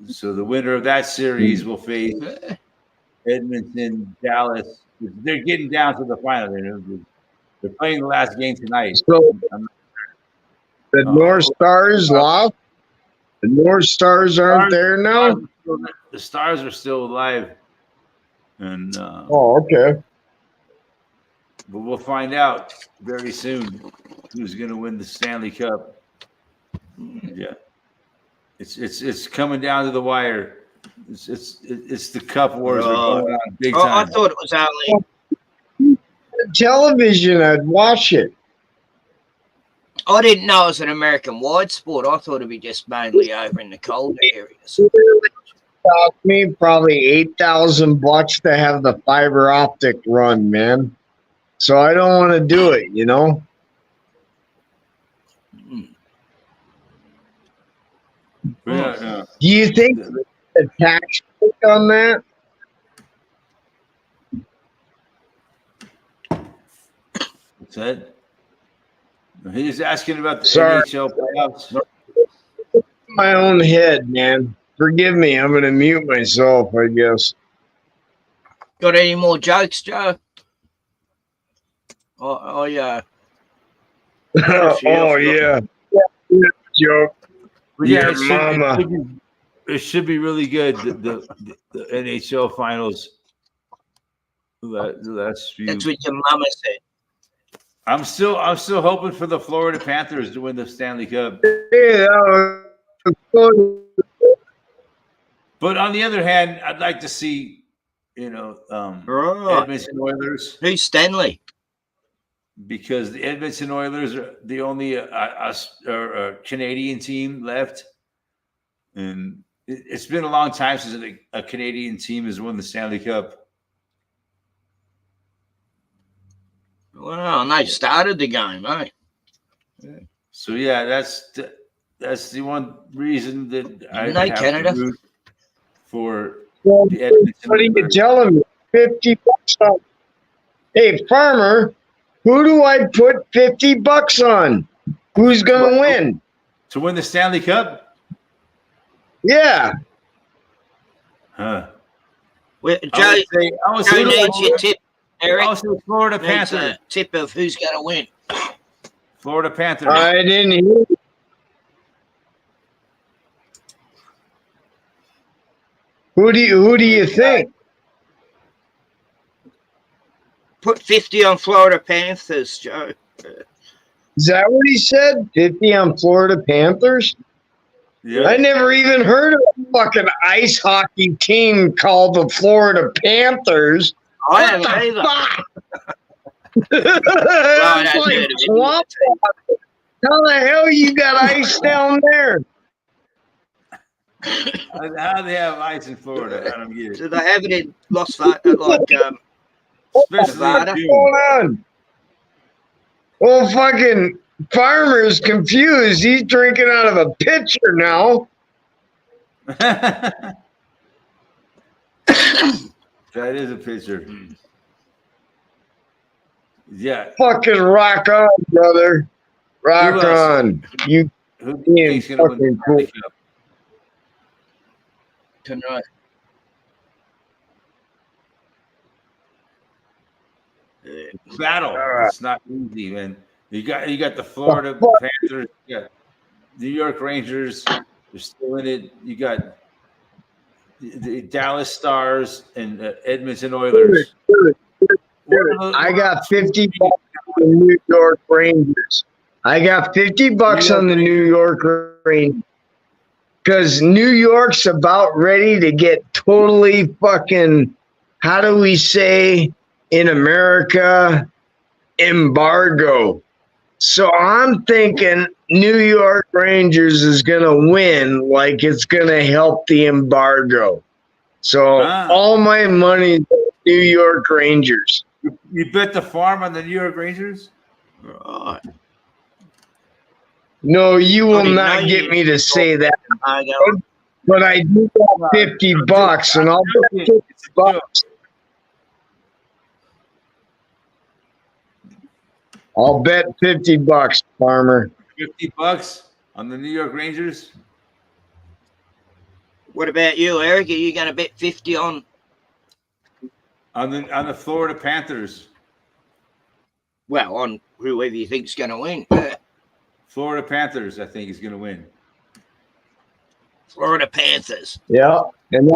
Speaker 1: So the winner of that series will face Edmonton, Dallas. They're getting down to the final. They're playing the last game tonight.
Speaker 2: So the North Stars lost. The North Stars aren't there now.
Speaker 1: The Stars are still alive, and
Speaker 2: okay.
Speaker 1: But we'll find out very soon who's going to win the Stanley Cup. Yeah, it's coming down to the wire. It's the Cup wars are going on big time.
Speaker 3: I thought it was only
Speaker 2: television. I'd watch it.
Speaker 3: I didn't know it was an American-wide sport. I thought it'd be just mainly over in the colder areas.
Speaker 2: cost me probably $8,000 to have the fiber optic run, man. So I don't want to do it, you know.
Speaker 1: Yeah.
Speaker 2: Do you think the tax rate on that?
Speaker 1: What's that? He's asking about the
Speaker 2: Sorry.
Speaker 1: NHL playoffs.
Speaker 2: My own head, man. Forgive me. I'm going to mute myself, I guess.
Speaker 3: Got any more jokes, Joe? Oh yeah.
Speaker 2: Oh, yeah. Joke.
Speaker 1: Yeah,
Speaker 2: Your mama.
Speaker 1: it should be really good. The NHL finals. The last few.
Speaker 3: That's what your mama said.
Speaker 1: I'm still hoping for the Florida Panthers to win the Stanley Cup.
Speaker 2: Yeah,
Speaker 1: But on the other hand, I'd like to see,
Speaker 3: Right.
Speaker 1: Edmonton Oilers,
Speaker 3: Who's Stanley?
Speaker 1: because the Edmonton Oilers are the only Canadian team left, and it's been a long time since a Canadian team has won the Stanley Cup.
Speaker 3: Well, and they started the game, eh?
Speaker 1: So yeah, that's the one reason that I
Speaker 3: Didn't they,
Speaker 1: have
Speaker 3: Canada?
Speaker 1: to root for
Speaker 2: Well,
Speaker 1: the Edmonton
Speaker 2: what are you
Speaker 1: Oilers.
Speaker 2: telling me? $50 on. Hey, farmer, who do I put $50 on? Who's going to win?
Speaker 1: To win the Stanley Cup?
Speaker 2: Yeah.
Speaker 1: Huh.
Speaker 3: Well,
Speaker 1: I
Speaker 3: Joe,
Speaker 1: would
Speaker 3: Joe
Speaker 1: say
Speaker 3: needs your tip, Eric.
Speaker 1: I would say Florida
Speaker 3: Needs
Speaker 1: Panthers.
Speaker 3: a tip of who's going to win.
Speaker 1: Florida Panthers.
Speaker 2: I didn't hear you. Who do you think?
Speaker 3: Put 50 on Florida Panthers, Joe.
Speaker 2: Is that what he said? 50 on Florida Panthers?
Speaker 1: Yeah.
Speaker 2: I never even heard of a fucking ice hockey team called the Florida Panthers.
Speaker 3: I haven't either.
Speaker 2: It's like swamp. How the hell you got ice down there?
Speaker 1: How do they have ice in Florida? I don't get
Speaker 3: Do
Speaker 1: it.
Speaker 3: they have it in Las Vegas?
Speaker 1: Especially
Speaker 3: Nevada?
Speaker 1: in June.
Speaker 2: Hold on. Well, fucking farmer's confused. He's drinking out of a pitcher now.
Speaker 1: That is a picture. Yeah.
Speaker 2: Fucking rock on, brother. Rock
Speaker 1: Who else?
Speaker 2: on. You
Speaker 1: Who do you think's gonna win the
Speaker 2: fucking
Speaker 1: Stanley Cup?
Speaker 3: Tonight.
Speaker 1: Battle. It's not easy, man. You got the Florida Panthers. You got New York Rangers. They're still in it. You got the Dallas Stars and Edmonton Oilers.
Speaker 2: I got $50 on the New York Rangers. I got $50 on the New York Rangers. Because New York's about ready to get totally fucking, how do we say in America, embargo. So I'm thinking New York Rangers is going to win, like it's going to help the embargo. So all my money is New York Rangers.
Speaker 1: You bet the farm on the New York Rangers?
Speaker 3: Right.
Speaker 2: No, you will
Speaker 3: Okay,
Speaker 2: not
Speaker 3: now
Speaker 2: get
Speaker 3: you-
Speaker 2: me to say that.
Speaker 3: I go.
Speaker 2: But I do got $50, and I'll bet $50. I'll bet $50, farmer.
Speaker 1: $50 on the New York Rangers?
Speaker 3: What about you, Eric? Are you going to bet 50 on?
Speaker 1: On the Florida Panthers.
Speaker 3: Well, on whoever you think's going to win.
Speaker 1: Florida Panthers, I think, is going to win.
Speaker 3: Florida Panthers.
Speaker 2: Yeah, and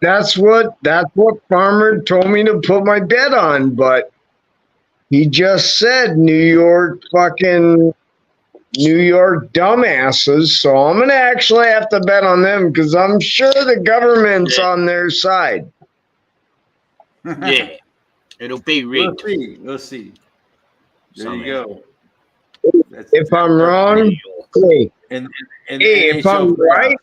Speaker 2: that's what farmer told me to put my bet on, but he just said New York dumbasses, so I'm gonna actually have to bet on them because I'm sure the government's on their side.
Speaker 3: Yeah. It'll be rigged.
Speaker 1: We'll see. There
Speaker 3: Somehow.
Speaker 1: you go.
Speaker 2: If I'm wrong, hey,
Speaker 1: And
Speaker 2: hey, if
Speaker 1: NHL
Speaker 2: I'm right,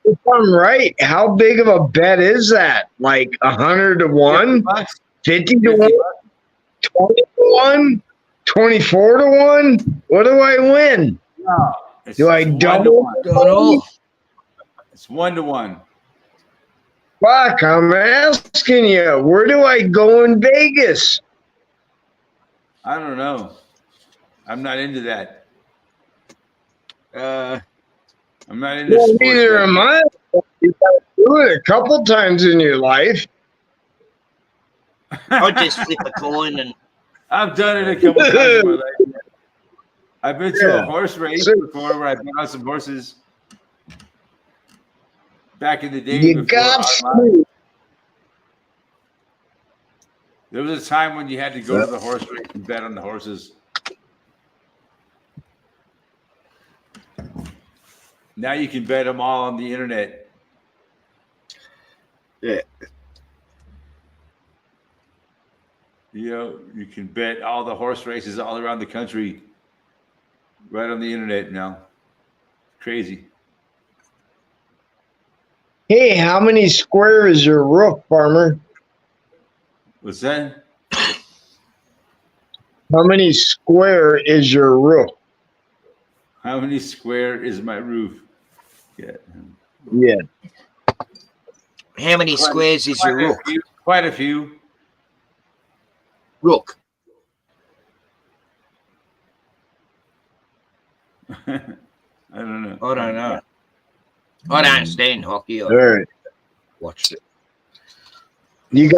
Speaker 2: if I'm right, how big of a bet is that? Like 100 to 1,
Speaker 1: $50?
Speaker 2: 50 to
Speaker 1: 50
Speaker 2: 1,
Speaker 1: bucks?
Speaker 2: 20 to 1, 24 to 1? What do I win?
Speaker 1: No.
Speaker 2: Do I
Speaker 1: It's 1 to
Speaker 2: double?
Speaker 1: 1.
Speaker 3: Don't know.
Speaker 1: It's 1 to 1.
Speaker 2: Fuck, I'm asking you. Where do I go in Vegas?
Speaker 1: I don't know. I'm not into that. I'm not into
Speaker 2: Well,
Speaker 1: sports
Speaker 2: neither
Speaker 1: betting.
Speaker 2: am I. You gotta do it a couple times in your life.
Speaker 3: I just flip a coin and
Speaker 1: I've done it a couple times in my life. I've been to a
Speaker 2: Yeah.
Speaker 1: horse race
Speaker 2: So-
Speaker 1: before where I bet on some horses back in the day.
Speaker 2: You
Speaker 1: before
Speaker 2: got
Speaker 1: online.
Speaker 2: screwed.
Speaker 1: There was a time when you had to go to the horse race and bet on the horses. Now you can bet them all on the internet.
Speaker 3: yeah.
Speaker 1: You know, you can bet all the horse races all around the country right on the internet now. Crazy.
Speaker 2: Hey, how many square is your roof, farmer?
Speaker 1: What's that?
Speaker 2: How many square is your roof?
Speaker 1: How many square is my roof? Yeah.
Speaker 2: Yeah.
Speaker 3: How many squares is your rook?
Speaker 1: Quite a few.
Speaker 3: Rook.
Speaker 1: I don't know.
Speaker 3: I don't know. I don't understand hockey. I
Speaker 2: All right.
Speaker 3: watched it.
Speaker 2: You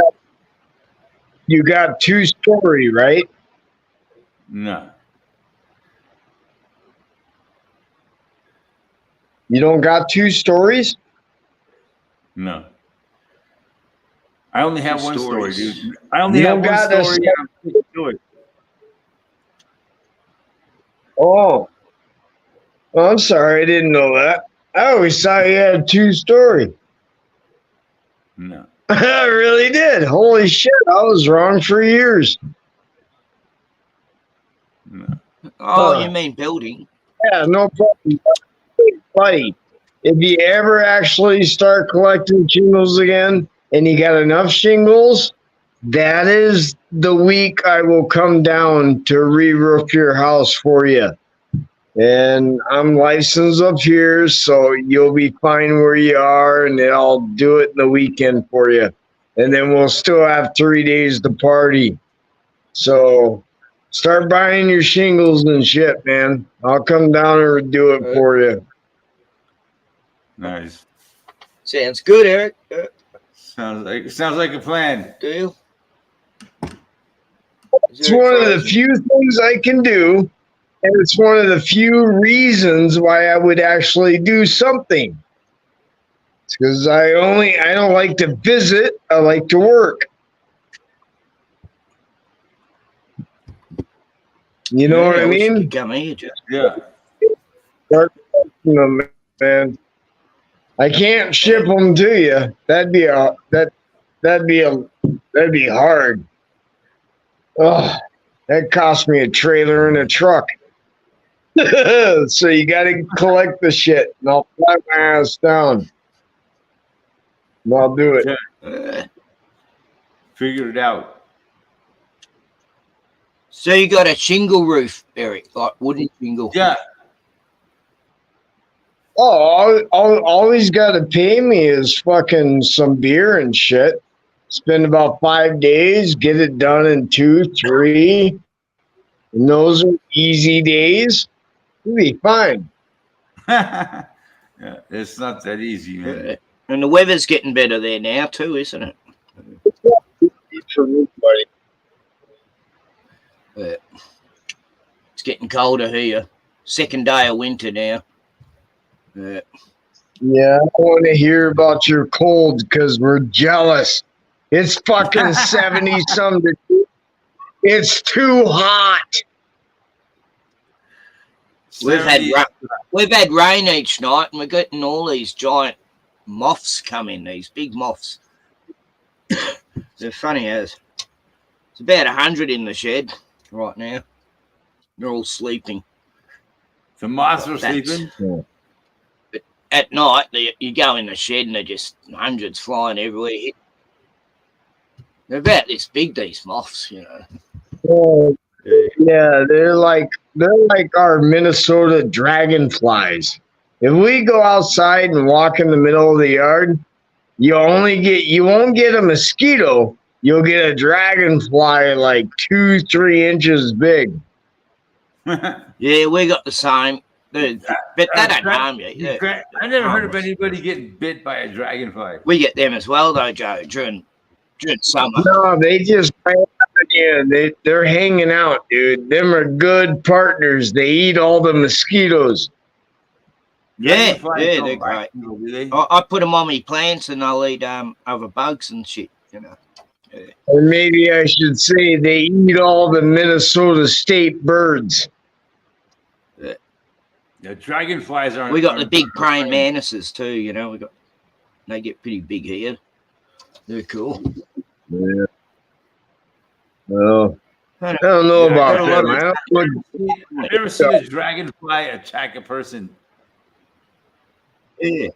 Speaker 2: got 2-story, right?
Speaker 1: No.
Speaker 2: You don't got 2 stories?
Speaker 1: No. I only have
Speaker 3: Two
Speaker 1: one story,
Speaker 3: stories.
Speaker 1: dude. I only
Speaker 2: You
Speaker 1: have
Speaker 2: don't
Speaker 1: one
Speaker 2: got a
Speaker 1: story. And I'm sticking to it.
Speaker 2: Oh. Oh, I'm sorry, I didn't know that. I always thought you had 2-story.
Speaker 1: No.
Speaker 2: I really did. Holy shit, I was wrong for years.
Speaker 1: No.
Speaker 3: Oh, you mean building?
Speaker 2: Yeah, no problem. Buddy, if you ever actually start collecting shingles again and you got enough shingles, that is the week I will come down to re-roof your house for you. And I'm licensed up here, so you'll be fine where you are, and I'll do it in the weekend for you. And then we'll still have 3 days to party. So start buying your shingles and shit, man. I'll come down and do it for you.
Speaker 1: Nice.
Speaker 3: Sounds good, Eric.
Speaker 1: Sounds like a plan.
Speaker 3: Deal.
Speaker 2: It's one of the few things I can do, and it's one of the few reasons why I would actually do something. It's because I don't like to visit, I like to work. You know what I
Speaker 3: we should
Speaker 2: mean?
Speaker 3: come here, just
Speaker 1: Yeah.
Speaker 2: Man, I can't ship them to you. That'd be hard. Oh, that cost me a trailer and a truck. So you got to collect the shit, and I'll fly my ass down. And I'll do it.
Speaker 1: Figure it out.
Speaker 3: So you got a shingle roof, Eric, like wooden shingle.
Speaker 1: Yeah.
Speaker 2: Oh, all he's got to pay me is fucking some beer and shit. Spend about 5 days, get it done in 2, 3. And those are easy days. You'll be fine.
Speaker 1: Yeah, it's not that easy, man.
Speaker 3: And the weather's getting better there now too, isn't it?
Speaker 2: For me, buddy.
Speaker 3: It's getting colder here. Second day of winter now.
Speaker 2: Yeah, I don't want to hear about your cold because we're jealous. It's fucking 70 some degrees. It's too hot.
Speaker 3: We've had
Speaker 1: 70
Speaker 3: we've had rain each night, and we're getting all these giant moths come in. These big moths. They're funny as. It's about 100 in the shed right now. They're all sleeping.
Speaker 1: The moths are
Speaker 3: Bats.
Speaker 1: sleeping.
Speaker 3: at night, you go in the shed and they're just hundreds flying everywhere. They're about this big, these moths, you know.
Speaker 2: Oh, yeah, they're like our Minnesota dragonflies. If we go outside and walk in the middle of the yard, you won't get a mosquito. You'll get a dragonfly like 2-3 inches big.
Speaker 3: Yeah, we got the same. But they don't harm you.
Speaker 1: I never heard of anybody getting bit by a dragonfly.
Speaker 3: We get them as well, though, Joe, during summer.
Speaker 2: No, they just they're hanging out, dude. Them are good partners. They eat all the mosquitoes.
Speaker 3: Yeah,
Speaker 1: Dragonflies
Speaker 3: yeah,
Speaker 1: don't
Speaker 3: they're
Speaker 1: bite
Speaker 3: great.
Speaker 1: people, do they?
Speaker 3: I put them on my plants and they'll eat other bugs and shit, you know.
Speaker 2: Or maybe I should say they eat all the Minnesota state birds.
Speaker 1: The dragonflies aren't.
Speaker 3: We got the
Speaker 1: aren't
Speaker 3: big praying
Speaker 1: friends.
Speaker 3: mantises too, you know. They get pretty big here. They're cool.
Speaker 2: Yeah. Well,
Speaker 3: I
Speaker 2: I don't know
Speaker 1: Yeah,
Speaker 2: about
Speaker 3: I
Speaker 2: them.
Speaker 1: I've never seen a dragonfly attack a person.
Speaker 3: Yeah.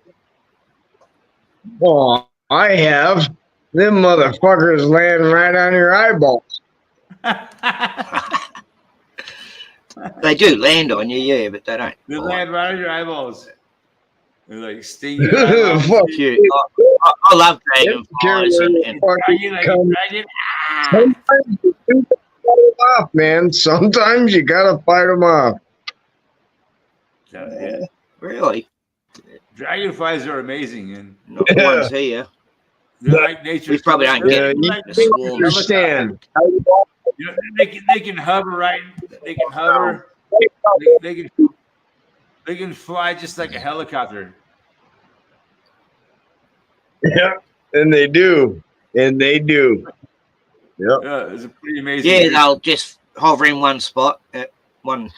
Speaker 2: Oh, I have. Them motherfuckers land right on your eyeballs.
Speaker 3: They do land on you, yeah, but they don't.
Speaker 1: They
Speaker 3: bite.
Speaker 1: land right on your eyeballs. They're like sting your
Speaker 2: Fuck.
Speaker 1: eyeballs.
Speaker 3: Cute. I love dragonflies and
Speaker 1: Dragon, like a
Speaker 2: Come-
Speaker 1: dragon. Ah!
Speaker 2: Sometimes you do fight them off, man. Sometimes you gotta fight them off.
Speaker 1: Yeah.
Speaker 3: really,
Speaker 1: Dragonflies are amazing, and
Speaker 3: not the ones here.
Speaker 1: they're like nature.
Speaker 3: We probably don't
Speaker 2: Yeah,
Speaker 3: get
Speaker 2: you
Speaker 3: like
Speaker 2: don't
Speaker 3: swarms.
Speaker 2: understand.
Speaker 1: You know, they can hover right. They can hover. They can fly just like a helicopter.
Speaker 2: Yeah, and they do. And they do. Yep.
Speaker 1: Yeah, it's a pretty amazing.
Speaker 3: Yeah, they'll just hover in one spot at one.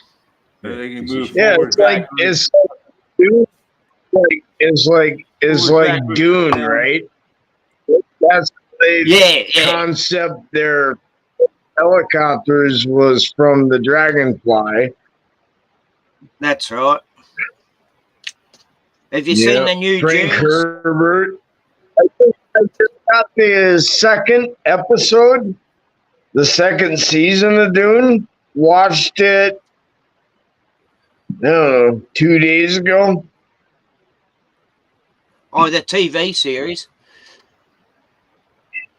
Speaker 1: They can move
Speaker 2: Yeah,
Speaker 1: forward,
Speaker 2: it's like
Speaker 1: backwards.
Speaker 2: it's like Dune, right? That's the
Speaker 3: Yeah.
Speaker 2: concept. Their helicopters was from the Dragonfly.
Speaker 3: That's right. Have you
Speaker 2: Yeah,
Speaker 3: seen the new
Speaker 2: Frank
Speaker 3: Dunes?
Speaker 2: Herbert. I think I just got the second episode, the second season of Dune. Watched it, I don't know, 2 days ago.
Speaker 3: Oh, the TV series.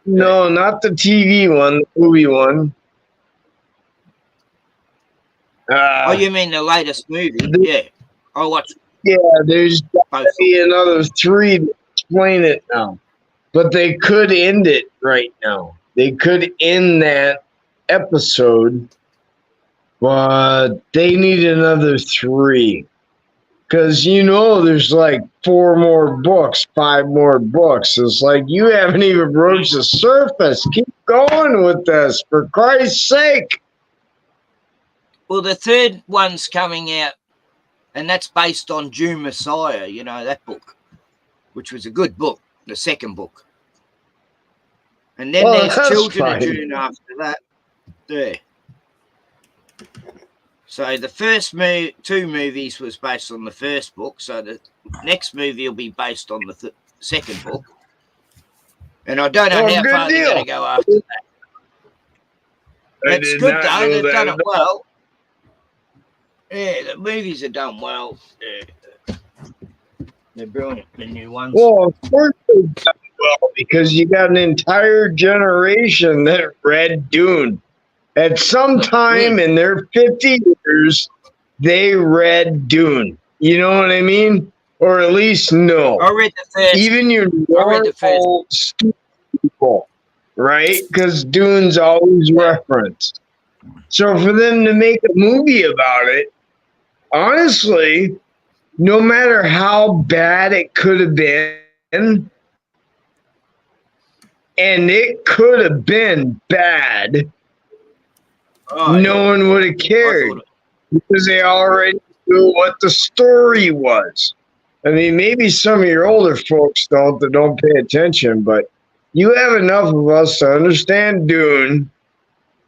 Speaker 2: No, not the TV one, the movie one.
Speaker 3: Oh, you mean the latest movie? Yeah. I watched
Speaker 2: Yeah, there's
Speaker 3: both.
Speaker 2: be another 3 to explain it now. But they could end it right now. They could end that episode, but they need another 3. Because there's like 4 more books, 5 more books. It's like you haven't even broached the surface. Keep going with this, for Christ's sake.
Speaker 3: Well, the third one's coming out, and that's based on Dune Messiah, that book, which was a good book, the second book. And then
Speaker 2: Well,
Speaker 3: there's
Speaker 2: that's
Speaker 3: Children
Speaker 2: fine.
Speaker 3: of Dune after that. There. So the first 2 movies was based on the first book. So the next movie will be based on the second book. And I don't know
Speaker 2: Oh,
Speaker 3: how
Speaker 2: good
Speaker 3: far they're
Speaker 2: deal.
Speaker 3: going to go after that.
Speaker 2: I
Speaker 3: It's
Speaker 2: did
Speaker 3: good
Speaker 2: not
Speaker 3: though.
Speaker 2: know
Speaker 3: They've
Speaker 2: that
Speaker 3: done
Speaker 2: at
Speaker 3: it well. Yeah, the movies are done well. Yeah. They're brilliant, the new ones.
Speaker 2: Well, of course they've done well, because you got an entire generation that read Dune. At some time in their 50 years, they read Dune. You know what I mean? Or at least know.
Speaker 3: I read the first.
Speaker 2: Even your
Speaker 3: I read the first.
Speaker 2: normal stupid people, right? Because Dune's always referenced. So for them to make a movie about it, honestly, no matter how bad it could have been, and it could have been bad,
Speaker 3: Oh,
Speaker 2: no one would have
Speaker 3: I
Speaker 2: cared
Speaker 3: thought
Speaker 2: because they already knew what the story was. I mean, maybe some of your older folks that don't pay attention, but you have enough of us to understand Dune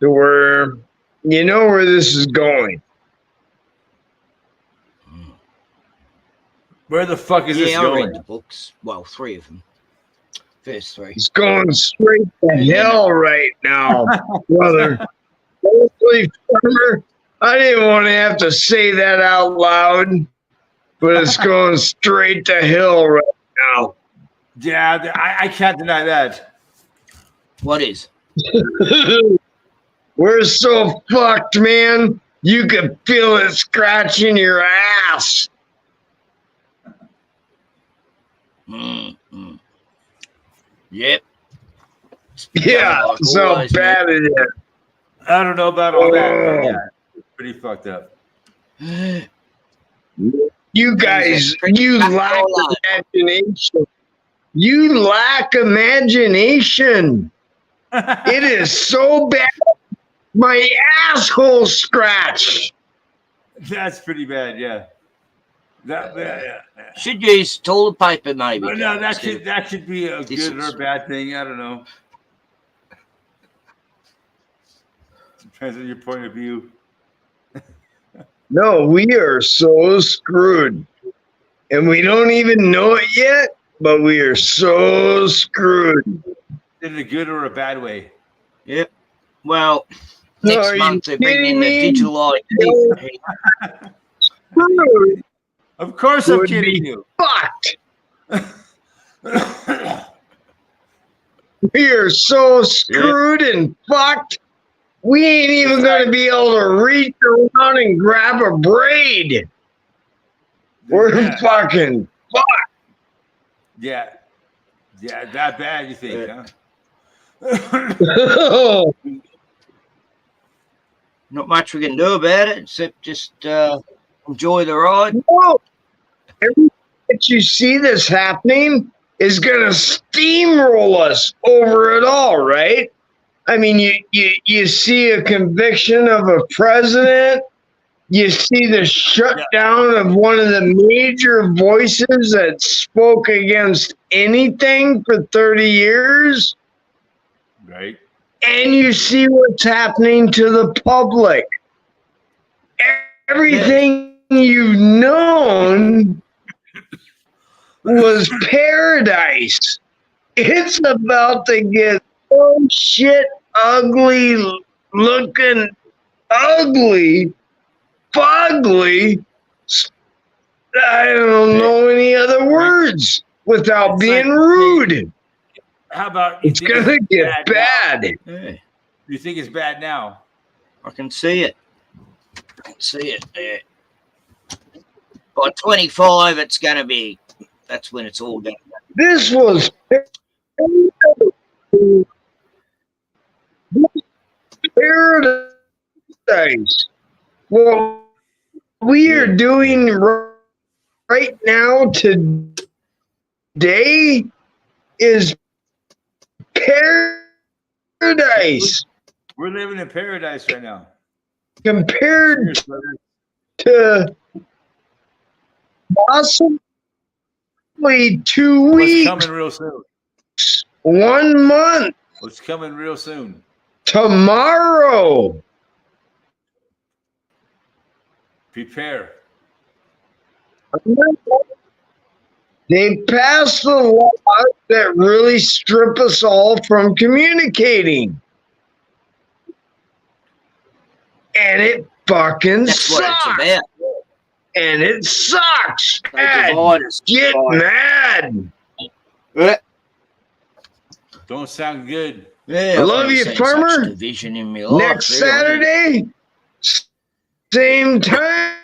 Speaker 2: to where you know where this is going.
Speaker 1: Where the fuck is this
Speaker 3: Yeah, I read
Speaker 1: going?
Speaker 3: the books. Well, 3 of them. First 3.
Speaker 2: It's going straight to hell right now, brother. Honestly, Farmer, I didn't want to have to say that out loud, but it's going straight to hell right now.
Speaker 1: Yeah, I can't deny that.
Speaker 3: What is?
Speaker 2: We're so fucked, man. You can feel it scratching your ass.
Speaker 3: Mm-hmm. Yep.
Speaker 2: Yeah,
Speaker 3: Like
Speaker 2: that's how
Speaker 3: always,
Speaker 2: bad it is.
Speaker 1: I don't know about all that, but
Speaker 2: Oh.
Speaker 1: yeah, it's pretty fucked up.
Speaker 3: mate.
Speaker 2: You guys, you lack imagination. You lack imagination. It is so bad. My asshole scratch.
Speaker 1: That's pretty bad, yeah. Yeah.
Speaker 3: Should use toilet paper, maybe.
Speaker 1: No,
Speaker 3: guys,
Speaker 1: that could be a
Speaker 3: This
Speaker 1: good
Speaker 3: is-
Speaker 1: or bad thing. I don't know. Depends on your point of view.
Speaker 2: No, we are so screwed. And we don't even know it yet, but we are so screwed.
Speaker 1: In a good or a bad way.
Speaker 3: Yep. Well, next
Speaker 2: Are you
Speaker 3: month they're bringing in the
Speaker 2: kidding me?
Speaker 3: digital ID.
Speaker 2: Screwed
Speaker 1: Of course, I'm
Speaker 2: Would
Speaker 1: kidding
Speaker 2: be-
Speaker 1: you.
Speaker 2: fucked. We are so screwed and fucked. We ain't even going to be able to reach around and grab a braid. We're
Speaker 1: Yeah.
Speaker 2: fucking fucked.
Speaker 1: Yeah, that bad. You think?
Speaker 3: Yeah.
Speaker 1: Huh?
Speaker 3: Not much we can do about it except just enjoy the ride.
Speaker 2: Whoa. Every that you see this happening is going to steamroll us over it all, right? I mean, you see a conviction of a president. You see the shutdown of one of the major voices that spoke against anything for 30 years.
Speaker 1: Right.
Speaker 2: And you see what's happening to the public. Everything you've known was paradise. It's about to get so shit ugly looking, ugly, fugly. I don't know any other words without
Speaker 1: It's
Speaker 2: being
Speaker 1: like-
Speaker 2: rude.
Speaker 1: How about you
Speaker 2: It's
Speaker 1: think
Speaker 2: gonna get
Speaker 1: now?
Speaker 2: bad.
Speaker 3: Yeah,
Speaker 1: You think it's bad now?
Speaker 3: I can see it. I can see it. Yeah. By 25, it's going to be. That's when it's all done.
Speaker 2: This was paradise. What we are doing right now today is paradise
Speaker 1: We're living in paradise right now.
Speaker 2: compared
Speaker 1: Cheers, brother.
Speaker 2: to possibly 2
Speaker 1: What's
Speaker 2: weeks,
Speaker 1: coming real soon?
Speaker 2: 1 month,
Speaker 1: What's coming real soon?
Speaker 2: tomorrow.
Speaker 1: Prepare.
Speaker 2: They passed the law that really strip us all from communicating. And it fucking
Speaker 3: That's what it's
Speaker 2: sucks.
Speaker 3: about.
Speaker 2: And it sucks.
Speaker 3: They divide us.
Speaker 2: Get mad.
Speaker 3: Yeah,
Speaker 1: Don't sound good.
Speaker 3: yeah,
Speaker 2: I
Speaker 3: I've
Speaker 2: love
Speaker 3: never
Speaker 2: you,
Speaker 3: seen
Speaker 2: farmer.
Speaker 3: such division in my life.
Speaker 2: Next
Speaker 3: really.
Speaker 2: Saturday, same time,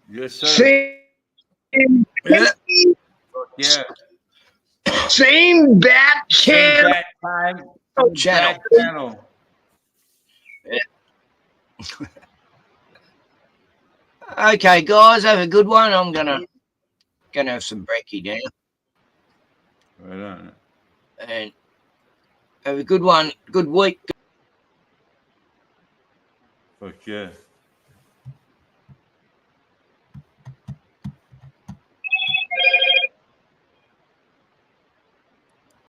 Speaker 1: Yes, sir.
Speaker 2: same,
Speaker 3: Yeah.
Speaker 1: Yeah.
Speaker 2: same bat
Speaker 1: Same
Speaker 2: channel.
Speaker 1: bat time.
Speaker 3: Channel.
Speaker 1: Bat channel.
Speaker 3: Okay, guys, have a good one. I'm gonna have some brekkie down
Speaker 1: Right on.
Speaker 3: and have a good one. Good week.
Speaker 1: Fuck yeah.